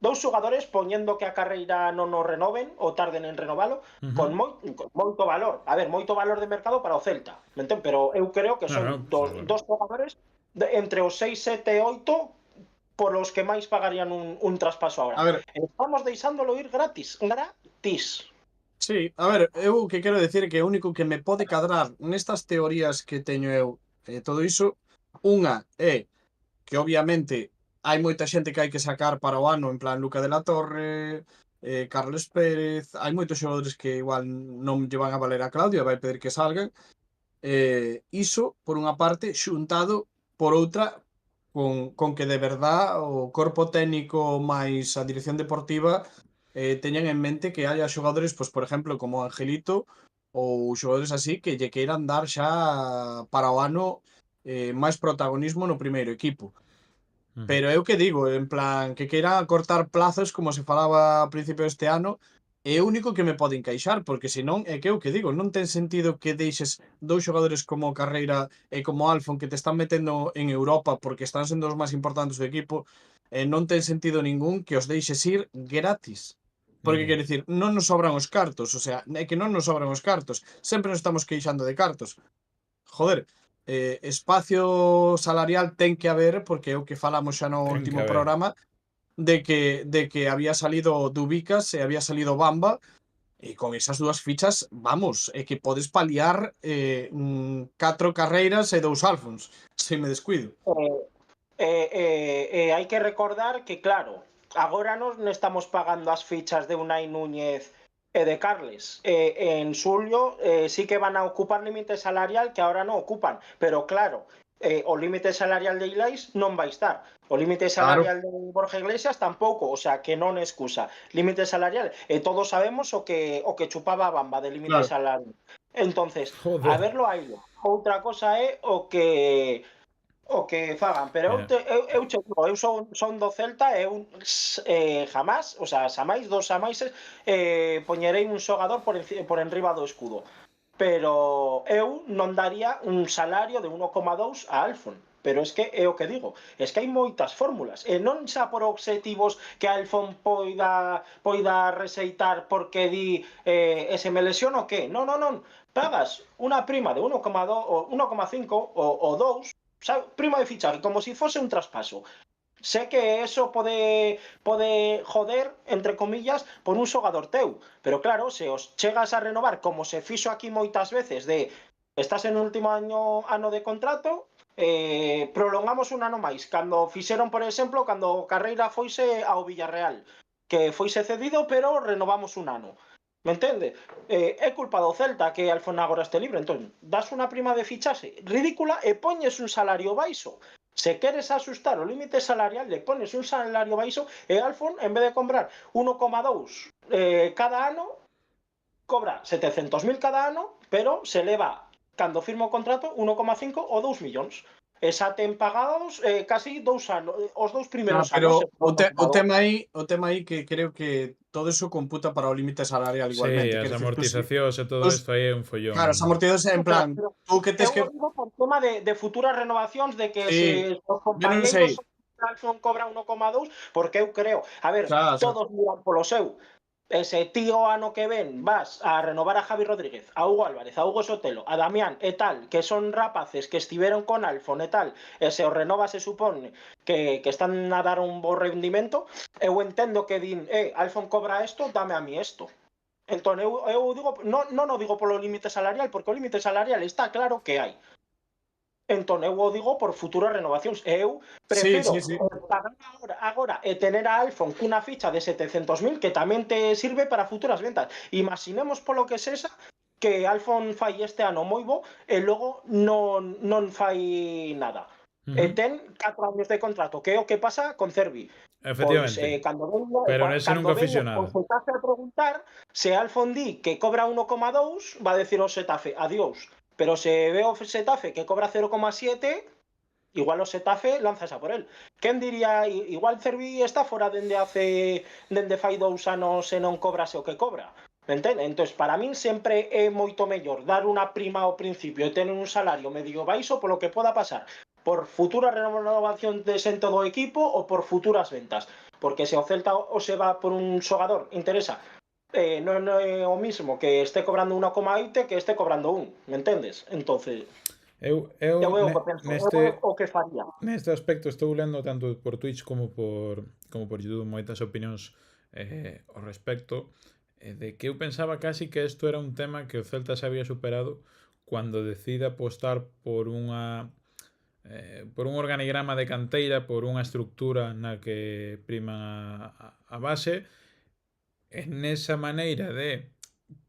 dous xogadores poñendo que a Carreira non o renoven ou tarden en renovalo, con moito valor. A ver, moito valor de mercado para o Celta, pero eu creo que son dos xogadores entre os 6, 7 e 8 por os que máis pagarían un traspaso agora. A ver, estamos deixándolo ir gratis. sí, a ver, eu o que quero decir é que o único que me pode cadrar nestas teorías que teño eu e todo iso, unha é que obviamente hai moita xente que hai que sacar para o ano, en plan Luca de la Torre, Carlos Pérez, hai moitos xogadores que igual non lle van a valer a Claudio, vai pedir que salgan. Iso, por unha parte, xuntado por outra, con que de verdad o corpo técnico máis a dirección deportiva teñan en mente que haya xogadores, pois por exemplo, como Angelito ou xogadores así que lle queiran dar xa para o ano máis protagonismo no primeiro equipo. Pero eu que digo, en plan, que queira cortar plazos como se falaba a principio deste ano, é o único que me pode encaixar, porque senón é que eu que digo, non ten sentido que deixes dous xogadores como Carreira e como Alfon que te están metendo en Europa porque están sendo os máis importantes do equipo, e non ten sentido ningún que os deixes ir gratis. Porque quero dicir, non nos sobran os cartos, o sea, é que non nos sobran os cartos, sempre nos estamos queixando de cartos. Joder, espacio salarial ten que haber, porque é o que falamos xa no Ten que último haber. programa, de que había salido Dubicas e había salido Bamba, e con esas dúas fichas, vamos, é que podes paliar 4 carreiras e 2 Alfons, se me descuido. Hai que recordar que, claro, agora non estamos pagando as fichas de Unai Núñez e de Carles. En xulio sí que van a ocupar límite salarial que ahora non ocupan, pero claro, o límite salarial de Ilais non vai estar. O límite salarial de Borja Iglesias tampouco, o sea, que non é excusa. Límite salarial, e todos sabemos o que chupaba a Bamba de límite salarial. Entonces, Joder. a verlo aí. Outra cosa é o que fagan, pero eu digo, eu son do Celta e eu jamás, o sea, xamais poñerei un xogador por enriba do escudo. Pero eu non daría un salario de 1,2 a Alfon. Pero es que é o que digo, es que hai moitas fórmulas, e non xa por obxectivos que Alfon poida rexeitar porque di se me lesiono que? Non, pagas unha prima de 1,2 ou 1,5 ou 2, prima de fichaje, como si fose un traspaso. Sé que eso pode joder, entre comillas, por un xogador teu, pero claro, se os chegas a renovar como se fixo aquí moitas veces de estás en o último ano de contrato, prolongamos un ano máis. Cando fixeron, por exemplo, cando Carreira foise ao Villarreal, que foise cedido, pero renovamos un ano. Me entende? É culpa do Celta que Alfon agora este libre. Entón, das unha prima de fichaxe ridícula e poñes un salario baixo. Se queres asustar o límite salarial, le pones un salario baixo e Alfon, en vez de cobrar 1,2 cada ano, cobra 700.000 cada ano, pero se leva, cando firma o contrato, 1,5 ou 2 millóns. E xa ten pagados casi 2 anos, os 2 primeiros pero anos. o tema aí que creo que todo eso computa para o límite salarial igualmente. Sí, as amortizacións e todo isto aí é un follón. Claro, as amortizacións en plan, tú que tes que... Eu digo por tema de futuras renovacións, de que Sí, se os compañeiros Alfon cobra 1,2, porque eu creo, a ver, todos miran polo seu. Ese tío ano que ven vas a renovar a Javi Rodríguez, a Hugo Álvarez, a Hugo Sotelo, a Damián e tal, que son rapaces que estiveron con Alfon e tal, e se os renova se supone que están a dar un bo rendimento, eu entendo que din, Alfon cobra isto, dame a mí isto. Entón, eu digo, non o digo polo límite salarial, porque o límite salarial está claro que hai. Entón, eu o digo por futuras renovacións. Eu prefiro pagar agora e tener a Alfon cunha ficha de 700.000 que tamén te sirve para futuras ventas. Imaginemos polo que sexa que Alfon fai este ano moi bo e logo non fai nada. E ten 4 anos de contrato, que é o que pasa con Cervi. Efectivamente. Pero nese nunca fixo nada. O Xetafe a preguntar se Alfon di que cobra 1,2, va a decir o Xetafe, adiós. Pero se ve o Xetafe que cobra 0,7, igual o Xetafe lanzase a por él. Quen diría, igual Cervi está fora dende fai 2 anos e non cobrase o que cobra. Entende? Entón, para min sempre é moito mellor dar unha prima ao principio e tener un salario medio baixo polo que poda pasar por futura renovación de xente do equipo ou por futuras ventas. Porque se o Celta o se va por un xogador, interesa, non é o mismo que esté cobrando 1,8 que esté cobrando 1, me entendes? Entonces, eu o que faría. Neste aspecto estou lendo tanto por Twitch como por YouTube moitas opinións ao respecto de que eu pensaba casi que isto era un tema que o Celta se había superado cando decide apostar por un organigrama de canteira, por unha estructura na que prima a base. En esa maneira de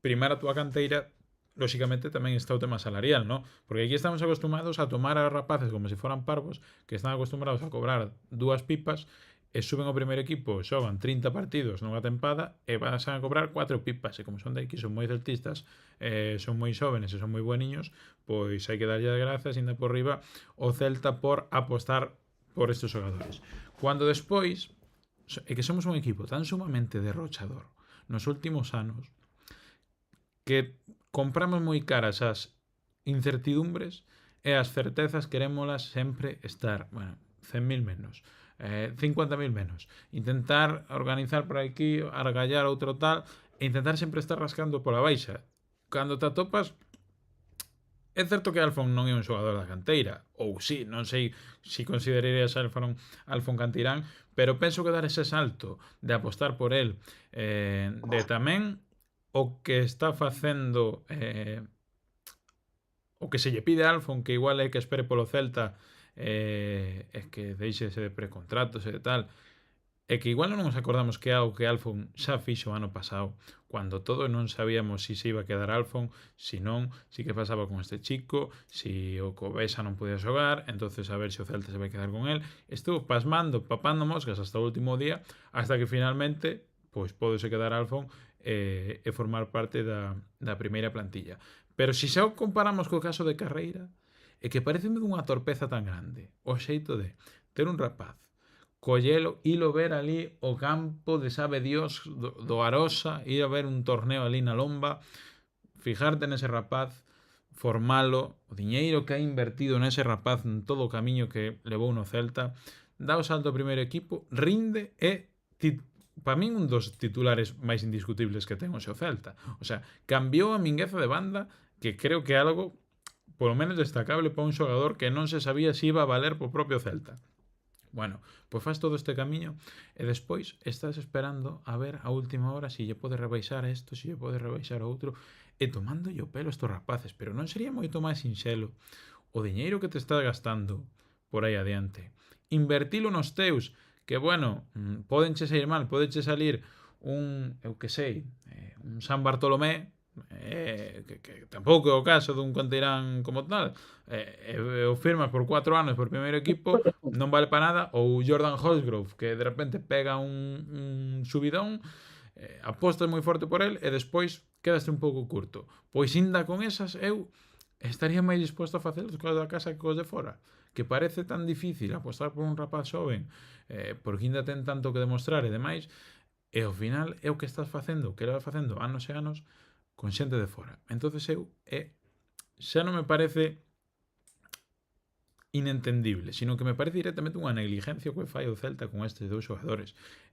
primar a túa canteira lóxicamente tamén está o tema salarial, ¿no? Porque aquí estamos acostumados a tomar a rapaces como se foran parvos, que están acostumbrados a cobrar 2 pipas, e suben ao primeiro equipo, xogan 30 partidos nunha tempada e van a cobrar 4 pipas, e como son de aquí, son moi celtistas, son moi xóvenes e son moi bueniños, pois hai que darlle as grazas, ainda por riba, o Celta por apostar por estes xogadores. Cuando despois, é que somos un equipo tan sumamente derrochador nos últimos anos, que compramos moi caras as incertidumbres e as certezas querémolas sempre estar, bueno, 100.000 menos, 50.000 menos, intentar organizar por aquí, argallar outro tal, e intentar sempre estar rascando pola baixa. Cando te atopas, é certo que Alfon non é un xogador da canteira, ou si, non sei se considerarías Alfon Cantirán, pero penso que dar ese salto de apostar por el, de tamén o que está facendo, o que se lle pide a Alfon, que igual é que espere polo Celta, é que deixese de precontratos e de tal, é que igual non nos acordamos que é algo que Alfon xa fixo o ano pasado, cando todos non sabíamos se se iba a quedar Alfon, se non, se que pasaba con este chico, se o Covesa non podía xogar, entonces a ver se o Celta se vai quedar con el. Estuvo pasmando, papando moscas hasta o último día, hasta que finalmente pois pódese quedar Alfon e formar parte da primeira plantilla. Pero se xa o comparamos co caso de Carreira, é que pareceme dunha torpeza tan grande o xeito de ter un rapaz, collelo, ilo ver ali o campo de sabe Dios do Arosa, ir a ver un torneo ali na Lomba, fijarte nese rapaz, formalo, o diñeiro que ha invertido nese rapaz en todo o camiño que levou no Celta, dá o salto ao primeiro equipo, rinde e para min un dos titulares máis indiscutibles que ten o seu Celta. O sea, cambiou a Mingueza de banda, que creo que é algo polo menos destacable para un xogador que non se sabía se iba a valer po propio Celta. Bueno, pois faz todo este camiño e despois estás esperando a ver a última hora se lle pode rebaixar isto, se lle pode rebaixar outro, e tomándolle o pelo estos rapaces, pero non sería moito máis sinxelo o diñeiro que te estás gastando por aí adiante, invertilo nos teus, que bueno, podenche sair mal, podenche salir un, eu que sei, un San Bartolomé, que tampouco é o caso dun Canteirán como tal, o firmas por 4 anos por primeiro equipo, non vale para nada, ou Jordan Holsgrove, que de repente pega un subidón, apostas moi forte por el e despois quedaste un pouco curto. Pois inda con esas eu estaría máis disposto a facer as cousas da casa que cos de fora, que parece tan difícil apostar por un rapaz xoven, porque ainda ten tanto que demostrar e demais, e ao final é o que estás facendo, que leva facendo anos e anos con xente de fora. Entonces eu xa non me parece inentendible, sino que me parece directamente unha negligencia que fai o Celta con estes dous xogadores.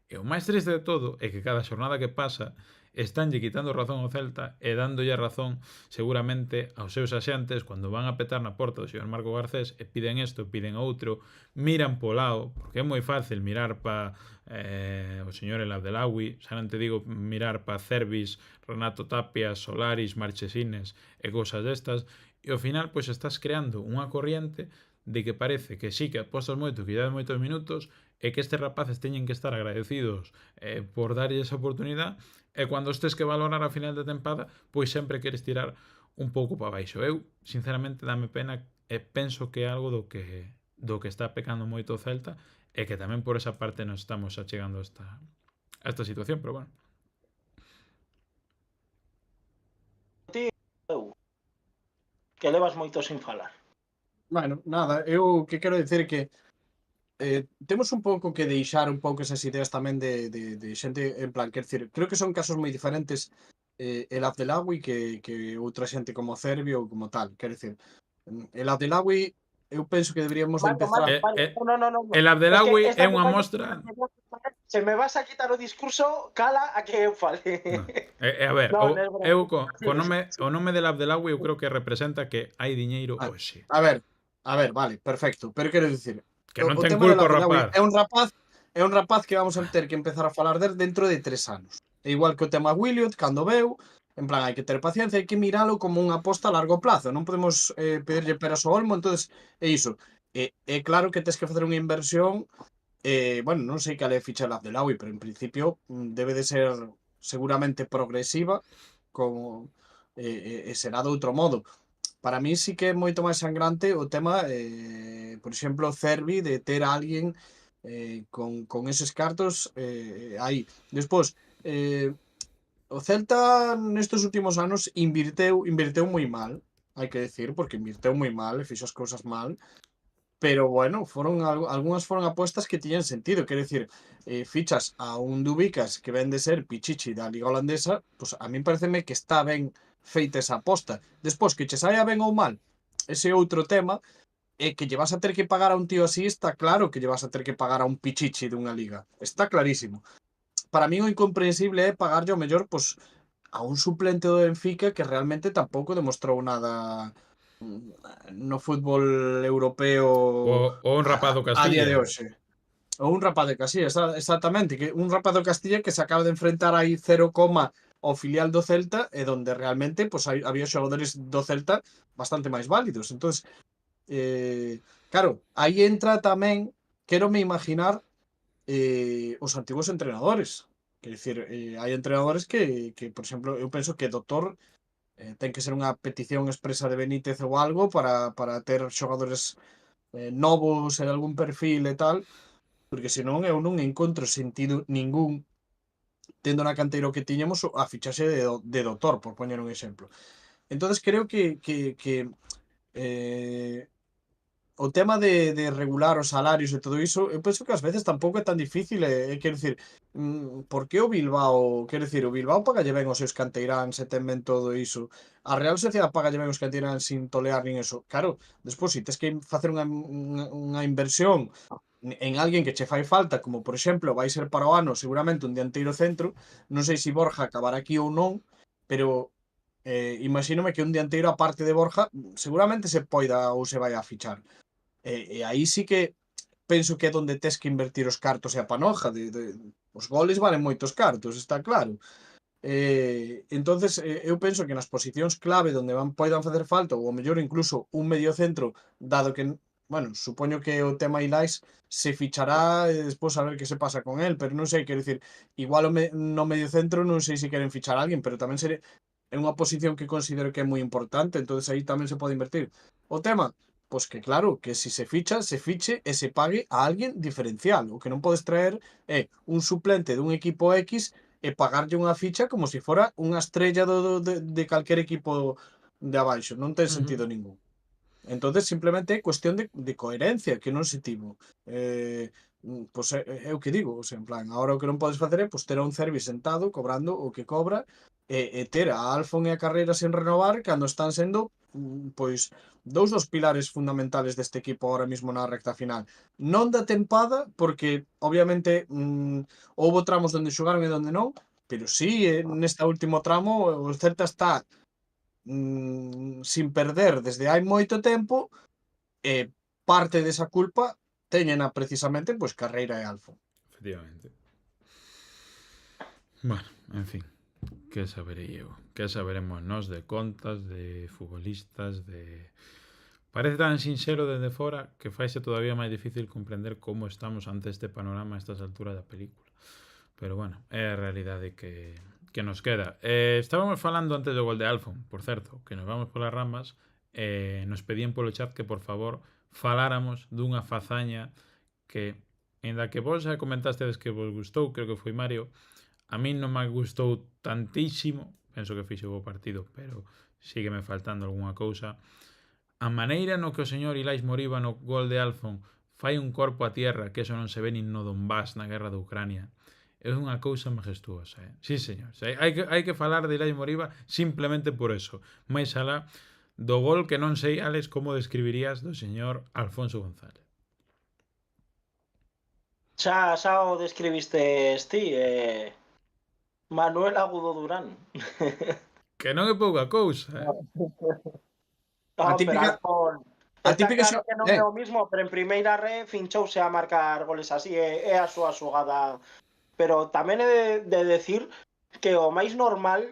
E o máis triste de todo é que cada xornada que pasa estánlle quitando razón ao Celta e dándolle a razón seguramente aos seus axentes cando van a petar na porta do señor Marco Garcés e piden isto, piden outro, miran po lado, porque é moi fácil mirar pa o señor El Abdelawi, xa non te digo mirar pa Cervis, Renato Tapia, Solaris, Marchesines e cousas destas, e ao final pois estás creando unha corriente de que parece que sí, que apostas moito, que lle das moitos minutos, e que estes rapaces teñen que estar agradecidos por darlle esa oportunidade, e cando estes que valorar a final de tempada, pois sempre queres tirar un pouco para baixo. Eu, sinceramente, dame pena e penso que é algo do que está pecando moito o Celta, e que tamén por esa parte nos estamos achegando a esta situación, pero bueno. Que levas moito sin falar. Bueno, nada, eu que quero dicir que temos un pouco que deixar un pouco esas ideas tamén de xente, en plan, quer dicir, creo que son casos moi diferentes el Abdelawi que outra xente como Cervi ou como tal, quer dicir, el Abdelawi eu penso que deberíamos de empezar No. El Abdelawi é unha mostra. Se me vas a quitar o discurso, cala a que eu fale. A ver, eu o nome del Abdelawi eu creo que representa que hai diñeiro hoxe. A ver, vale, perfecto, pero quero dicir que non ten culpa o rapaz. É un rapaz que vamos a ter que empezar a falar dentro de 3 anos. É igual que o tema Williot, cando veu, en plan, hai que ter paciencia, hai que miralo como unha aposta a largo plazo, non podemos pedirlle peras ao olmo, entonces é iso. É claro que tes que facer unha inversión, bueno, non sei cal é a ficha de Abdelawi, pero en principio debe de ser seguramente progresiva, como será de outro modo. Para mí sí que é moito máis sangrante o tema, por exemplo, Cervi, de ter a alguén con eses cartos aí. Despois, o Celta nestes últimos anos invirteu moi mal, hai que decir, porque invirteu moi mal e fixo as cousas mal, pero bueno, algunhas foron apostas que tiñan sentido, quero dicir, fichas a un Dubicas que ven de ser Pichichi da Liga Holandesa, pues a min pareceme que está ben feita esa aposta. Despois, que che saia ben ou mal, ese outro tema, que lle vas a ter que pagar a un tío así, está claro que lle vas a ter que pagar a un Pichichi dunha liga, está clarísimo. Para min o incomprensible é pagarlle o mellor, pues, a un suplente do Benfica que realmente tampouco demostrou nada no fútbol europeo O un rapado a día Castilla. de hoxe. Ou un rapaz de Casillas, exactamente, que un rapaz do Castilla que se acaba de enfrentar aí 0, ao filial do Celta e donde realmente pues, había xogadores do Celta bastante máis válidos. Entonces, claro, aí entra tamén, querome imaginar, os antigos entrenadores. Quer dicir, hai entrenadores que, por exemplo, eu penso que Doctor ten que ser unha petición expresa de Benítez ou algo para ter xogadores novos e de algún perfil e tal, porque senón eu non encontro sentido ningún tendo na canteira o que tiñamos a fichaxe de Doctor, por poñer un exemplo. Entonces creo que o tema de regular os salarios e todo iso, eu penso que ás veces tampouco é tan difícil, quero dicir, por que o Bilbao, quero dicir, o Bilbao pagalle ben os seus canteiráns e ten ben todo iso, a Real Sociedade pagalle ben os canteiráns sin tolear nin eso, claro, despois si tes que facer unha inversión en alguén que che fai falta, como por exemplo vai ser para o ano seguramente un dianteiro centro, non sei se Borja acabará aquí ou non, pero imagínome que un dianteiro aparte de Borja seguramente se poida ou se vai a fichar. E aí sí que penso que é onde tes que invertir os cartos e a panoja, os goles valen moitos cartos, está claro. Entonces eu penso que nas posicións clave onde poidan facer falta, ou ao mellor incluso un mediocentro, dado que, bueno, supoño que o tema Ilais se fichará e despois a ver que se pasa con el, pero non sei, quero dicir, igual no mediocentro non sei se queren fichar a alguén, pero tamén é unha posición que considero que é moi importante, entonces aí tamén se pode invertir. O tema, pois que claro, que si se ficha, se fiche e se pague a alguén diferencial. O que non podes traer é un suplente dun equipo X e pagarlle unha ficha como se fora unha estrella de calquer equipo de abaixo. Non ten sentido ningún. Entonces simplemente é cuestión de coherencia que non se tivo. Pois é o que digo, o sea, en plan, agora o que non podes facer é pois, ter a un Cervi sentado cobrando o que cobra e ter a Alfon e a Carreira sen renovar cando están sendo pois dous dos pilares fundamentales deste equipo ahora mismo na recta final. Non da tempada, porque obviamente houbo tramos onde xogaron e onde non, pero sí, neste último tramo o Celta está sin perder desde hai moito tempo e parte desa culpa teñena precisamente pois Carreira e Alfon. Efectivamente. Bueno, en fin, que saberei eu? Que saberemos nós de contas, de futbolistas, de... Parece tan sinxelo desde fora que faise todavía máis difícil comprender como estamos ante este panorama a estas alturas da película. Pero bueno, é a realidade que nos queda. Estábamos falando antes do gol de Alfon, por certo, que nos vamos polas ramas, nos pedían polo chat que por favor faláramos dunha fazaña que, ainda que vos xa comentastedes que vos gustou, creo que foi Mario, a min non me gustou tantísimo, penso que fixe o partido, pero sígueme faltando algunha cousa. A maneira no que o señor Ilais Moriba no gol de Alfon fai un corpo a tierra, que eso non se ve nin no Donbass na guerra de Ucrania, é unha cousa majestuosa, Sí, señor. Hai que falar de Ilais Moriba simplemente por eso. Mais alá do gol que non sei, Alex, como describirías do señor Alfonso González. Xa o describiste ti, Manuel Agudo Durán. Que non é pouca cousa, A típica... A típica claro que non é o mismo, pero en primeira red finchouse a marcar goles así, é a súa xogada. Pero tamén é de decir que o máis normal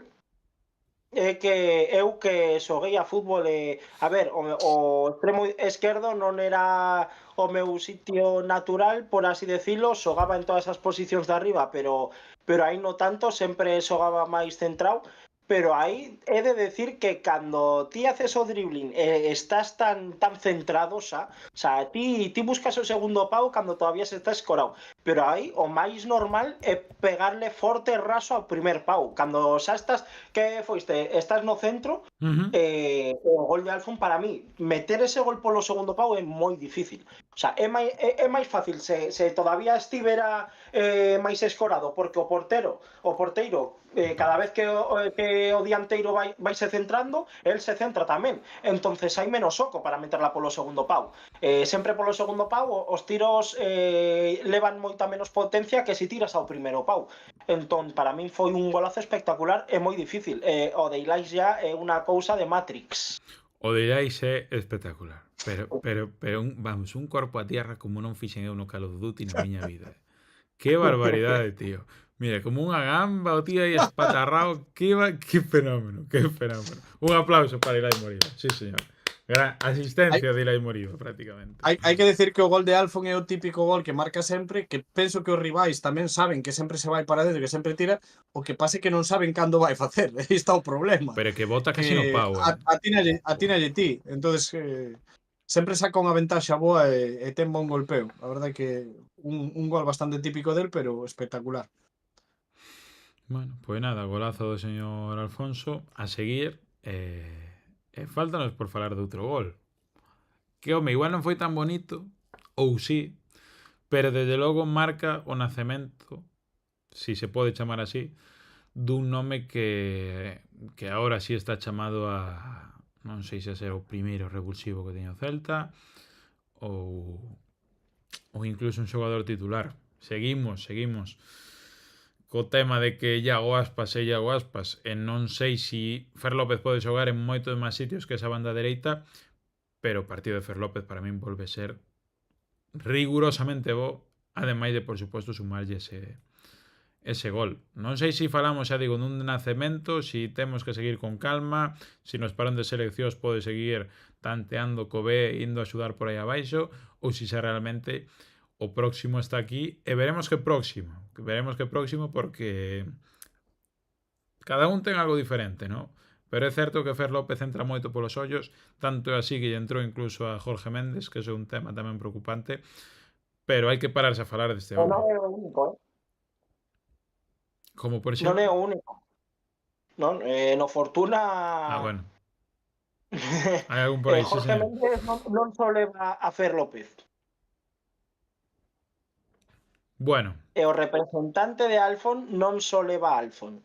é que eu que xoguei a fútbol a ver, o extremo esquerdo non era o meu sitio natural, por así decirlo, xogaba en todas as posicións de arriba, pero aí no tanto, sempre xogaba máis centrado. pero aí he de decir que cando ti haces o dribbling estás tan centrado xa, o sea, ti buscas o segundo pau cando todavía se está escorado, pero aí o máis normal é pegarle forte raso ao primer pau, cando xa estás, que foiste, estás no centro, o gol de Alfon para mí, meter ese gol polo segundo pau é moi difícil. O sea, é máis fácil se todavía estivera máis escorado, porque o porteiro cada vez que o dianteiro vai se centrando, el se centra tamén. Entonces hai menos oco para meterla polo segundo pau. Sempre polo segundo pau os tiros levan moita menos potencia que se tiras ao primeiro pau. Entón, para min foi un golazo espectacular e moi difícil. O de Ilais ya é unha cousa de Matrix. O de Ilais é espectacular. Pero vamos, un corpo a tierra como non fixen eu no Call of Duty na miña vida. Que barbaridade, tío. Mira, como unha gamba, o tío aí espatarrao. Que fenómeno, que fenómeno. Un aplauso para Ilai Moriba. Sí, señor. Gran asistencia de Ilai Moriba, prácticamente. Hai que decir que o gol de Alfon é o típico gol que marca sempre, que penso que os rivais tamén saben que sempre se vai para dentro, que sempre tira, o que pase que non saben cando vai facer. Aí está o problema. Pero que bota casi no pau. Atinalle ti. Entonces, sempre saca unha ventaxa boa e ten bon golpeo. A verdade que un gol bastante típico del, pero espectacular. Bueno, pois nada, golazo do señor Alfonso. A seguir, faltanos por falar de outro gol. Que, home, igual non foi tan bonito, ou sí, pero desde logo marca o nacemento, si se pode chamar así, dun nome que agora sí está chamado a, non sei se ser o primeiro revulsivo que teño Celta, ou incluso un xogador titular. Seguimos co tema de que Iago Aspas e non sei se Fer López pode xogar en moitos máis sitios que esa banda dereita, pero o partido de Fer López para min volve ser rigurosamente bo, ademais de, por suposto, sumarlle ese gol. Non sei se falamos, xa digo, nun nacemento, se temos que seguir con calma, se nos parón de seleccións pode seguir tanteando co B, indo a axudar por aí abaixo, ou se xa realmente o próximo está aquí, e veremos que próximo, porque cada un ten algo diferente, ¿no? Pero é certo que Fer López entra moito polos ollos, tanto é así que lle entrou incluso a Jorge Méndez, que é un tema tamén preocupante, pero hai que pararse a falar deste hombre. Non é o único, Como por exemplo? Non é o único. Non, no Fortuna... bueno. Hai algún por aí, Jorge Méndez non só leva a Fer López. Bueno. E o representante de Alfon non só leva a Alfon.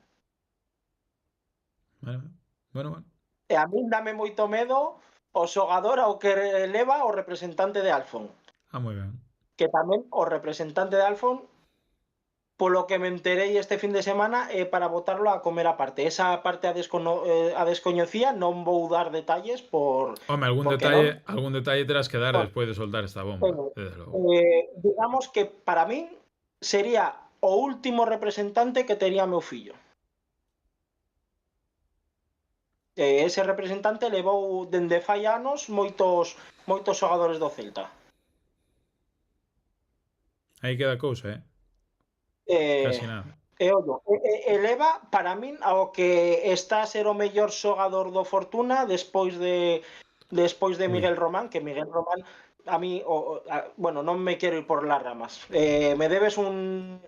Bueno. E a min dame moito medo o xogador ao que leva o representante de Alfon. Moi ben. Que tamén o representante de Alfon, polo que me enterei este fin de semana, é para botarlo a comer aparte. Esa parte a descoñecía, non vou dar detalles por... Home, algún detalle terás que dar despois de soltar esta bomba. Digamos que para min sería o último representante que tería meu fillo. Ese representante levou dende fai anos moitos xogadores do Celta. Aí queda a cousa, casi nada. Eleva para min ao que está a ser o mellor xogador do Fortuna despois de Miguel Román, que Miguel Román a mí, bueno, non me quero ir por las ramas. Me debes un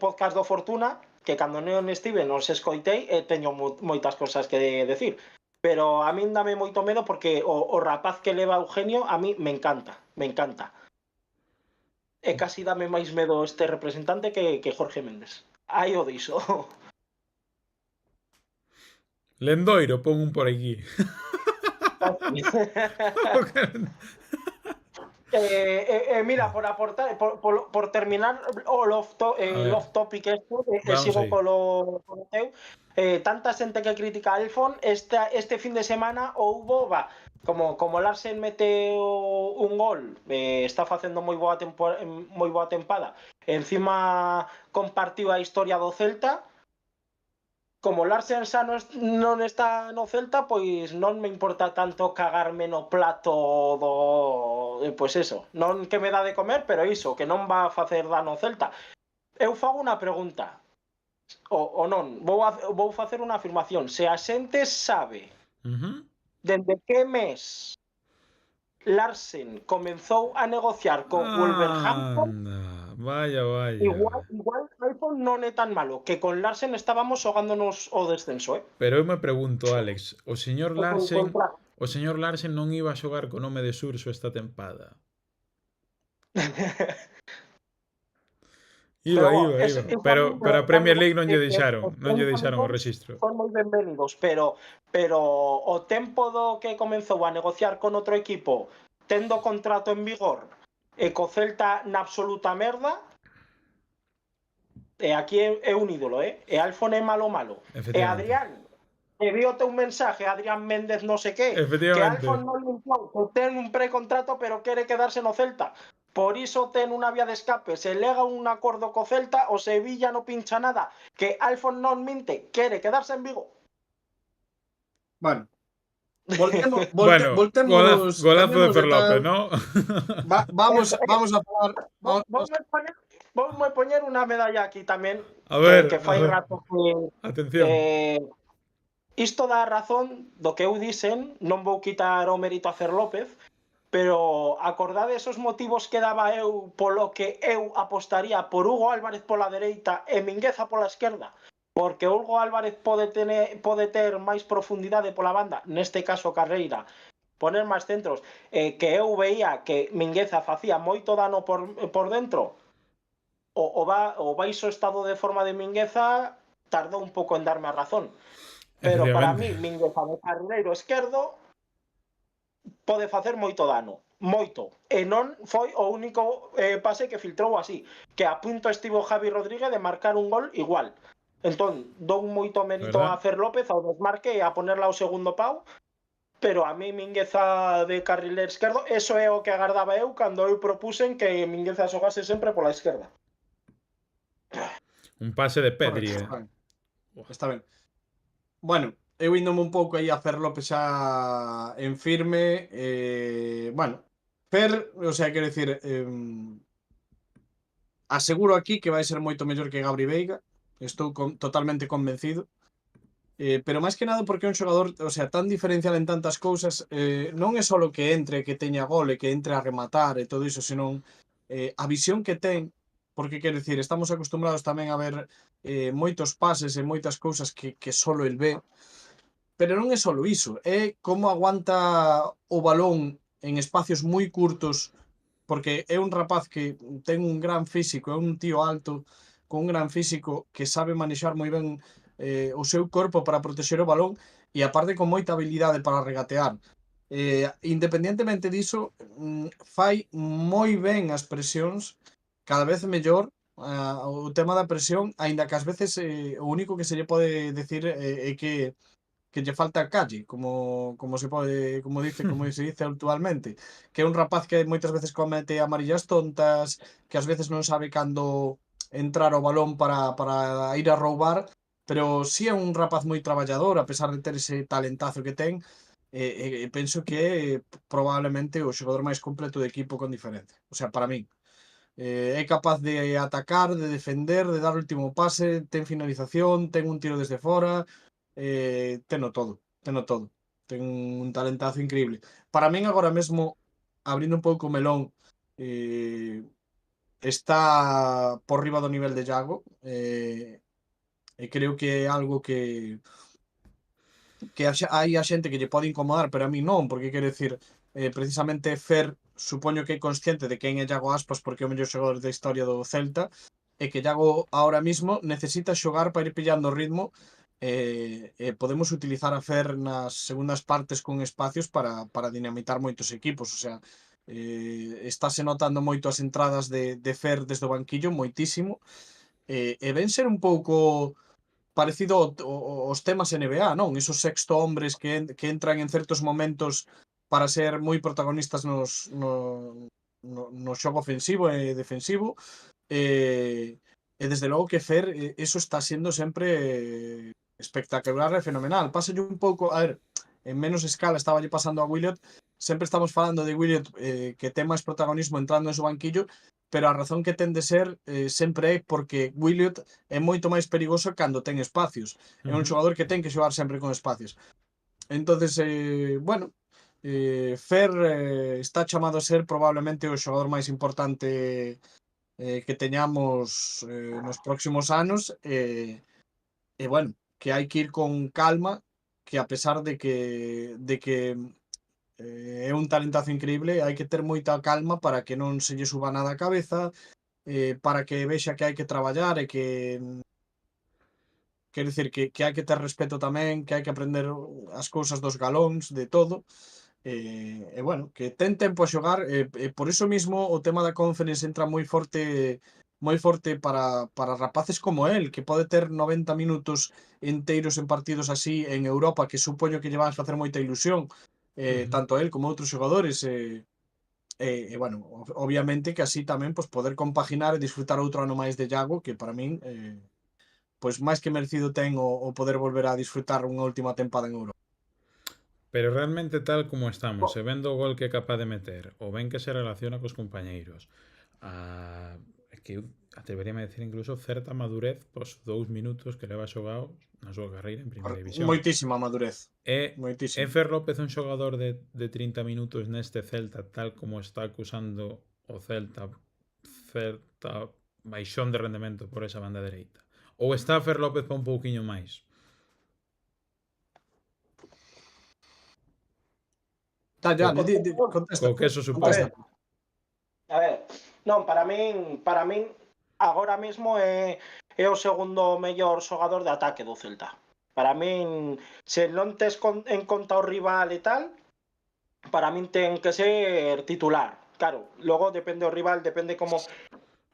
podcast do Fortuna que cando non estive nos escoitei e teño moitas cosas que decir. Pero a min dame moito medo porque o rapaz que leva Eugenio a mí me encanta. E casi dame máis medo este representante que Jorge Méndez. Aí o dixo. Lendoiro, pon un por aquí. Mira, por aportar, por terminar o off topic sigo polo teu. Tanta xente que critica a Alfon, este fin de semana houbo, como Larsen mete un gol, está facendo moi boa tempada, encima compartiu a historia do Celta. Como Larsen xa non está no Celta, pois non me importa tanto cagarme no plato pois eso, non que me dá de comer, pero iso, que non va a facer dano ao Celta. Eu fago unha pregunta. o non, vou facer unha afirmación. Se a xente sabe dende que mes Larsen comenzou a negociar co Wolverhampton, Anda, vaya, igual iPhone non é tan malo, que con Larsen estábamos xogándonos o descenso, Pero eu me pregunto, Alex, o señor Contra... Larsen non iba a xogar co nome de Surso esta tempada. Iba. Pero a Premier League non lle deixaron o rexistro. Son moi benvenidos, pero o tempo do que comenzou a negociar con outro equipo, tendo contrato en vigor, e co Celta na absoluta merda, e aquí é un ídolo, e Alfon é malo. E Adrián, e vi o teu mensaje, Adrián Méndez non sei que Alfon non limpiou, ten un precontrato pero quere quedarse no Celta. Por iso ten unha vía de escape, se lega un acordo co Celta, o Sevilla non pincha nada, que Alfon non minte, quere quedarse en Vigo. Bueno, voltemos golazo de Fer López, ¿no? Vamos a falar. Voume poñer unha medalla aquí tamén, a ver, que fai rato que atención. Isto dá razón do que eu dixen, non vou quitar o mérito a Fer López, pero acordade esos motivos que daba eu polo que eu apostaría por Hugo Álvarez pola dereita e Mingueza pola esquerda, porque Hugo Álvarez pode ter máis profundidade pola banda, neste caso Carreira, poner máis centros, que eu veía que Mingueza facía moito dano por dentro. O baixo estado de forma de Mingueza tardou un pouco en darme a razón, pero para mí Mingueza de carrileiro esquerdo pode facer moito dano, moito, e non foi o único pase que filtrou así, que a punto estivo Javi Rodríguez de marcar un gol igual. Entón, dou moito mérito a Fer López ao desmarque e a ponerla ao segundo pau, pero a mí Mingueza de carrileiro esquerdo, eso é o que agardaba eu cando eu propusen que Mingueza xogase sempre pola esquerda. Un pase de Pedri, Está ben. Bueno, eu índome un pouco aí a Fer López xa en firme. Bueno, Fer, o sea, quero dicir, aseguro aquí que vai ser moito mellor que Gabri Veiga. Estou totalmente convencido. Pero máis que nada porque é un xogador, o sea, tan diferencial en tantas cousas. Non é só que entre, que teña gol e que entre a rematar e todo iso, senón a visión que ten. Porque, quero dicir, estamos acostumbrados tamén a ver moitos pases e moitas cousas que solo el ve. Pero non é solo iso, é como aguanta o balón en espacios moi curtos, porque é un rapaz que ten un gran físico, é un tío alto, con un gran físico, que sabe manexar moi ben o seu corpo para protexer o balón, e aparte con moita habilidade para regatear. Independientemente diso, fai moi ben as presións, cada vez mellor, o tema da presión, aínda que ás veces o único que se lle pode decir é que lle falta calle, como se dice actualmente, que é un rapaz que moitas veces comete amarillas tontas, que ás veces non sabe cando entrar o balón para ir a roubar, pero si é un rapaz moi traballador, a pesar de ter ese talentazo que ten. Penso que é probablemente o xogador máis completo do equipo con diferencia, o sea, para min. É capaz de atacar, de defender, de dar o último pase, ten finalización, ten un tiro desde fora, teno todo. Ten un talentazo increíble. Para min agora mesmo, abrindo un pouco o melón, está por riba do nivel de Iago, e creo que é algo que hai a xente que lle pode incomodar, pero a mí non, porque quero dicir, precisamente Fer, supoño que é consciente de quen é Iago Aspas, porque é o mellor xogador da historia do Celta, e que Iago ahora mismo necesita xogar para ir pillando o ritmo, e podemos utilizar a Fer nas segundas partes con espacios para dinamitar moitos equipos. O sea, estáse notando moito as entradas de Fer desde o banquillo, moitísimo, e ven ser un pouco parecido aos temas NBA, non? Esos sexto hombres que entran en certos momentos para ser moi protagonistas no xogo ofensivo e defensivo, e desde logo que Fer, eso está sendo sempre espectacular e fenomenal. Pásalle un pouco, a ver, en menos escala estaba lle pasando a Williot, sempre estamos falando de Williot, que ten máis protagonismo entrando en su banquillo, pero a razón que ten de ser sempre é porque Williot é moito máis perigoso cando ten espacios. É un xogador que ten que xogar sempre con espacios. Entonces, bueno, Fer está chamado a ser probablemente o xogador máis importante que teñamos nos próximos anos, e bueno, que hai que ir con calma, que a pesar de que é un talentazo increíble, hai que ter moita calma para que non se lle suba nada á cabeza, para que vexa que hai que traballar e que quero dicir que hai que ter respeto tamén, que hai que aprender as cousas dos galóns, de todo. E bueno, que ten tempo a xogar, e por iso mismo o tema da Conference entra moi forte para rapaces como el, que pode ter 90 minutos enteiros en partidos así en Europa, que supoño que lle van facer moita ilusión, tanto a el como a outros xogadores, bueno, obviamente que así tamén pois, poder compaginar e disfrutar outro ano máis de Yago, que para min pois máis que merecido ten o poder volver a disfrutar unha última tempada en Europa. Pero realmente tal como estamos, se vendo o gol que é capaz de meter, o ben que se relaciona cos compañeiros, que eu atreveríame a decir incluso certa madurez pos 2 minutos que leva xogado na súa carreira en primeira división. Moitísima madurez. É Moitísima. Fer López un xogador de 30 minutos neste Celta, tal como está acusando o Celta certa baixón de rendemento por esa banda dereita? Ou está Fer López para un pouquiño máis? Contesta. Co que eso supón. A ver, non, para min agora mesmo é o segundo mellor xogador de ataque do Celta. Para min, se non tes en conta o rival e tal, para min ten que ser titular. Claro, logo depende o rival, depende como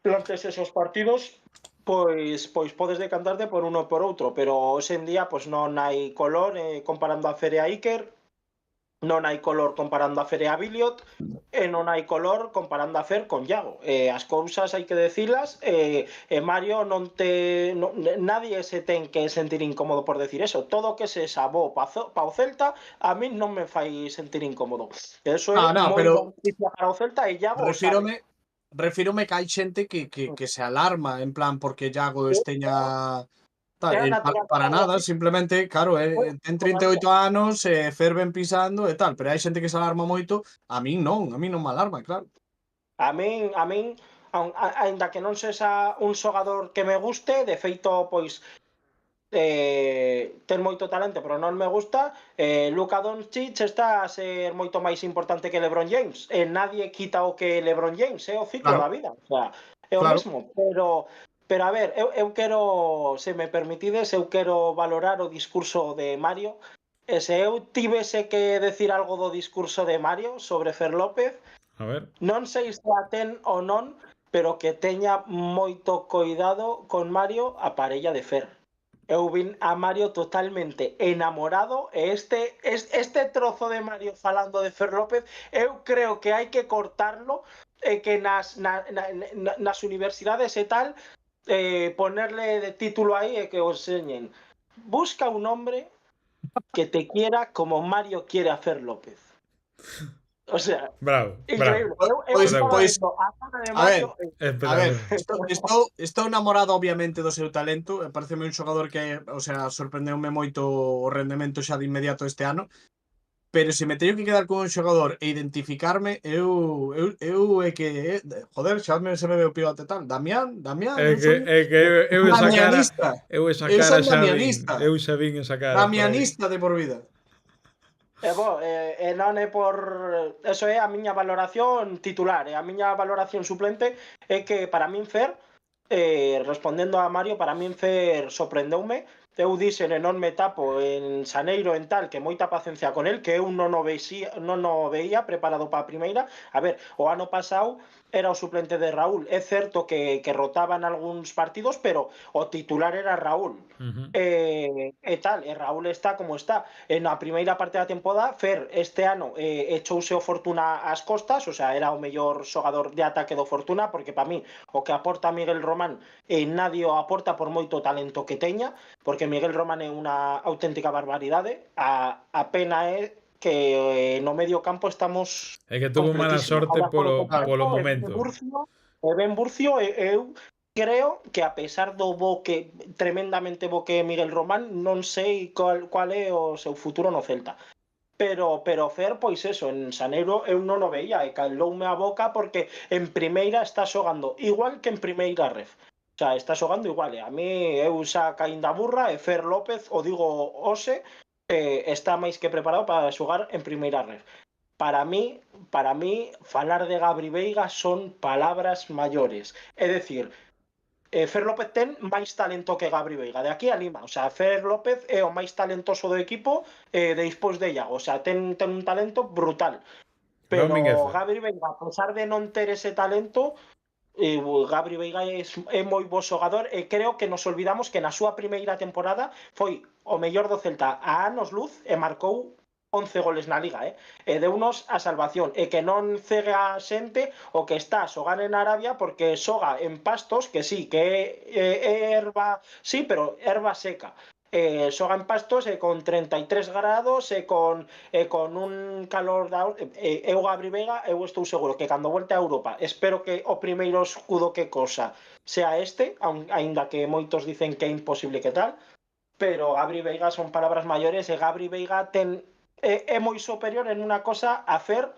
plantes esos partidos, pois podes decantarte por uno ou por outro, pero hoxe en día pois non hai color comparando a Fer e a Iker, non hai color comparando a Fer e a Williot, e non hai color comparando a Fer con Yago. As cousas hai que decilas, e Mario nadie se ten que sentir incómodo por decir eso. Todo que se sabó pa o Celta, a mí non me fai sentir incómodo. Eso é moi boa noticia para o Celta, e Yago refírome que hai xente que se alarma en plan porque Yago esteña para nada, simplemente, claro, ten 38 anos, ferven pisando e tal, pero hai xente que se alarma moito, a min non me alarma, claro. A min, aínda que non sexa un xogador que me guste, de feito, pois, ten moito talento, pero non me gusta, Luka Doncic está a ser moito máis importante que LeBron James, e nadie quita o que LeBron James, é o ciclo da vida, o sea, é o mesmo, pero a ver, eu quero, se me permitides, eu quero valorar o discurso de Mario, e se eu tivese que decir algo do discurso de Mario sobre Fer López, a ver, non sei se a ten ou non, pero que teña moito coidado con Mario a parella de Fer. Eu vin a Mario totalmente enamorado, e este trozo de Mario falando de Fer López, eu creo que hai que cortarlo, e que nas universidades e tal, ponerle de título aí e que os enseñen. Busca un hombre que te quiera como Mario quiere a Fer López. O sea, bravo, increíble. Pois, a ver, estou enamorado obviamente do seu talento, pareceme un xogador que, o sea, sorprendeume moito o rendemento xa de inmediato este ano. Pero se me teño que quedar con un xogador e identificarme, eu é que, joder, xa se me ve o pivote tal, Damián, é que eu esa cara, eu xa vin esa cara. Damianista de por vida. Non é por... Eso é a miña valoración titular, e a miña valoración suplente é que para min Fer, respondendo a Mario, para min Fer sorprendeume. Eu dixen e non me tapo en xaneiro en tal, que moita paciencia con el, que eu non o veía preparado para a primeira. A ver, o ano pasado era o suplente de Raúl. É certo que rotaban algúns partidos, pero o titular era Raúl. E tal, e Raúl está como está. Na primeira parte da temporada, Fer este ano echouse o Fortuna ás costas, o sea, era o mellor xogador de ataque do Fortuna, porque para mí o que aporta Miguel Román nadie o aporta por moito talento que teña, porque Miguel Román é unha auténtica barbaridade. A pena é que no medio campo estamos... É que tuvo mala sorte polo momento. Ben Burcio, eu creo que a pesar do tremendamente bo que é Miguel Román, non sei cual é o seu futuro no Celta. Pero Fer, pois eso, en Saneiro eu non o veía e caloume a boca porque en primeira está xogando igual que en primeira ref. O sea, está xogando igual. A mí eu xa caín da burra e Fer López, o digo hoxe, está máis que preparado para xogar en primeira ref. Para mí, falar de Gabri Veiga son palabras maiores. É dicir, Fer López ten máis talento que Gabri Veiga, de aquí a Lima. O sea, Fer López é o máis talentoso do equipo despois de Iago. O sea, ten un talento brutal. Pero Gabri Veiga, a pesar de non ter ese talento, Gabri Veiga é moi bo xogador e creo que nos olvidamos que na súa primeira temporada foi o mellor do Celta a anos luz e marcou 11 goles na Liga, e deunos a salvación, e que non cega a xente o que está a xogar en Arabia porque xoga en pastos, que sí, que é erva, sí, pero erva seca. Xoga en pastos con 33 grados e con un calor eu Gabri Veiga, eu estou seguro que cando volte a Europa, espero que o primeiro escudo que cosa sea este, aínda que moitos dicen que é imposible que tal, pero Gabri Veiga son palabras maiores e Gabri Veiga é moi superior en unha cosa a Fer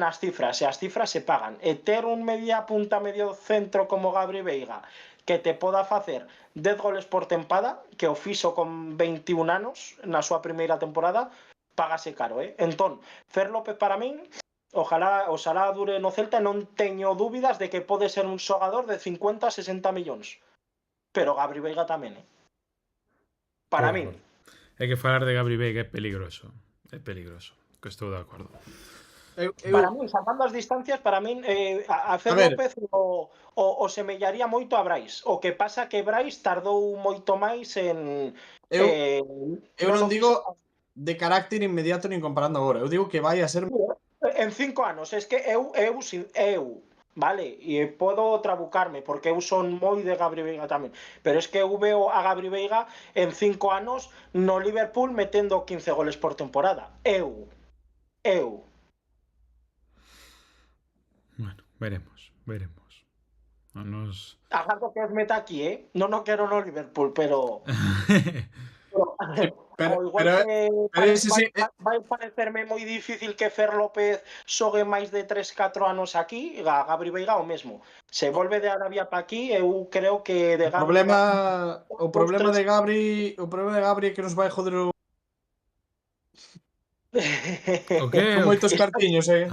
nas cifras, e as cifras se pagan. E ter un media punta medio centro como Gabri Veiga que te poda facer 10 goles por tempada, que o fixo con 21 anos na súa primeira temporada, págase caro, Entón, Fer López para min, ojalá dure no Celta, non teño dúbidas de que pode ser un xogador de 50-60 millóns. Pero Gabri Veiga tamén, para min. É que falar de Gabri Veiga é peligroso. É peligroso. Que estou de acordo. Para min, salvando as distancias, para min a Fer López o semellaría moito a Brais. O que pasa que Brais tardou moito máis en... Eu non digo de carácter inmediato nin comparando agora. Eu digo que vai a ser... En 5 anos. Es que eu vale, e podo trabucarme porque eu son moi de Gabri Veiga tamén, pero es que eu veo a Gabri Veiga en 5 anos no Liverpool metendo 15 goles por temporada. Eu Bueno, veremos. Non nos... agardo que os meta aquí, non o quero no Liverpool, pero vai parecerme moi difícil que Fer López xogue máis de 3-4 anos aquí, Gabri Veiga o mesmo. Se volve de Arabia para aquí, eu creo que de Gabri... O problema de Gabri é que nos vai joder o... Con moitos cartiños, sí.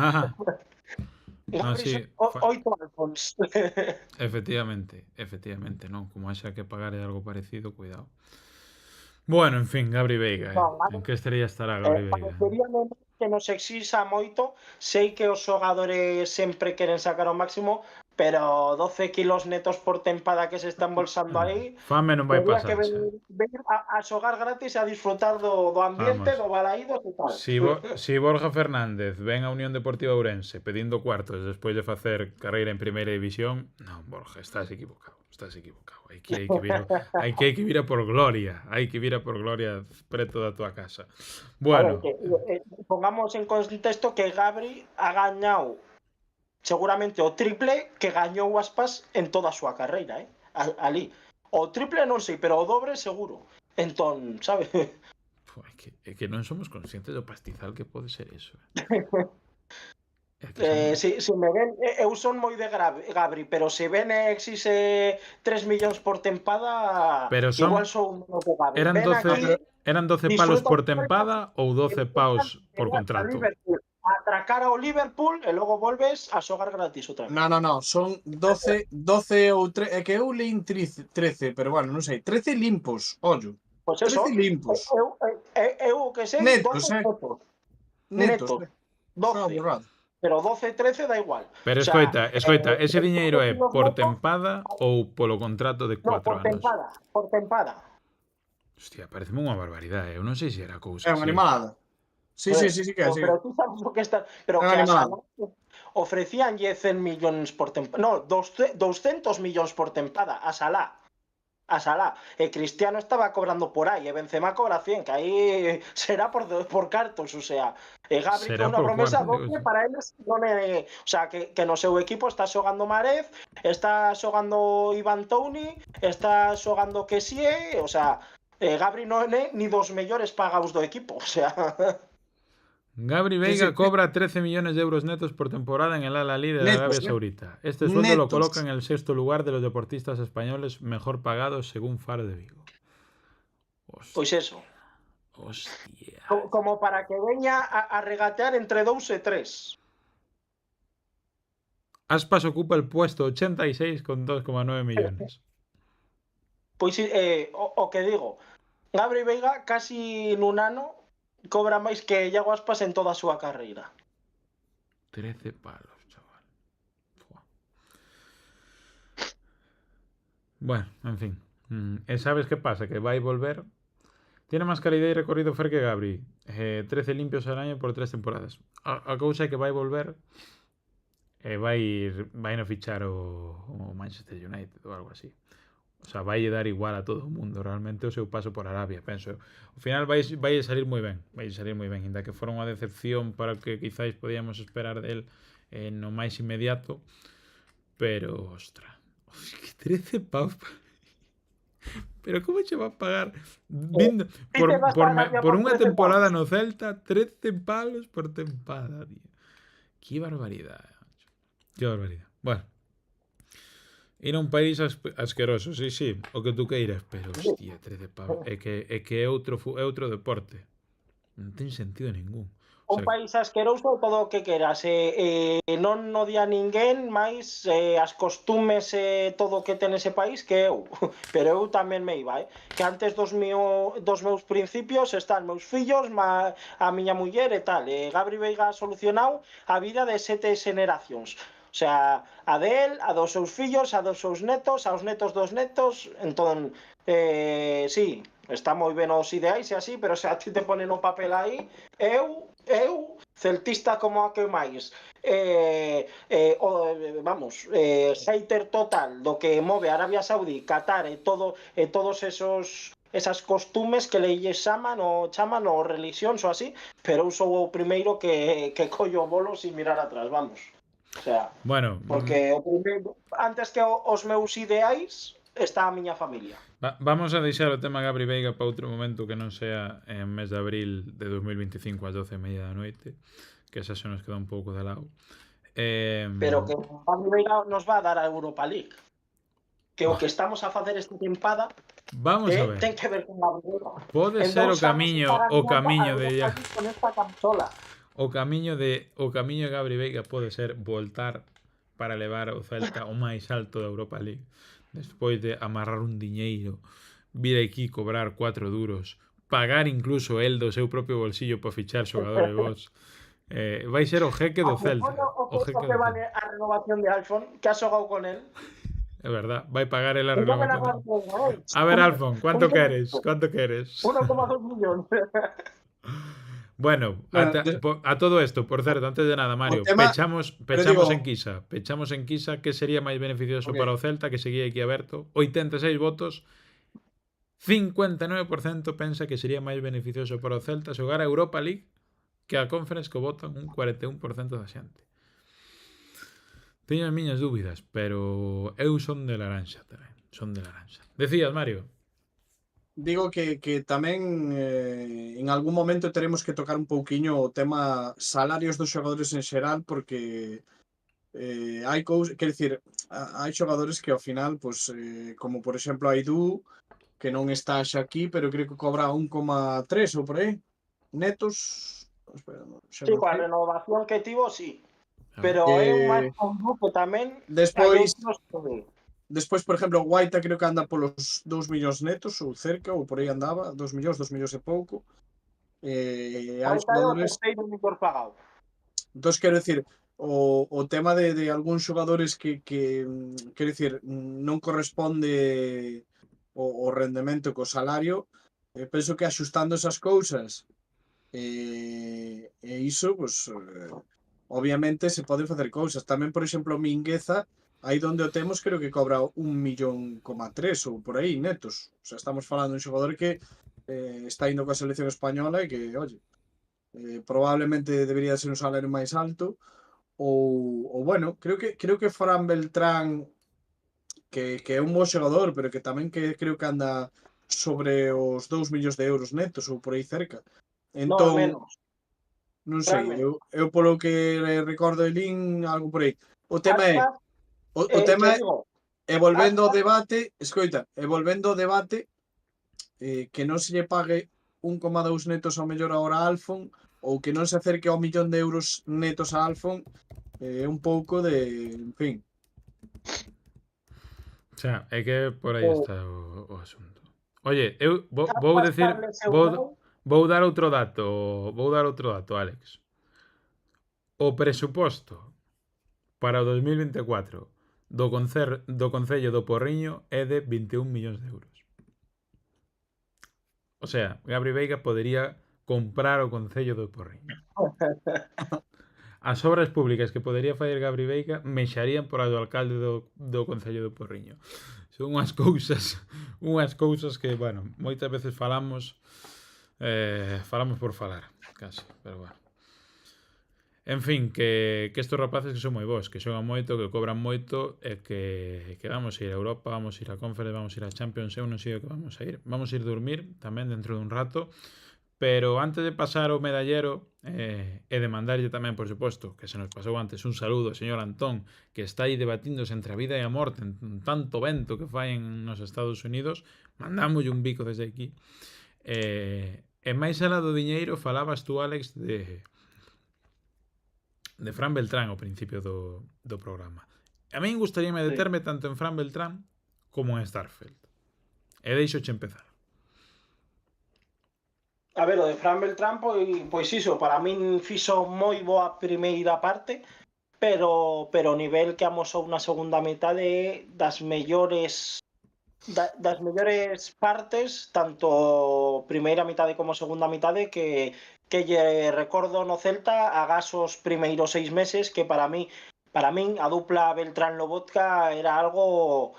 8 Alfons. Efectivamente, non, como haxa que pagar algo parecido, cuidado. Bueno, en fin, Gabri Veiga, en que estrella estará Gabri Veiga? Pareceríame que nos exixa moito, sei que os xogadores sempre queren sacar o máximo, pero 12 kilos netos por tempada que se están bolsando aí, fame non vai pasar. Que venir a xogar gratis e a disfrutar do ambiente, do balaído e tal. Si Borja Fernández ven a Unión Deportiva Ourense pedindo cuartos despois de facer carreira en primeira división, non, Borja, estás equivocado. Hai que vir a por gloria. Hai que vir a por gloria preto da tua casa. Bueno, pongamos en contexto que Gabri ha gañado seguramente o triple que gañou Aspas en toda a súa carreira, ali. O triple non sei, pero o dobre seguro. Entón, sabes? É que non somos conscientes do pastizal que pode ser eso. Si me ven, eu son moi de Gabri, pero se ven exixe 3 millóns por tempada, pero igual son menos de Gabri. Eran 12 palos por tempada ou 12 paus por contrato? Atracar ao Liverpool e logo volves a xogar gratis outra vez. No, son 12 ou 13, é que eu leín 13, pero bueno, non sei, 13 limpos, ollo. Pois eso, 13 limpos. Eu que sei, netos, 12. Pero 12-13 da igual. Pero escoita, ese diñeiro é por tempada ou polo contrato de 4 anos? Por tempada. Hostia, pareceme unha barbaridade. Eu non sei se era cousa así. É unha animada. Sí, que é. Pero tú sabes o que está... Pero que ofrecíanlle 100 millóns por tempada. No, 200 millóns por tempada a Salah. a Salah. Cristiano estaba cobrando por ahí, Benzema cobra 100, que ahí será por cartos, o sea, Gabri que é Será unha por promesa cuarto, doble digo, para eles, non é, o sea, que no seu equipo está xogando Marez, está xogando Ivan Toney, está xogando Kessie, o sea, Gabri non é ni dos mellores pagados do equipo, o sea... Gabri Sí, Veiga sí, cobra 13 millones de euros netos por temporada en el Al-Ahly de Arabia netos, ¿eh? Saudita. Este sueldo lo coloca Netos. en el sexto lugar de los deportistas españoles mejor pagados según Faro de Vigo. Pois Hostia, eso, hostia. como para que veña a regatear entre 2 e 3. Aspas ocupa el puesto 86 con 2,9 millones. Pois o que digo, Gabri Veiga casi nun ano cobra máis que Iago Aspas en toda a súa carreira. 13 palos, chaval. Fua. Bueno, en fin. ¿Sabes qué pasa? Que va a volver. Tiene más calidad y recorrido Fer que Gabri. 13 limpios al año por 3 temporadas. A cousa é que vai volver vai no fichar o Manchester United ou algo así. O sea, vai dar igual a todo o mundo realmente o seu paso por Arabia, penso. Ao final vai salir moi ben, ainda que fora unha decepción para o que quizáis podíamos esperar del no máis inmediato, pero, ostra, que 13 pavos. Pero como se va a pagar vindo por unha temporada no Celta 13 palos por temporada, tío. Que barbaridade. Que barbaridade. Bueno, ir a un país asqueroso, sí, o que tú queiras, pero hostia, 13 pavos. É que é outro deporte. Non ten sentido ningún. O Un sea, país asqueroso todo o que queras, non odia ninguén máis as costumes e todo o que ten ese país que eu, pero eu tamén me iba, que antes dos meus principios están meus fillos, a miña muller e tal, Gabri Veiga ha solucionado a vida de 7 xeneracións. O sea, a del, a dos seus fillos, a dos seus netos, aos netos dos netos, entón, sí, está moi ben os ideais e así, pero se a ti te ponen o papel aí, eu, celtista como a que máis, hater total do que move Arabia Saudí, Qatar e todos esas costumes que lelles chaman ou religións ou así, pero eu sou o primeiro que collo o bolo sin mirar atrás, vamos. O sea, bueno, porque o primeiro, antes que os meus ideais está a miña familia. Vamos a deixar o tema Gabri Veiga para outro momento que non sea en mes de abril de 2025 ás 12:30 da noite, que esa se nos queda un pouco de lado. Pero que Gabri Veiga nos va a dar a Europa League. Que o que estamos a facer esta tempada vamos a ver. Ten que ver con Gabri Veiga. Pode ser o camiño de con esta consola. O camiño de Gabri Veiga pode ser voltar para levar o Celta ao máis alto da Europa League. Despois de amarrar un diñeiro, vir aquí cobrar 4 duros, pagar incluso el do seu propio bolsillo para fichar xogadores vos. Vai ser o jeque do Celta. O jeque que vale a renovación de Alfon, que ha xogado con él. É verdad, vai pagar el a renovación. A ver, Alfon, ¿cuánto queres? 1,2 millóns. Bueno, a todo esto, por certo, antes de nada, Mario, pechamos en Quisa, que sería máis beneficioso para o Celta, que seguía aquí aberto, 86 votos, 59% pensa que sería máis beneficioso para o Celta xogar a Europa League que a Conference, que votan un 41% da xente. Teño as miñas dúbidas, pero eu son de laranxa tamén, Decías, Mario? Digo que tamén en algún momento teremos que tocar un pouquiño o tema salarios dos xogadores en xeral, porque hai cousas, quer dicir, hai xogadores que ao final, pues, como por exemplo a Aidú, que non está xa aquí, pero creo que cobra 1,3 ou por aí, netos. Espera, sí, coa renovación que tivo, sí. Pero é un máis que tamén Despois, por exemplo, Guaita creo que anda polos 2 millóns netos ou cerca, ou por aí andaba, 2 millóns e pouco. Hai xogadores mellor pagado. Entón, quero dicir, o tema de algúns xogadores que quero dicir, non corresponde o rendemento co salario, penso que axustando esas cousas e iso, pues, obviamente se poden facer cousas. Tamén, por exemplo, Mingueza aí donde o temos creo que cobra 1,3 millón ou por aí netos. O sea, estamos falando de un xogador que está indo coa selección española e que, oye, probablemente debería ser un salario máis alto ou bueno, creo que Fran Beltrán que é un bo xogador, pero que tamén que creo que anda sobre os 2 millóns de euros netos ou por aí cerca. No, Entón, menos. non Fran, sei, menos. eu polo que recordo de Lin, algo por aí. O tema é, Aspas, o tema te é, digo, e volvendo ao Aspas, debate, escoita, e volvendo ao debate, que non se lle pague 1,2 netos ao mellor agora a Alfon, ou que non se acerque ao 1 millón de euros netos a Alfon, é un pouco de, en fin. O sea, é que por aí eh, está o asunto. Oye, eu vou Aspas decir, establece un vou, non. vou dar outro dato, Alex. O presuposto para o 2024 do Concello do Porriño é de 21 millóns de euros. O sea, Gabri Veiga podería comprar o Concello do Porriño. As obras públicas que podería facer Gabri Veiga mexarían por do alcalde do Concello do Porriño. Son unhas cousas que, bueno, moitas veces falamos por falar, casi, pero bueno. En fin, que estes rapaces que son moi bons, que xogan moito, que cobran moito e que vamos a ir a Europa, vamos a ir a Conference, vamos a ir a Champions, eu non sei o que vamos a ir. Vamos a ir dormir tamén dentro dun rato, pero antes de pasar ao medallero e de mandarlle tamén, por suposto, que se nos pasou antes, un saludo ao señor Antón, que está aí debatíndose entre a vida e a morte en tanto vento que fai nos Estados Unidos, mandámoslle un bico desde aquí. E máis alá do diñeiro falabas tú, Alex, de Fran Beltrán ao principio do programa. A min gustaríame determe tanto en Fran Beltrán como en Starfelt. E deixoche empezar. A ver, o de Fran Beltrán, pois iso, para min fixo moi boa primeira parte, pero o nivel que amosou na segunda metade das mellores partes, tanto primeira metade como segunda metade, que lle recordo no Celta agás os primeiros 6 meses, que para min a dupla Beltrán-Lobotka era algo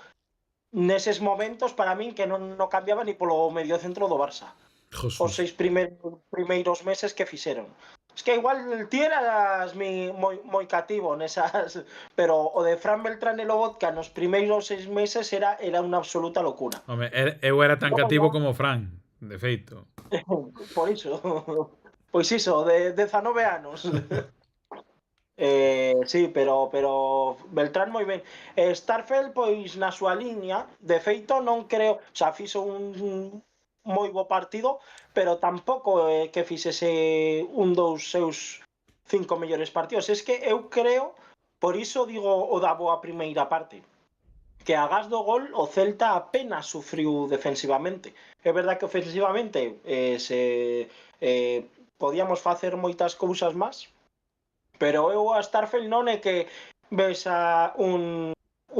neses momentos para min que non cambiaba ni polo medio centro do Barça. Jesús. Os 6 primeiros meses que fixeron. Es que igual ti eras moi cativo nesas, pero o de Fran Beltrán e Lobotka nos primeiros 6 meses era unha absoluta locura. Home, eu era tan cativo como Fran, de feito. Por iso. Pois iso, de 19 anos. Sí, pero Beltrán moi ben. Starfelt, pois na súa liña, de feito non creo, o sea, fixo un moi bo partido, pero tampouco que fixese un dos seus 5 mellores partidos. Es que eu creo, por iso digo o da boa primeira parte, que agás do gol o Celta apenas sufriu defensivamente. É verdad que ofensivamente podíamos facer moitas cousas máis, pero eu a Starfelt non é que ves a un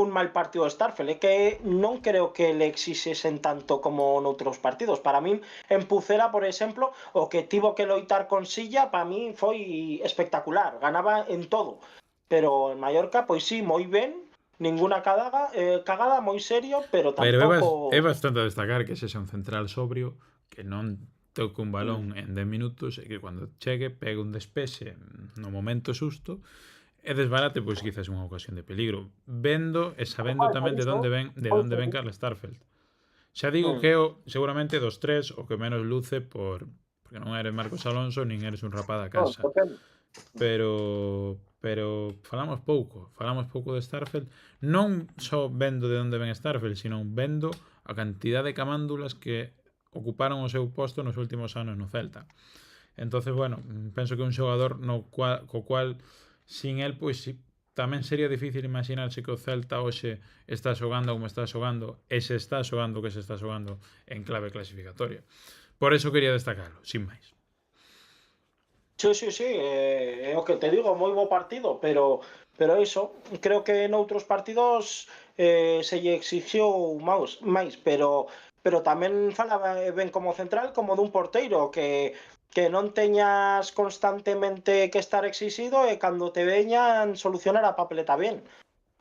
mal partido de Starfelt, é que non creo que le exixesen tanto como noutros partidos. Para min, en Pucela, por exemplo, o que tivo que loitar con Silla, para min foi espectacular, ganaba en todo. Pero en Mallorca, pois sí, moi ben, ninguna cagada, moi serio, pero tampouco... Pero é bastante a destacar que sexa un central sobrio, que non toque un balón en 10 minutos e que cando chegue pegue un despexe no momento xusto e desbarate, pois quizás unha ocasión de peligro, vendo e sabendo tamén de onde ven Carl Starfelt. Xa digo que seguramente dos tres o que menos luce porque non eres Marcos Alonso nin eres un rapaz da casa. Pero falamos pouco de Starfelt, non só vendo de onde ven Starfelt, sino vendo a cantidad de camándulas que ocuparon o seu posto nos últimos anos no Celta. Entonces, bueno, penso que un xogador co cual sin el, pois tamén sería difícil imaginarse que o Celta hoxe está xogando como está xogando e se está xogando que se está xogando en clave clasificatoria. Por eso quería destacarlo, sin máis. Sí, é o que te digo, moi bo partido, pero iso, creo que noutros partidos se lle exixiu máis, pero tamén falaba ben como central como dun porteiro que non teñas constantemente que estar exixido e cando te veñan solucionar a papeleta ben.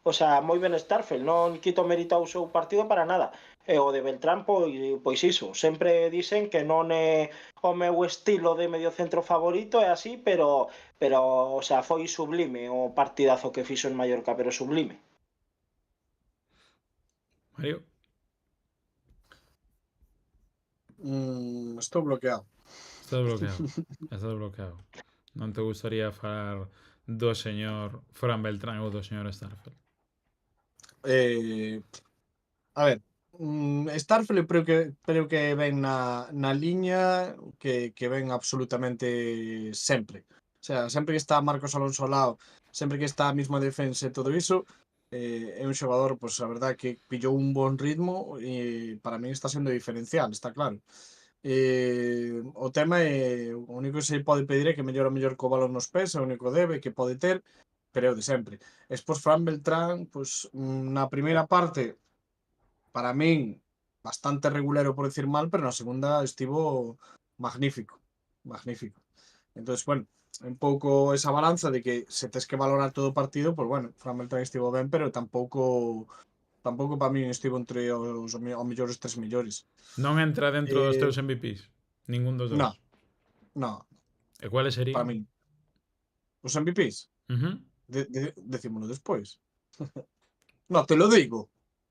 O sea, moi ben Starfel, non quito mérito ao seu partido para nada. E o de Beltrán, pois iso, sempre dicen que non é o meu estilo de mediocentro favorito, é así, pero o sea, foi sublime o partidazo que fixo en Mallorca, pero sublime. Mario. Estou bloqueado. Estás bloqueado. Estás bloqueado. Non te gustaría falar do señor Fran Beltrán ou do señor Starfel? A ver, Starfel creo que ven na liña que ven absolutamente sempre. O sea, sempre que está Marcos Alonso ao lado, sempre que está a mesma defensa e todo iso, é un xogador, pois a verdad que pillou un bon ritmo e para min está sendo diferencial, está claro. O tema é, o único que se pode pedir é que mellora mellor co balón nos pés, é o único debe que pode ter, pero é o de sempre. Despois Fran Beltrán, pois na primeira parte para min bastante regulero por decir mal, pero na segunda estivo magnífico, magnífico. Entonces, bueno, un pouco esa balanza de que se tes que valorar todo o partido, pues bueno, Fran Beltrán estivo ben, pero tampouco para min estivo entre os mellores 3 millores. Non entra dentro dos Eh, teus MVPs? Ningún dos No, dous? no, E cuáles para serían? min. Os MVPs, Ujú. decímoslo despois. No, te lo digo.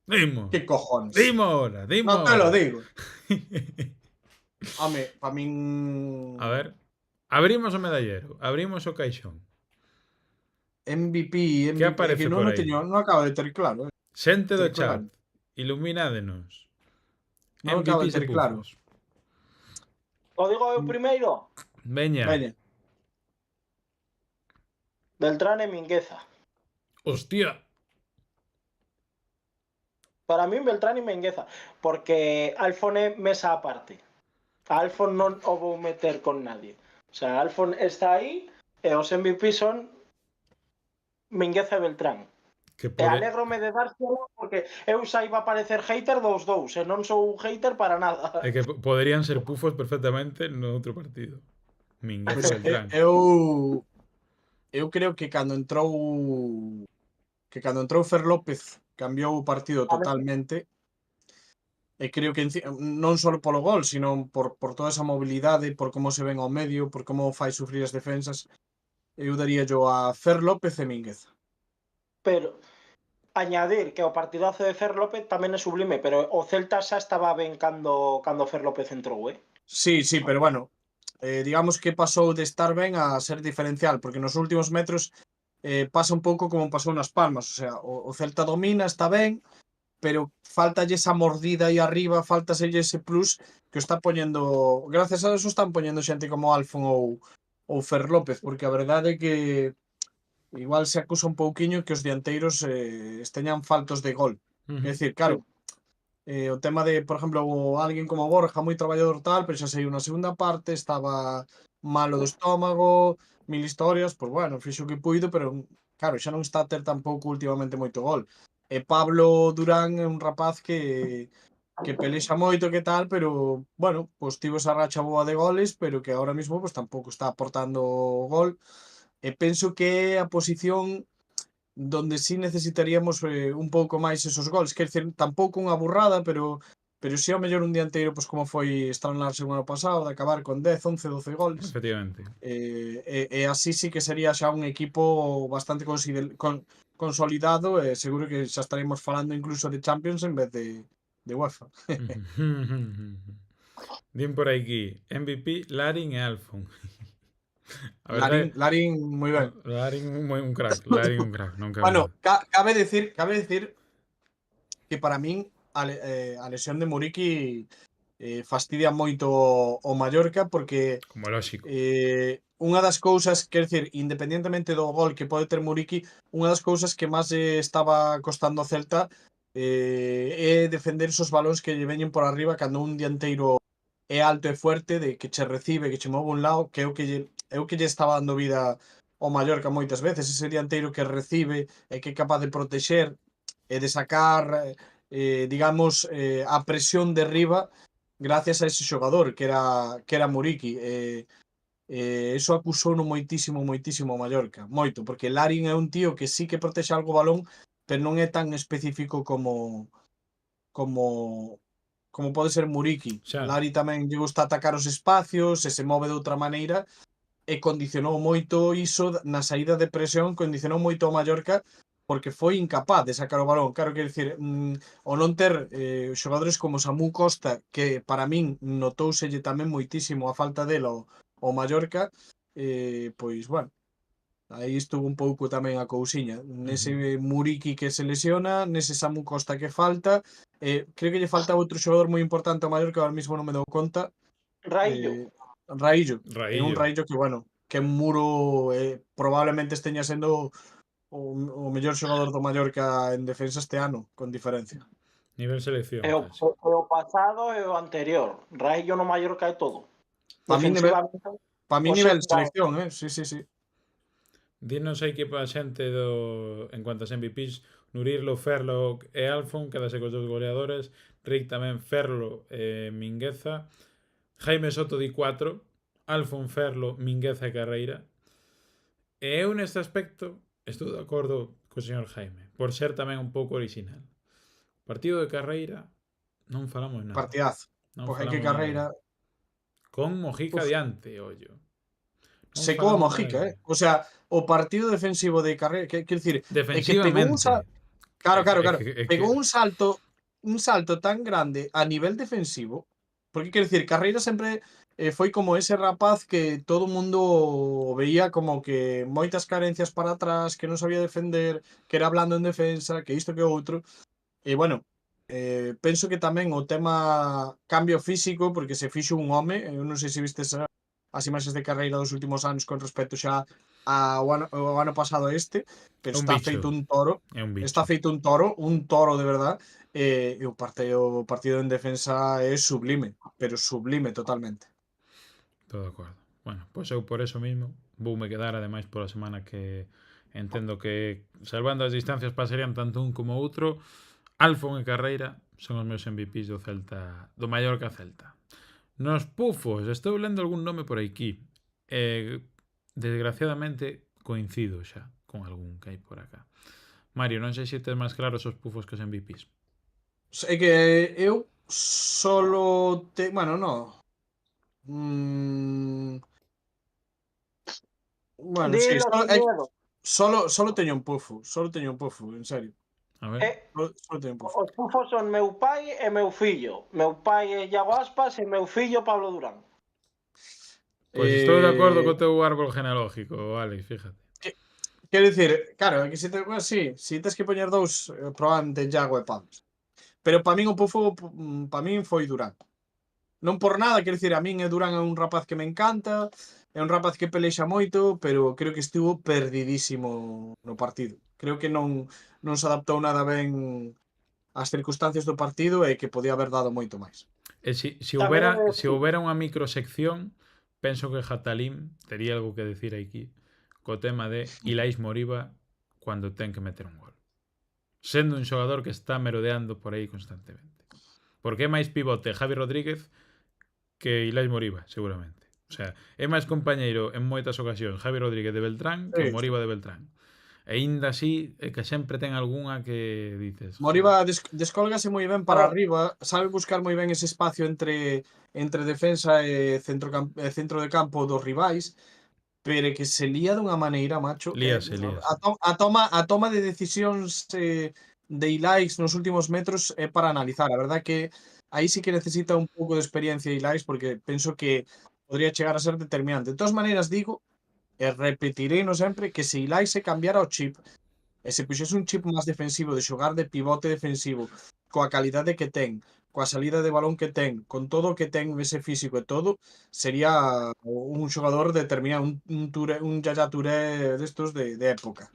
Dimo. Que cojones? Dimo ahora, dimo No te lo ahora. digo. Home, para min A ver. Abrimos o medallero. Abrimos o caixón. MVP, Que é aparece que por non aí? teño, non acabo de ter claro, Xente do ter chat. claro. Iluminádenos. Non acabo de MVPs e ter claro. pufos. O digo eu primeiro, Veña. Veña, Beltrán e Mingueza. Hostia. Para min Beltrán e Mingueza, porque Alfon é mesa aparte. A Alfon non o vou meter con nadie. O sea, Alfon está aí e os MVP son Mingueza e Beltrán. Que E pode... alégrome de dárselo porque eu xa iba a parecer hater dos dous, e non sou un hater para nada. É que poderían ser pufos perfectamente no outro partido. Mingueza pois Beltrán. eu creo que cando entrou Fer López cambiou o partido totalmente. E creo que non só polo gol, sino por toda esa mobilidade, por como se ven ao medio, por como fai sufrir as defensas, eu daría yo a Fer López e Mínguez. Pero añadir que o partidazo de Fer López tamén é sublime, pero o Celta xa estaba ben cando Fer López entrou, Sí, pero bueno, digamos que pasou de estar ben a ser diferencial, porque nos últimos metros pasa un pouco como pasou nas Palmas, o sea, o Celta domina, está ben, pero faltalle esa mordida aí arriba, faltaselle ese plus que o está poñendo, gracias a eso están poñendo xente como Alfon ou Fer López, porque a verdade é que igual se acusa un pouquiño que os dianteiros esteñan faltos de gol. Ujú. É dicir, claro, o tema de, por exemplo, alguén como Borja, moi traballador tal, pero xa saiu na segunda parte, estaba malo do estómago, mil historias, pois bueno, fixo o que puido, pero claro, xa non está a ter tampouco últimamente moito gol. E Pablo Durán é un rapaz que pelexa moito que tal, pero bueno, pois tivo esa racha boa de goles, pero que ahora mismo pois tampouco está aportando gol. E penso que é a posición donde sí necesitaríamos un pouco máis esos gols, quer dizer, tampouco unha burrada, pero si ao mellor un dianteiro, pois como foi Stranlar o ano pasado, de acabar con 10, 11, 12 goles. Efectivamente. E así sí que sería xa un equipo bastante consolidado e seguro que xa estaremos falando incluso de Champions en vez de UEFA. Din por aquí, MVP, Larin e Alfon. A verdade, Larin moi ben. Larin un crack, Larin un crack, non cabe Bueno, nada. cabe decir que para min a lesión de Muriqui fastidia moito o Mallorca porque Como lógico. unha das cousas, quer dizer, independentemente do gol que pode ter Muriqui, unha das cousas que máis estaba costando ao Celta é defender esos balóns que lle veñen por arriba cando un dianteiro é alto e fuerte, de que che recibe, que che move un lado, que é o que lle estaba dando vida ao Mallorca moitas veces, ese dianteiro que recibe e que é capaz de protexer e de sacar digamos a presión de riba gracias a ese xogador que era Muriqui. Eso acusouno moitísimo o Mallorca, moito, porque Larin é un tío que sí que protexe algo o balón, pero non é tan específico como pode ser Muriqui. Xa. Lari tamén lle gusta atacar os espacios e se move de outra maneira e condicionou moito iso na saída de presión, condicionou moito o Mallorca porque foi incapaz de sacar o balón. Claro, quero dicir, o non ter xogadores como Samu Costa, que para min notouselle tamén moitísimo a falta dele o Mallorca, pois, bueno, aí estuvo un pouco tamén a cousiña. Nese Muriqui que se lesiona, nese Samu Costa que falta, creo que lle falta outro xogador moi importante ao Mallorca, ahora mismo non me dou conta. Raillo. Raillo. É un Raillo. Raillo que, bueno, que en Muro probablemente esteña sendo o mellor xogador do Mallorca en defensa este ano, con diferencia. Nivel selección. É o, casi. o pasado e o anterior. Raillo no Mallorca é todo. Pa min Defensivamente, nivel xa- selección, sí. Dinos a equipo a xente en cuanto a MVPs, Nurirlo, Ferlo e Alfon, quedase cos dous goleadores, Rick tamén, Ferlo e Mingueza, Jaime Soto di 4, Alfon, Ferlo, Mingueza e Carreira. E eu neste aspecto estou de acordo co señor Jaime, por ser tamén un pouco original. Partido de Carreira non falamos nada. Partidazo. Non Porque que falamos Carreira nada. Con Mojica diante, ollo. Non secou a falamos Mojica, nada. O sea, o partido defensivo de Carreira, quero dicir, Defensivamente. Claro. É que- Pegou un salto tan grande a nivel defensivo, porque quero dicir, Carreira sempre foi como ese rapaz que todo o mundo veía como que moitas carencias para atrás, que non sabía defender, que era blando en defensa, que isto que outro. E bueno, penso que tamén o tema cambio físico, porque se fixo un home, eu non sei se vistes as imaxes de Carreira dos últimos anos con respecto xa ao ano pasado pero Un está bicho. feito un toro. É un bicho. Está feito un toro de verdad, e o partido en defensa é sublime, pero sublime totalmente. Todo de acordo. Bueno, pois eu por eso mismo voume quedar ademais pola semana que entendo que salvando as distancias pasarían tanto un como outro. Alfon e Carreira son os meus MVPs do Celta, do Mallorca Celta. Nos pufos, estou lendo algún nome por aquí. Desgraciadamente coincido xa con algún que hai por acá. Mario, non sei se tes máis claros os pufos que os MVPs. É que eu solo bueno, no. Bueno, sí, Dilo sin miedo. solo teño un pufo, en serio. A ver. Solo teño un pufo. Os pufos son meu pai e meu fillo. Meu pai é Iago Aspas e meu fillo Pablo Durán. Pois estou de acordo co teu árbol genealógico, Alex, fíjate. Quero dicir, claro, que se tes que poñer dous, probablemente Iago e Pablos. Pero para min o pufo, para min foi Durán. Non por nada, quero dicir, a min Durán é un rapaz que me encanta, é un rapaz que pelexa moito, pero creo que estivo perdidísimo no partido. Creo que non se adaptou nada ben ás circunstancias do partido e que podía haber dado moito máis. E se houbera unha microsección, penso que Jatalín tería algo que decir aquí co tema de Ilais Moriba cando ten que meter un gol. Sendo un xogador que está merodeando por aí constantemente. Porque é máis pivote Javi Rodríguez que Ilais Moriba, seguramente. O sea, é máis compañeiro en moitas ocasións Javi Rodríguez de Beltrán que Moriba de Beltrán. E ainda así, é que sempre ten algunha que dices... Moriba descólgase moi ben para arriba, sabe buscar moi ben ese espacio entre defensa e centro de campo dos rivais, pero que se lía dunha maneira, macho. Líase. A toma de decisións de Ilais nos últimos metros é para analizar. A verdad que aí sí que necesita un pouco de experiencia Ilais, porque penso que podría chegar a ser determinante. De todas maneiras, digo, e repetireino sempre, que se Ilais se cambiara o chip e se puxese un chip máis defensivo, de xogar de pivote defensivo, coa calidade que ten, coa salida de balón que ten, con todo o que ten ese físico e todo, sería un xogador determinado, un Yaya Touré destos de época.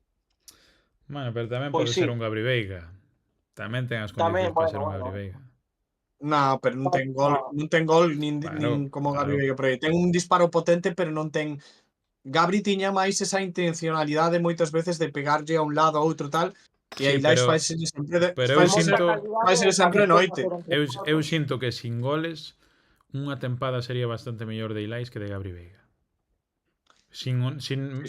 Bueno, pero tamén Pois pode ser un Gabri Veiga. Tamén ten as condicións para ser un Gabri Veiga. No, pero non ten gol nin como Gabri Veiga por aí. Ten un disparo potente, pero non ten... Gabri tiña máis esa intencionalidade moitas veces de pegarlle a un lado a outro tal, e aí Ilais faise sempre noite. Eu sinto que sin goles unha tempada sería bastante mellor de Ilais que de Gabri Veiga. Con 0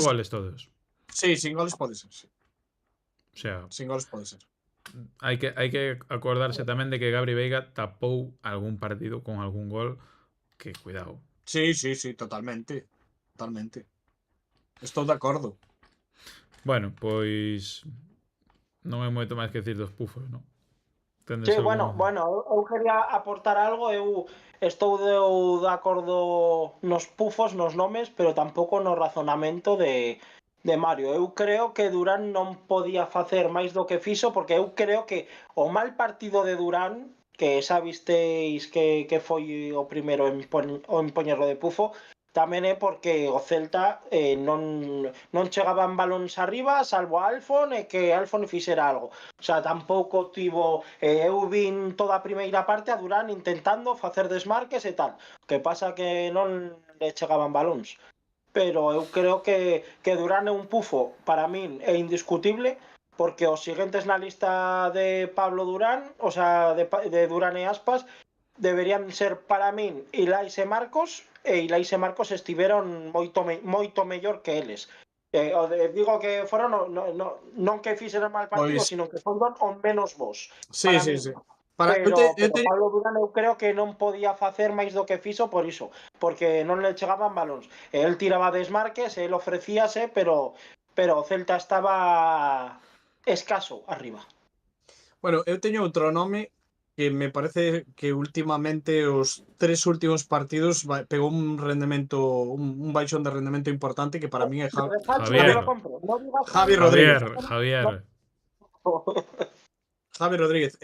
goles todos. Sí, sin goles pode ser, sí. O sea, Sin goles pode ser. hai que acordarse tamén de que Gabri Veiga tapou algún partido con algún gol que, cuidado. Sí, totalmente. Totalmente. Estou de acordo. Bueno, pois non hai moito máis que decir dos pufos, non? Tendes Sí, bueno, algún... eu quería aportar algo, eu estou de acordo nos pufos, nos nomes, pero tampouco no razonamento de Mario. Eu creo que Durán non podía facer máis do que fixo, porque eu creo que o mal partido de Durán, que xa visteis que foi o primeiro en poñerlo de pufo, tamén é porque o Celta non chegaban balóns arriba, salvo a Alfon, e que Alfon fixera algo. O sea, tampouco tivo... eu vin toda a primeira parte a Durán intentando facer desmarques e tal. O que pasa que non le chegaban balóns. Pero eu creo que Durán é un pufo, para min é indiscutible, porque os seguintes na lista de Pablo Durán, o sea, de Durán e Aspas, deberían ser para min Ilais e Marcos, e Ilais e Marcos estiveron moito mellor que eles. Digo que foron non que fixeron mal partido, Pois, sino que foron o menos bons. sí, Para sí, min. sí. Pero Pablo Durán eu creo que non podía facer máis do que fixo por iso, porque non le chegaban balóns. El tiraba desmarques, el ofrecíase, pero o Celta estaba escaso arriba. Bueno, eu teño outro nome que me parece que últimamente os 3 últimos partidos pegou un rendemento, un baixón de rendemento importante que para min é Javier. Javi Rodríguez. Javier. Javi Rodríguez,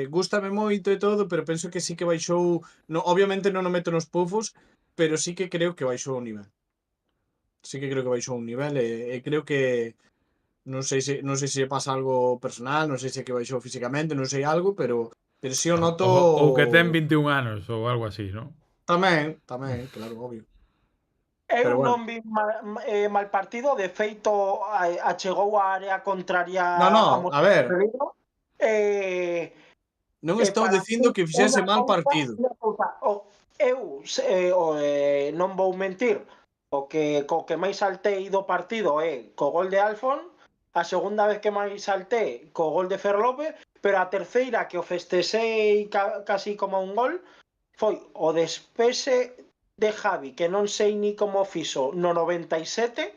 gústame moito e todo, pero penso que sí que baixou, no, obviamente non o meto nos pufos, pero sí que creo que baixou o nivel. Sí que creo que baixou un nivel e creo que non sei se pasa algo personal, non sei se que baixou físicamente, non sei algo, pero si o noto Ou que ten 21 anos ou algo así, non? Tamén, claro, obvio. Eu Pero bueno. non vi mal partido, de feito achegou a área contraria No, a ver. Non estou dicindo que fixese mal partido. Eu non vou mentir, co que máis saltei do partido é co gol de Alfon, a segunda vez que máis saltei co gol de Fer López, pero a terceira que o festexei casi como un gol foi o despese de Javi, que non sei ni como fixo no 97,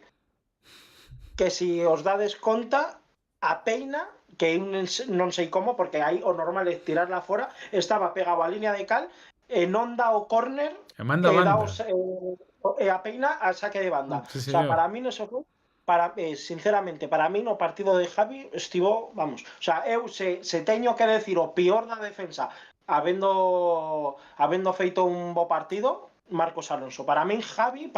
que si os dades conta, a peina, que non sei como, porque aí o normal é tirarla fora, estaba pegado á línea de cal, e non dá o córner, e manda banda. E a peina al saque de banda. Sí, o sea, para mí eso foi, sinceramente, para mí no partido de Javi estivo, vamos, o sea, eu se teño que decir o peor da defensa, habendo feito un bo partido, Marcos Alonso. Para min Javi,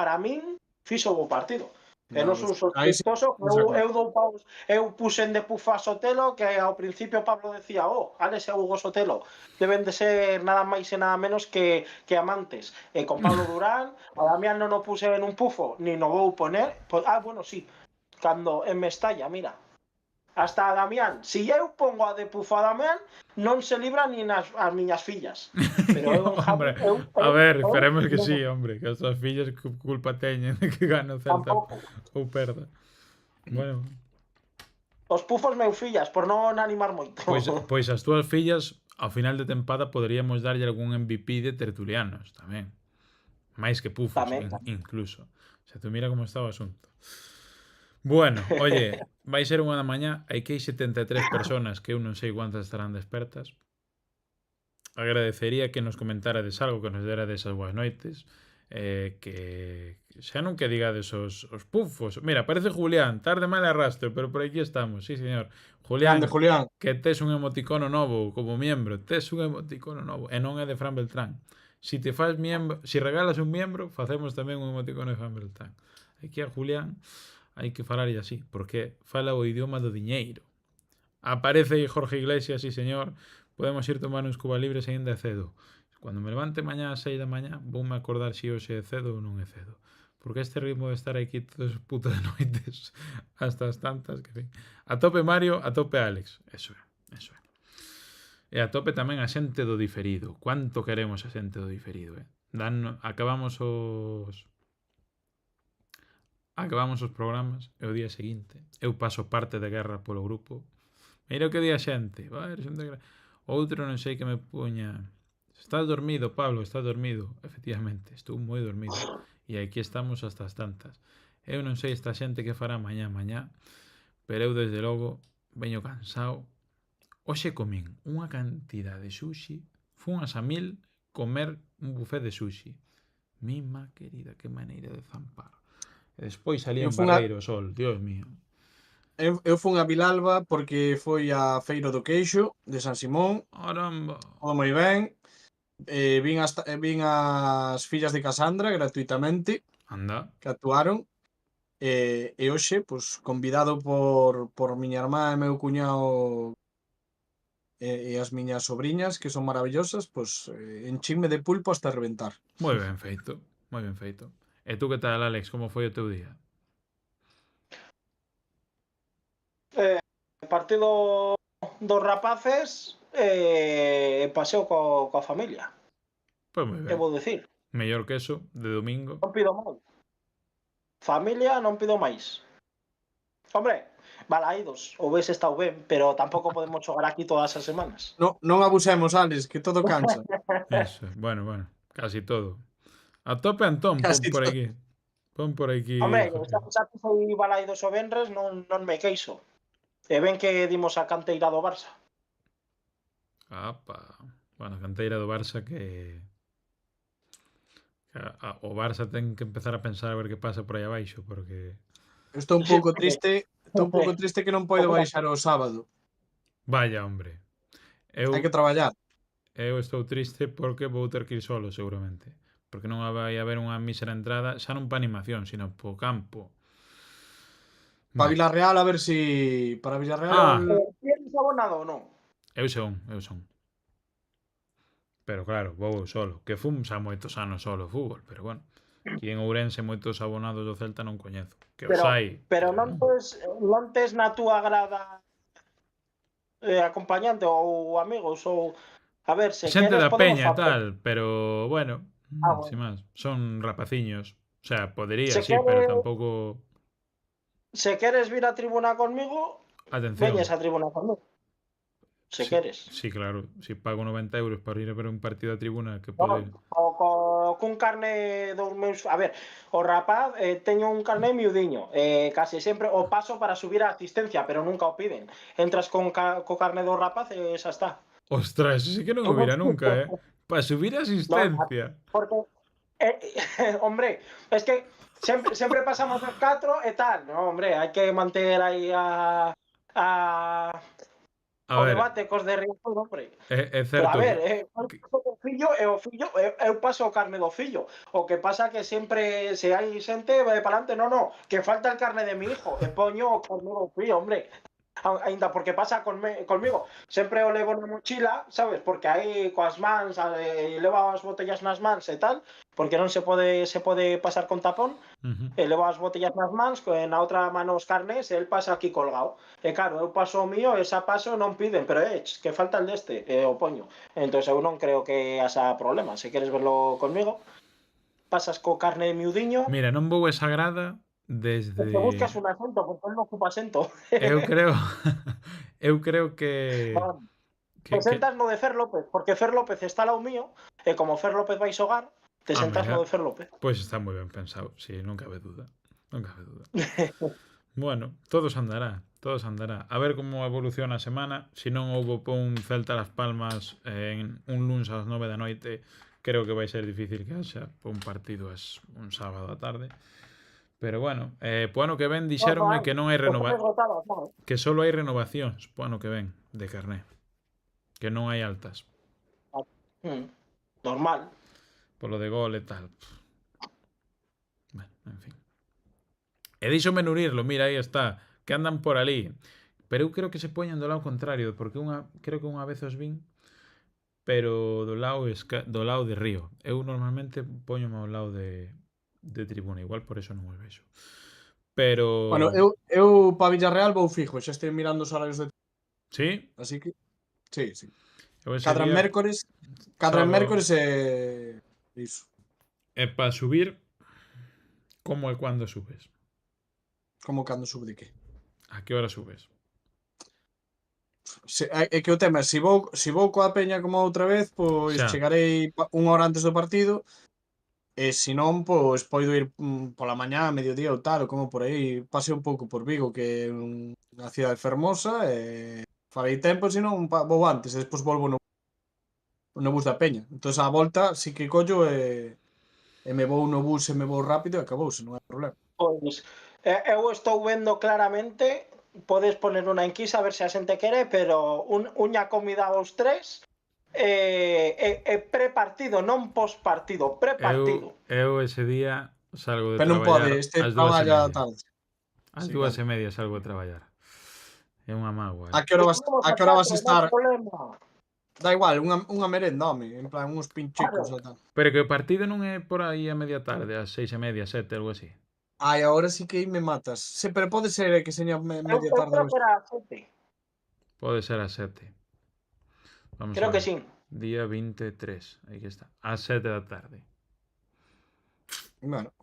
fixo o bo partido. E non son sospeitoso, eu puxen de pufa a Sotelo, que ao principio Pablo decía, Alex e Hugo Sotelo deben de ser nada máis e nada menos que amantes. E con Pablo Durán, a Damián non o puse en un pufo, ni no vou poner, bueno, sí, cando en Mestalla, mira, hasta a Damián, si eu pongo a de pufo a Damián, non se libra nin as miñas fillas. Pero eu, hombre, a ver, esperemos que sí, hombre, que as súas fillas culpa teñen de que gane o Celta ou perda. Bueno, os pufos meus fillas, por non animar moito. Pois as túas fillas, ao final de tempada, poderíamos darlle algún MVP de tertulianos, tamén. máis que pufos, incluso. O sea, tú mira como está o asunto. Bueno, oye, vai ser unha da mañá, hai que hai 73 personas que eu non sei cuántas estarán despertas. Agradecería que nos comentarades algo, que nos derades as boas noites, que xa non que digades os pufos. Mira, parece Julián, tarde mal arrastro, pero por aquí estamos, sí señor. Julián, que tes un emoticono novo como miembro, tes un emoticono novo, e non é de Fran Beltrán. Si te faz miembro, si regalas un miembro, facemos tamén un emoticono de Fran Beltrán. Aquí a Julián hai que falarlle así, porque fala o idioma do diñeiro. Aparece Jorge Iglesias, sí señor, podemos ir tomar uns Cuba Libres aínda é cedo. Cando me levante mañá a 6 da mañá, voume acordar se hoxe é cedo ou non é cedo. Porque este ritmo de estar aquí todas as putas noites hasta as tantas, que fin. A tope Mario, a tope Alex. Eso é. E a tope tamén a xente do diferido. Cuánto queremos a xente do diferido, Acabamos acabamos os programas e o día seguinte eu paso parte de guerra polo grupo. Mira o que di a xente. Vai, xente de guerra. Outro non sei que me puña. Estás dormido, Pablo, estás dormido. Efectivamente, estou moi dormido. E aquí estamos hasta as tantas. Eu non sei esta xente que fará mañá, pero eu desde logo veño cansado. Hoxe comín unha cantidad de sushi. Fun a Samil comer un buffet de sushi. Mima querida, que maneira de zampar. E despois salía Eu en fun a, Barreiro o sol, Dios mío. eu fun a Vilalba porque foi a Feira do Queixo de San Simón. Caramba. Todo moi ben. Vin as fillas de Casandra gratuitamente Anda. que actuaron. E hoxe, pois, convidado por miña irmá e meu cuñado e as miñas sobriñas, que son maravillosas, pois enchime de pulpo hasta reventar. Moi ben feito, moi ben feito. E tú que tal, Alex, como foi o teu día? Partido dos rapaces paseo coa familia. Pois moi Que ben. vou decir? Mellor que eso, de domingo. Non pido máis. Familia non pido máis. Hombre, Balaídos, houvese estado ben, pero tampouco podemos xogar aquí todas as semanas. Non abusemos, Alex, que todo cansa. Eso, bueno, casi todo. A tope Antón, pon Casi por todo. aquí. Pon por aquí. Hombre, José. xa pisei Balaídos o venres, non me queixo. E ben que dimos a canteira do Barça. Apa. Bueno, a canteira do Barça que... O Barça ten que empezar a pensar a ver que pasa por aí abaixo, porque... Estou un pouco triste que non poido baixar o sábado. Vaya, hombre. Hai que traballar. Eu estou triste porque vou ter que ir solo, seguramente. Porque non vai haber unha mísera entrada, xa non pa animación, sino po campo. Para Vale. Villarreal, a ver si... Para Villarreal... Tienes abonado ou non? Eu son. Pero claro, vou eu solo. Que fun xa moitos anos solo fútbol, pero bueno. Aquí en Ourense moitos abonados do Celta non coñezo. Que os hai. Pero non tes na túa grada acompañante ou amigos ou... A ver, se xente queres da podemos peña e facer. tal, pero bueno, Bueno. sin máis. Son rapaciños. O sea, podería, Se sí, pero quere- tampouco... Se queres vir a tribuna conmigo, Atención. veñes a tribuna conmigo. Se Sí, queres. Sí, claro. Si pago 90 euros para ir a ver un partido a tribuna, que No, pode... cun carné dos meus... A ver, o rapaz teño un carné miudiño. Casi sempre o paso para subir a asistencia, pero nunca o piden. Entras co carné do rapaz e xa está. Ostras, eso sí que non o vira nunca, eh. Para subir a asistencia. Porque, hombre, es que sempre pasamos os 4 e tal. No, hombre, hai que manter aí A o ver, debate cos de Riazor, hombre. é Pero certo. a ver, o fillo, eu paso o carne do fillo. O que pasa que sempre se hai xente vai para adelante, no, que falta el carne de mi hijo, e poño o carne do fillo, hombre. Ainda porque pasa conmigo. Sempre o levo na mochila, sabes? Porque aí coas mans, leva as botellas nas mans e tal, porque non se pode pasar con tapón. Leva as botellas nas mans, na outra mano os carnes, e el pasa aquí colgado. E claro, eu paso o mío, esa paso non piden, pero que falta el deste, o poño. Entón eu non creo que haxa problema. Se queres verlo conmigo, pasas co carne de miudiño. Mira, non vou esa grada desde... Te buscas un asento, porque él non ocupa asento. Eu creo que... Te sentas no de Fer López, porque Fer López está ao mío, e como Fer López vai xogar, te sentas no de Fer López. Pois está moi ben pensado, sí, non cabe duda. Bueno, todos andará. A ver como evoluciona a semana. Se non houbo un Celta Las Palmas en un luns ás 9 da noite, creo que vai ser difícil que haxa un partido un sábado á tarde. Pero bueno, po ano que ven dixéronme que non hai que só hai renovacións po ano que ven de carné. Que non hai altas. Normal. Polo de gol e tal. Bueno, en fin. E díxome Nurirlo, mira, aí está, que andan por ali. Pero eu creo que se poñan do lado contrario, porque creo que unha vez os vin, pero do lado de Río. Eu normalmente poñome ao lado de tribuna, igual por eso non os vexo. Pero... Bueno, eu para Villarreal vou fijo, xa estou mirando os horarios de... Sí? Así que... Sí. Cadra mércores e... Iso. E para subir, como e cando subes? Como cando sube de que? A que hora subes? É que o tema é, se vou coa peña como outra vez, pois Xa. chegarei unha hora antes do partido, e se non, pois poido ir pola mañá, mediodía ou tal, ou como por aí. Pasei un pouco por Vigo, que é unha cidade fermosa, e farei tempo, se non vou antes, e despois volvo no bus da peña. Entón a volta sí que collo e me vou no bus e me vou rápido e acabouse, non hai problema. Pois, eu estou vendo claramente, podes poner unha enquisa a ver se a xente quere, pero unha comida aos tres pre-partido, non post-partido, pre-partido. Eu ese día salgo de Pero non pode, traballar este ás 2:30. traballa tarde. Ás Sí, 2:30 salgo de traballar. É unha mágoa, A que hora vas a estar? Non hai problema. Da igual, unha merenda, home, en plan, uns pinchicos Claro. e tal. Pero que o partido non é por aí a media tarde, ás 6:30, 7, algo así. Ai, agora sí que aí me matas. Sí, pero pode ser que seña media Eu tarde. creo que era 7. Pode ser ás 7. Vamos Creo a que ver. sí. Día 23, aí que está. Ás 7 da tarde. Bueno,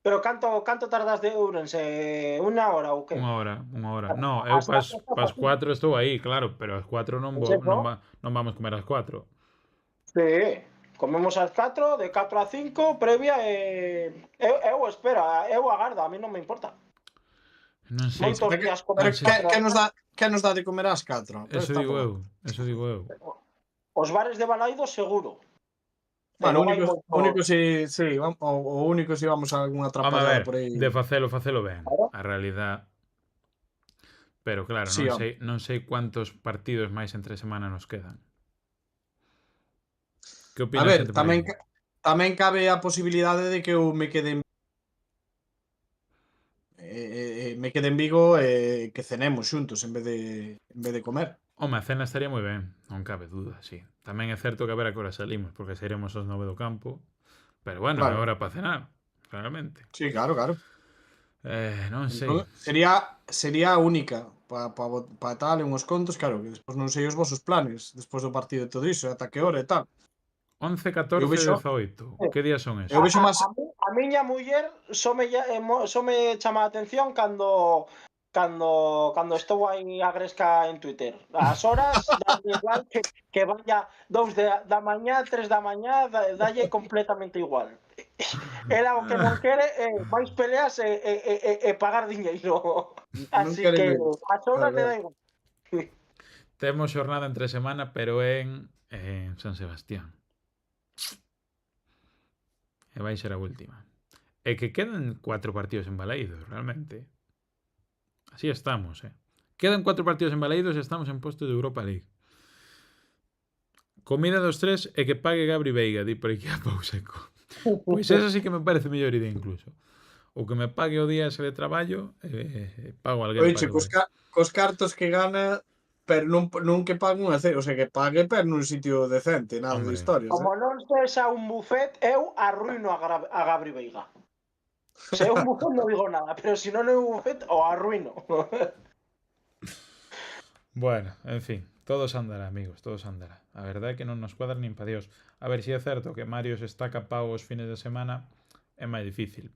Pero canto tardas de Ourense? Unha hora ou que? Unha hora. No, eu Ás 4 estás pas aquí. 4 estou aí, claro, pero ás 4 non, Pois eso. non vamos comer ás 4. Sí. Comemos ás 4, de 4 a 5, previa e... Eu espero, eu agardo, a mí non me importa. Non sei. Moitos pero días comer que nos dá de comer ás 4? Eso digo eu. Os bares de Balaidos seguro. Bueno, Pero hai o único moitos... si o único si vamos a algunha Home, a atrapallada ver, por aí. de facelo ben. Claro. A realidad. Pero claro, Sí, non sei cuántos partidos máis entre semana nos quedan. Que A opinas ver, xente por aí? tamén cabe a posibilidade de que eu me quede en Vigo e que cenemos xuntos en vez de comer. Home, a cena estaría moi ben, non cabe duda, sí. Tamén é certo que a ver a que hora salimos, porque sairemos aos 9 do campo. Pero bueno, é Claro. hora para cenar, claramente. Sí, claro. Non sei. Entón, sería a única para tal, en uns contos, claro, que despois non sei os vosos planes, despois do partido e todo iso, ata que hora e tal. 11, Eu 14, vexo- 18. Que días son esos? Eu vexo máis A miña muller só me chama a atención cando estou aí a gresca en Twitter. As horas dalle igual que vaya 2 da mañá, 3 da mañá, dalle completamente igual. Era o que non quere máis peleas e pagar diñeiro. Así quere que menos. as horas Claro. le da igual. Temos xornada entre semana, pero en San Sebastián. E vai ser a última. E que quedan 4 partidos en Balaidos, realmente. Así estamos, Quedan 4 partidos en Balaidos e estamos en posto de Europa League. Comida dos tres e que pague Gabri Veiga, di por aquí a Pau Seco. Pois esa sí que me parece mellor idea incluso. O que me pague o día ese de traballo pago alguén Oiche, para cos cartos que gana, pero non que pague unha o sea, que pague pero nun sitio decente, nada de Hombre. historias. Como non sexa un buffet, eu arruino a Gabri Veiga. Se é un buffet non digo nada, pero se non é un buffet, o arruino. Bueno, en fin, todos andará, amigos, todos andará. A verdade é que non nos cuadra nin pa Dios. A ver se é certo que Mario se está capao os fines de semana, é máis difícil.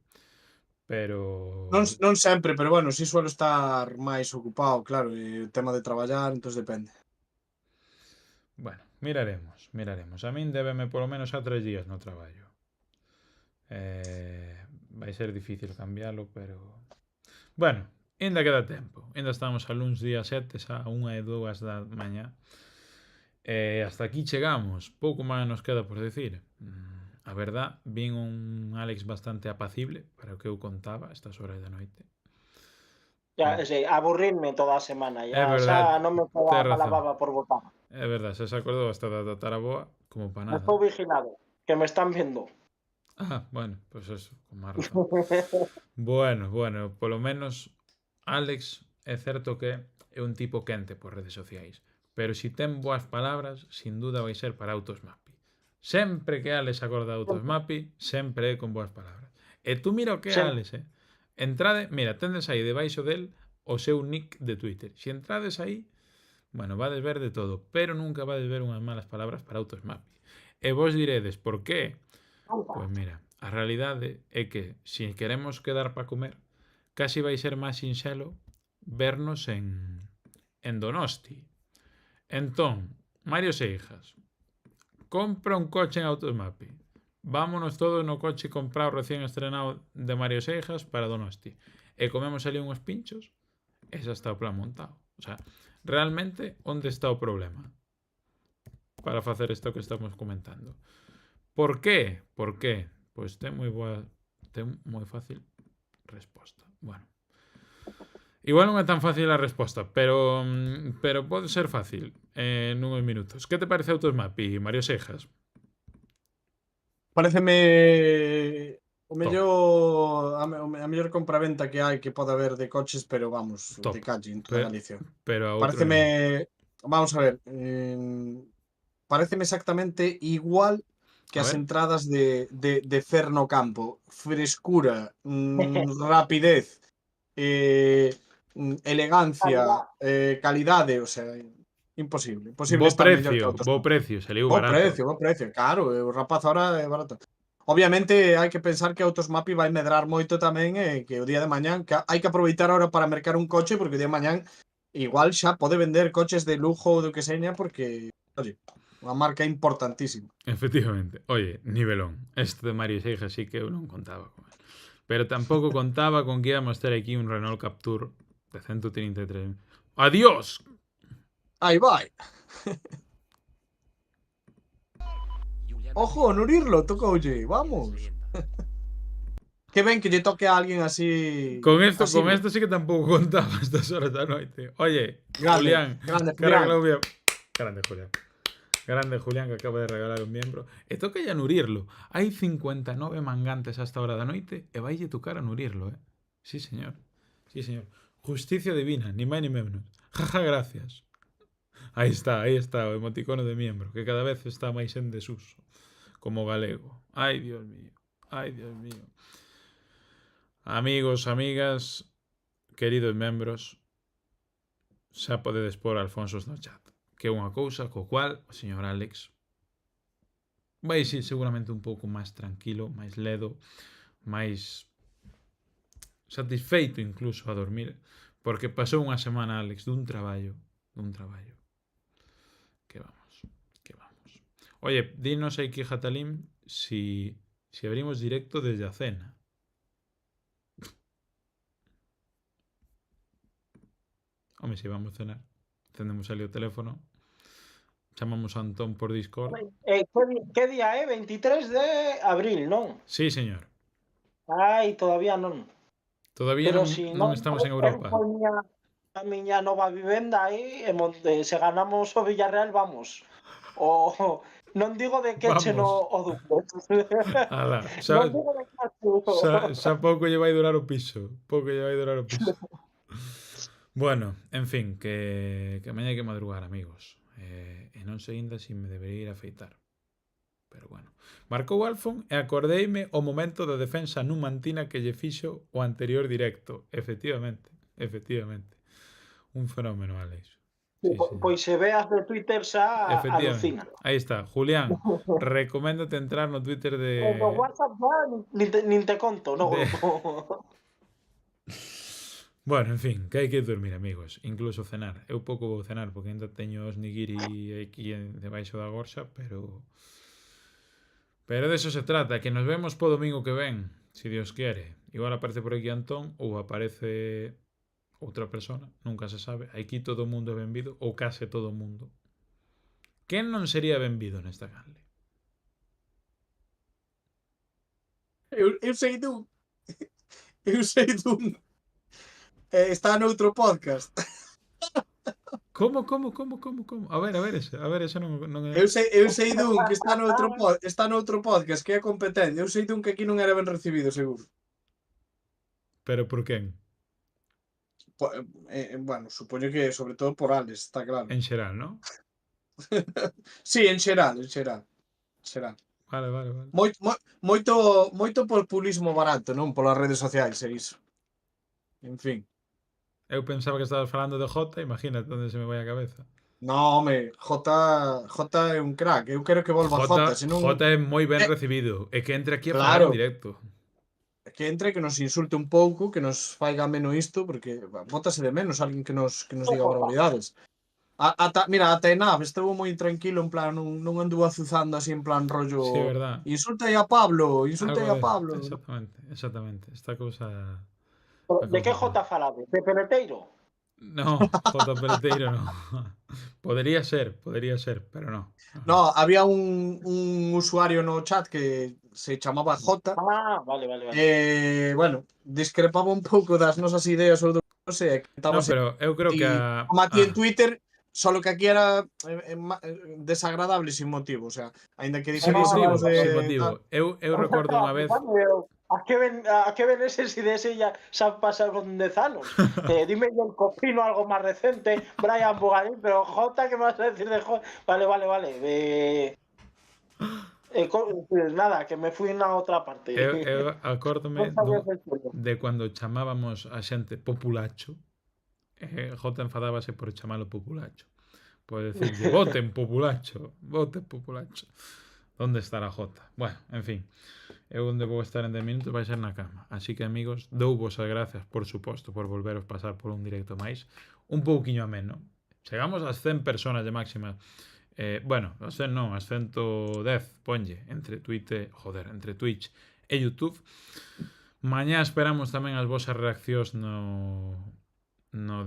Pero... Non sempre, pero bueno, si suelo estar máis ocupado, claro, e o tema de traballar, entón depende. Bueno, miraremos. A min débeme polo menos a 3 días no traballo. Vai ser difícil cambiálo, pero... Bueno, ainda queda tempo. Ainda estamos a luns día 7, a 1 e 2 da mañá. Hasta aquí chegamos. Pouco máis nos queda por decir. A verdad, vin un Alex bastante apacible para o que eu contaba estas horas da noite. Ya, sei, aburrirme toda a semana. É Ya, verdad, xa non me tes queda razón. mala baba por botar. É verdade, se acordou hasta da taraboa como para nada. Estou vigilado, que me están vendo. Ah, bueno, pues eso, con máis razón. Bueno, polo menos Alex é certo que é un tipo quente por redes sociais, pero se ten boas palabras, sin duda vai ser para Autosmapi. Sempre que Alex acorda de Autosmapi, sempre é con boas palabras. E tú mira o que é Alex, Entrade, mira, tendes aí debaixo del o seu nick de Twitter. Se entrades aí, bueno, vades ver de todo, pero nunca vades ver unhas malas palabras para Autosmapi. E vos diredes, por qué? Pois mira, a realidade é que se queremos quedar para comer, casi vai ser máis sinxelo vernos en Donosti. Entón, Mario Seijas, compra un coche en Autosmapi. Vámonos todos no coche comprado recién estrenado de Mario Seijas para Donosti. E comemos ali uns pinchos e xa está o plan montado. O sea, realmente, onde está o problema? Para facer isto que estamos comentando. Por qué? Por qué? Pois ten moi fácil resposta. Bueno. Igual non é tan fácil a resposta, pero pode ser fácil en uns minutos. Que te parece Autosmapi, Mario Seijas? Paréceme o mellor a mellor compraventa que hai que pode haber de coches, pero vamos, Top. de calle en toda Galicia. Pero a outro Paréceme, vamos a ver, paréceme exactamente igual que A as ver. entradas de Fer no campo. Frescura, rapidez, elegancia, calidade, o sea, imposible. Imposible estar mellor que Autosmapi. Bo precio, saliu barato. Bo precio, claro, o rapaz ahora é barato. Obviamente hai que pensar que Autosmapi vai medrar moito tamén e que o día de mañán que hai que aproveitar ahora para mercar un coche porque o día de mañán igual xa pode vender coches de lujo ou do que seña porque, oye, unha marca importantísima. Efectivamente. Oye, nivelón. Este de Mario Seijas sí que eu non contaba con él. Pero tampouco contaba con que íbamos ter aquí un Renault Captur de 133. ¡Adiós! Aí vai. Ojo, Nurirlo, tocoulle, vamos. Que ben que lle toque a alguén así. Con esto así, sí que tampouco contaba a estas horas da noite. Oye, Grande, Julián. grande, Que Julián. regalou Grande Julián. Grande Julián que acaba de regalar un miembro. E toca a Nurirlo. Hai 59 mangantes a esta hora da noite e vaille tocar a Nurirlo, Sí, señor. Sí, señor. Justicia divina, ni máis ni menos. Jaja, gracias. Aí está o emoticono de miembro, que cada vez está máis en desuso. Como galego. Ai, Dios mío. Ai, Dios mío. Amigos, amigas, queridos membros, xa podedes pôr Alfonsos no chat. Que é unha cousa co cual o señor Alex vai ser seguramente un pouco máis tranquilo, máis ledo, máis satisfeito incluso a dormir, porque pasou unha semana, Alex, dun traballo. Que vamos. Oye, dinos aí que Jatalim si abrimos directo desde a cena. Home, se vamos a cenar. Encendemos ali o teléfono. Chamamos a Antón por Discord. Que día é? 23 de abril, non? Sí, señor. Ai, todavía non. Todavía Pero non, si non estamos en Europa. A miña nova vivenda aí, se ganamos o Villarreal, vamos. Non digo de que che no o Duque. Ala, Non digo de que xa pouco lle vai durar o piso. Bueno, en fin, que mañá hai que madrugar, amigos. E non sei ainda se me debería ir a afeitar. Pero bueno. Marcou Alfon e acordeime o momento da defensa numantina que lle fixo o anterior directo. Efectivamente. Un fenómeno, Alex. Sí. Pois se veas de Twitter xa alucina. Aí está, Julián, recoméndote entrar no Twitter de... No WhatsApp ya nin te conto, no grupo. Bueno, en fin, que hai que dormir, amigos. Incluso cenar. Eu pouco vou cenar porque ainda teño os nigiri aquí debaixo da gorxa, pero de eso se trata, que nos vemos po domingo que ven, si Dios quiere. Igual aparece por aquí Antón ou aparece outra persona, nunca se sabe. Aquí todo o mundo é benvido, ou case todo o mundo. Quen non sería benvido nesta canle? Eu sei dun. Está noutro podcast. Como? A ver, ese non é... Eu sei dun que está noutro podcast que é competente. Eu sei dun que aquí non era ben recibido, seguro. Pero por quen? Bueno, supoño que sobre todo por Alex, está claro. En xeral, non? Sí, en xeral. Vale. Moito populismo barato, non? Polas redes sociais, é iso. En fin. Eu pensaba que estabas falando de Jota, imagínate onde se me vai a cabeza. No, home, Jota é un crack. Eu quero que volva Jota, senón... Jota é moi ben recibido. E que entre aquí a claro. falar en directo. que entre, que nos insulte un pouco, que nos faiga menos isto, porque bótase de menos alguén que nos diga barbaridades. Mira, ata Enab estuvo moi tranquilo, en plan, non anduvo azuzando así en plan Sí, rollo verdad. insulta aí a Pablo, insulta Algo aí a de... Pablo. Exactamente. Esta cousa... De que J falade? De Peleteiro? No, J. Peleteiro no. Podría ser, pero no. No, había un usuario no chat que se chamaba J. Ah, vale. Bueno, discrepaba un pouco das nosas ideas ou do que non sei, que No, estaba pero eu creo que a... como aquí en Twitter, solo que aquí era desagradable sin motivo, o sea, aínda que Sin diferísemos motivo, de sin tal. motivo. Eu recordo unha vez... A que ven eses si de ese ya xa pasaron 10 anos? Dime yo el copino algo más recente, Brian Bugarín, pero J, ¿qué me vas a decir de J? Vale. Nada, que me fui a outra parte. Eu acórdome Non sabías del todo. de cando chamábamos a xente populacho. J enfadábase por chamalo populacho. Por decirlle, voten populacho. ¿Dónde estará J? Bueno, en fin. Eu onde vou estar en 10 minutos vai ser na cama. Así que, amigos, douvos as gracias, por suposto, por volveros pasar por un directo máis. Un pouquiño ameno. Chegamos ás 100 personas de máxima. Bueno, as 100 non, as 110, ponlle, entre Twitch e YouTube. Mañá esperamos tamén as vosas reaccións no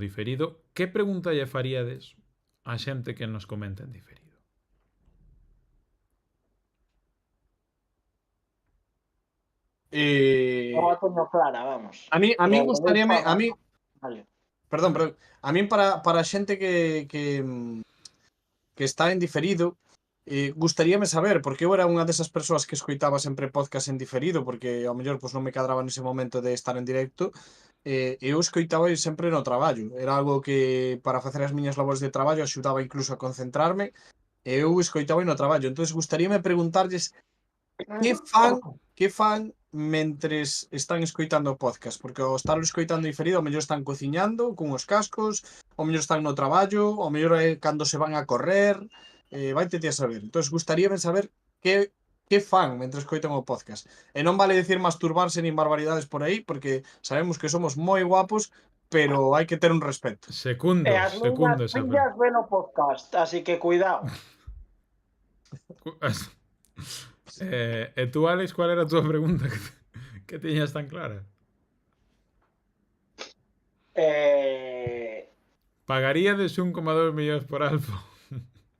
diferido. Que pregunta lle faríades a xente que nos comenta en diferido? Agora teño clara, vamos. A mí gustaríame, a mí, Vale. perdón, a mí para a xente que está en diferido, gustaríame saber, porque eu era unha desas persoas que escoitaba sempre podcast en diferido, porque ao mellor pois non me cadraba nese momento de estar en directo, eu escoitaba sempre no traballo, era algo que para facer as miñas labores de traballo axudaba incluso a concentrarme, e eu escoitaba no traballo, entonces gustaríame preguntarlles que fan mentres están escoitando o podcast, porque ao estarlo escoitando diferido, ao mellor están cociñando con os cascos, ao mellor están no traballo, ao mellor é cando se van a correr, vaite ti a saber. Entón, gustaríame saber que fan mentre escoitan o podcast. E non vale decir masturbarse nin barbaridades por aí, porque sabemos que somos moi guapos, pero hai que ter un respeto. Secundo As miñas esa fillas ven o podcast, así que cuidado. E tú, Alex, cuál era a túa pregunta que tiñas tan clara? Pagaríades 1,2 millóns por Alfo?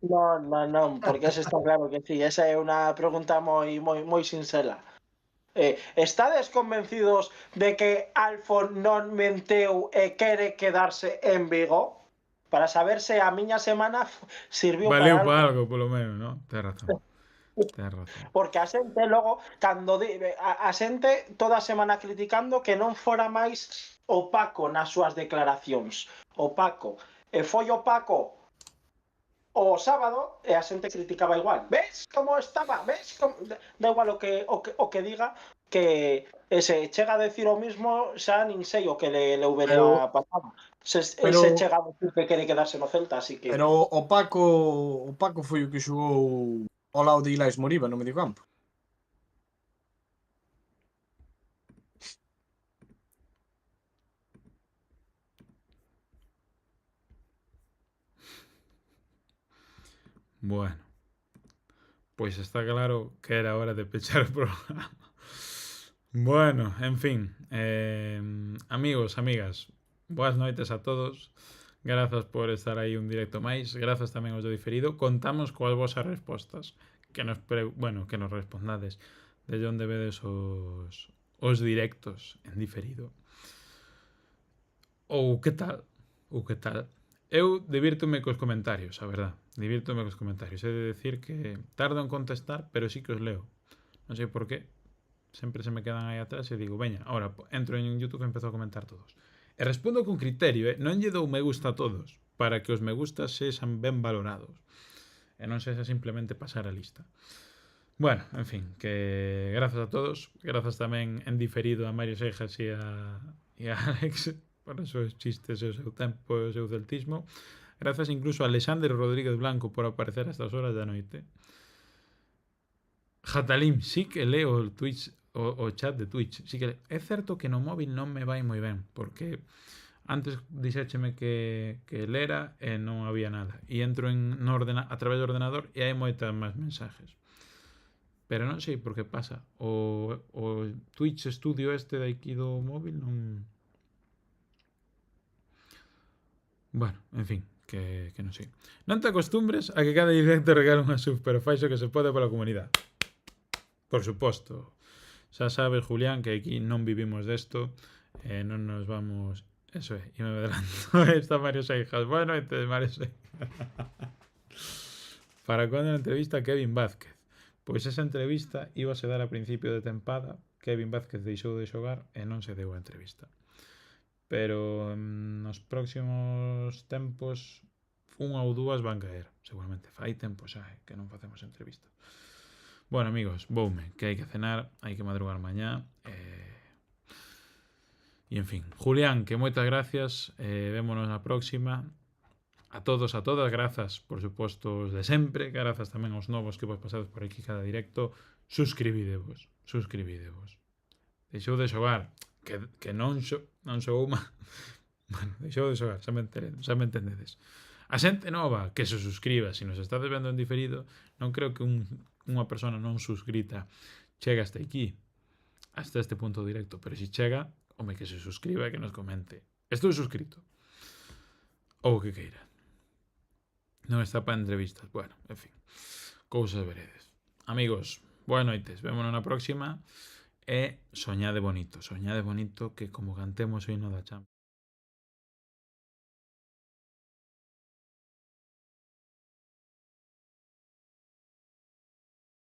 Non, porque ese está claro que sí, esa é unha pregunta moi sinxela. Estades convencidos de que Alfo non menteu e quere quedarse en Vigo? Para saber se a miña semana sirviu Valeu para para algo. algo, polo menos, non? Tens razón. Porque a xente logo, cando a xente toda a semana criticando que non fora máis opaco nas súas declaracións. Opaco. E foi opaco o sábado e a xente criticaba igual. Ves como estaba? Ves como... Da igual o que diga, que se chega a decir o mismo, xa nin sei o que le houbería pasado. Se chega a decir que quere quedarse no Celta, así que... Pero o Paco foi o que xogou ao lado de Ilais Moriba no medio campo. Bueno, pois está claro que era hora de pechar o programa. Bueno, en fin, amigos, amigas, boas noites a todos. Grazas por estar aí un directo máis. Grazas tamén aos do diferido. Contamos coas vosas respostas que nos respondades desde onde vedes os directos en diferido. Ou que tal? Eu divírtome cos comentarios, a verdad. Divírtome cos comentarios. He de decir que tardo en contestar, pero sí que os leo. Non sei por qué. Sempre se me quedan aí atrás e digo, veña, ahora entro en YouTube e empezo a comentar todos. E respondo con criterio, non lle dou me gusta a todos, para que os me gustas sexan ben valorados. E non sexa simplemente pasar a lista. Bueno, en fin, que grazas a todos. Grazas tamén en diferido a Mario Seijas e a Alex por os seus chistes e o seu tempo e o seu celtismo. Grazas incluso a Alexander Rodríguez Blanco por aparecer a estas horas da noite. Jatalim, sí que leo o Twitch o chat de Twitch. Sí que é certo que no móvil non me vai moi ben, porque antes dixécheme que lera e non había nada. E entro a través do ordenador e hai moitas máis mensajes. Pero non sei por que pasa. O Twitch Studio este de aquí do móvil non... Bueno, en fin, que non sei. Non te acostumbres a que cada directo regale unha sub, pero fai xo que se pode pola comunidade. Por suposto. Xa sabes, Julián, que aquí non vivimos desto, non nos vamos... Eso é, e me adelanto. Está Mario Seijas. Bueno, entonces Mario Seijas. ¿Para cuándo la entrevista a Kevin Vázquez? Pois esa entrevista íbase dar a principio de tempada. Kevin Vázquez deixou de xogar e non se deu a entrevista. Pero nos próximos tempos unha ou dúas van caer, seguramente. Fai tempo xa que non facemos entrevistas. Bueno, amigos, voume, que hai que cenar, hai que madrugar mañá. E en fin, Julián, que moitas gracias, vémonos na próxima. A todos, a todas, grazas, por suposto, de sempre, grazas tamén aos novos que vos pasades por aquí cada directo. Suscribidevos. Deixou de xogar, que non xogou má. Bueno, deixou de xogar, xa me entendedes. A xente nova que se suscriba, se nos estades vendo en diferido, non creo que unha persona non suscrita chega hasta aquí, hasta este punto directo, pero se chega, home, que se suscriba e que nos comente. Estou suscrito. Ou que queira. Non está para entrevistas. Bueno, en fin. Cousas veredes. Amigos, boas noites. Vémonos na próxima. E soñade bonito que como cantemos o hino da Champions.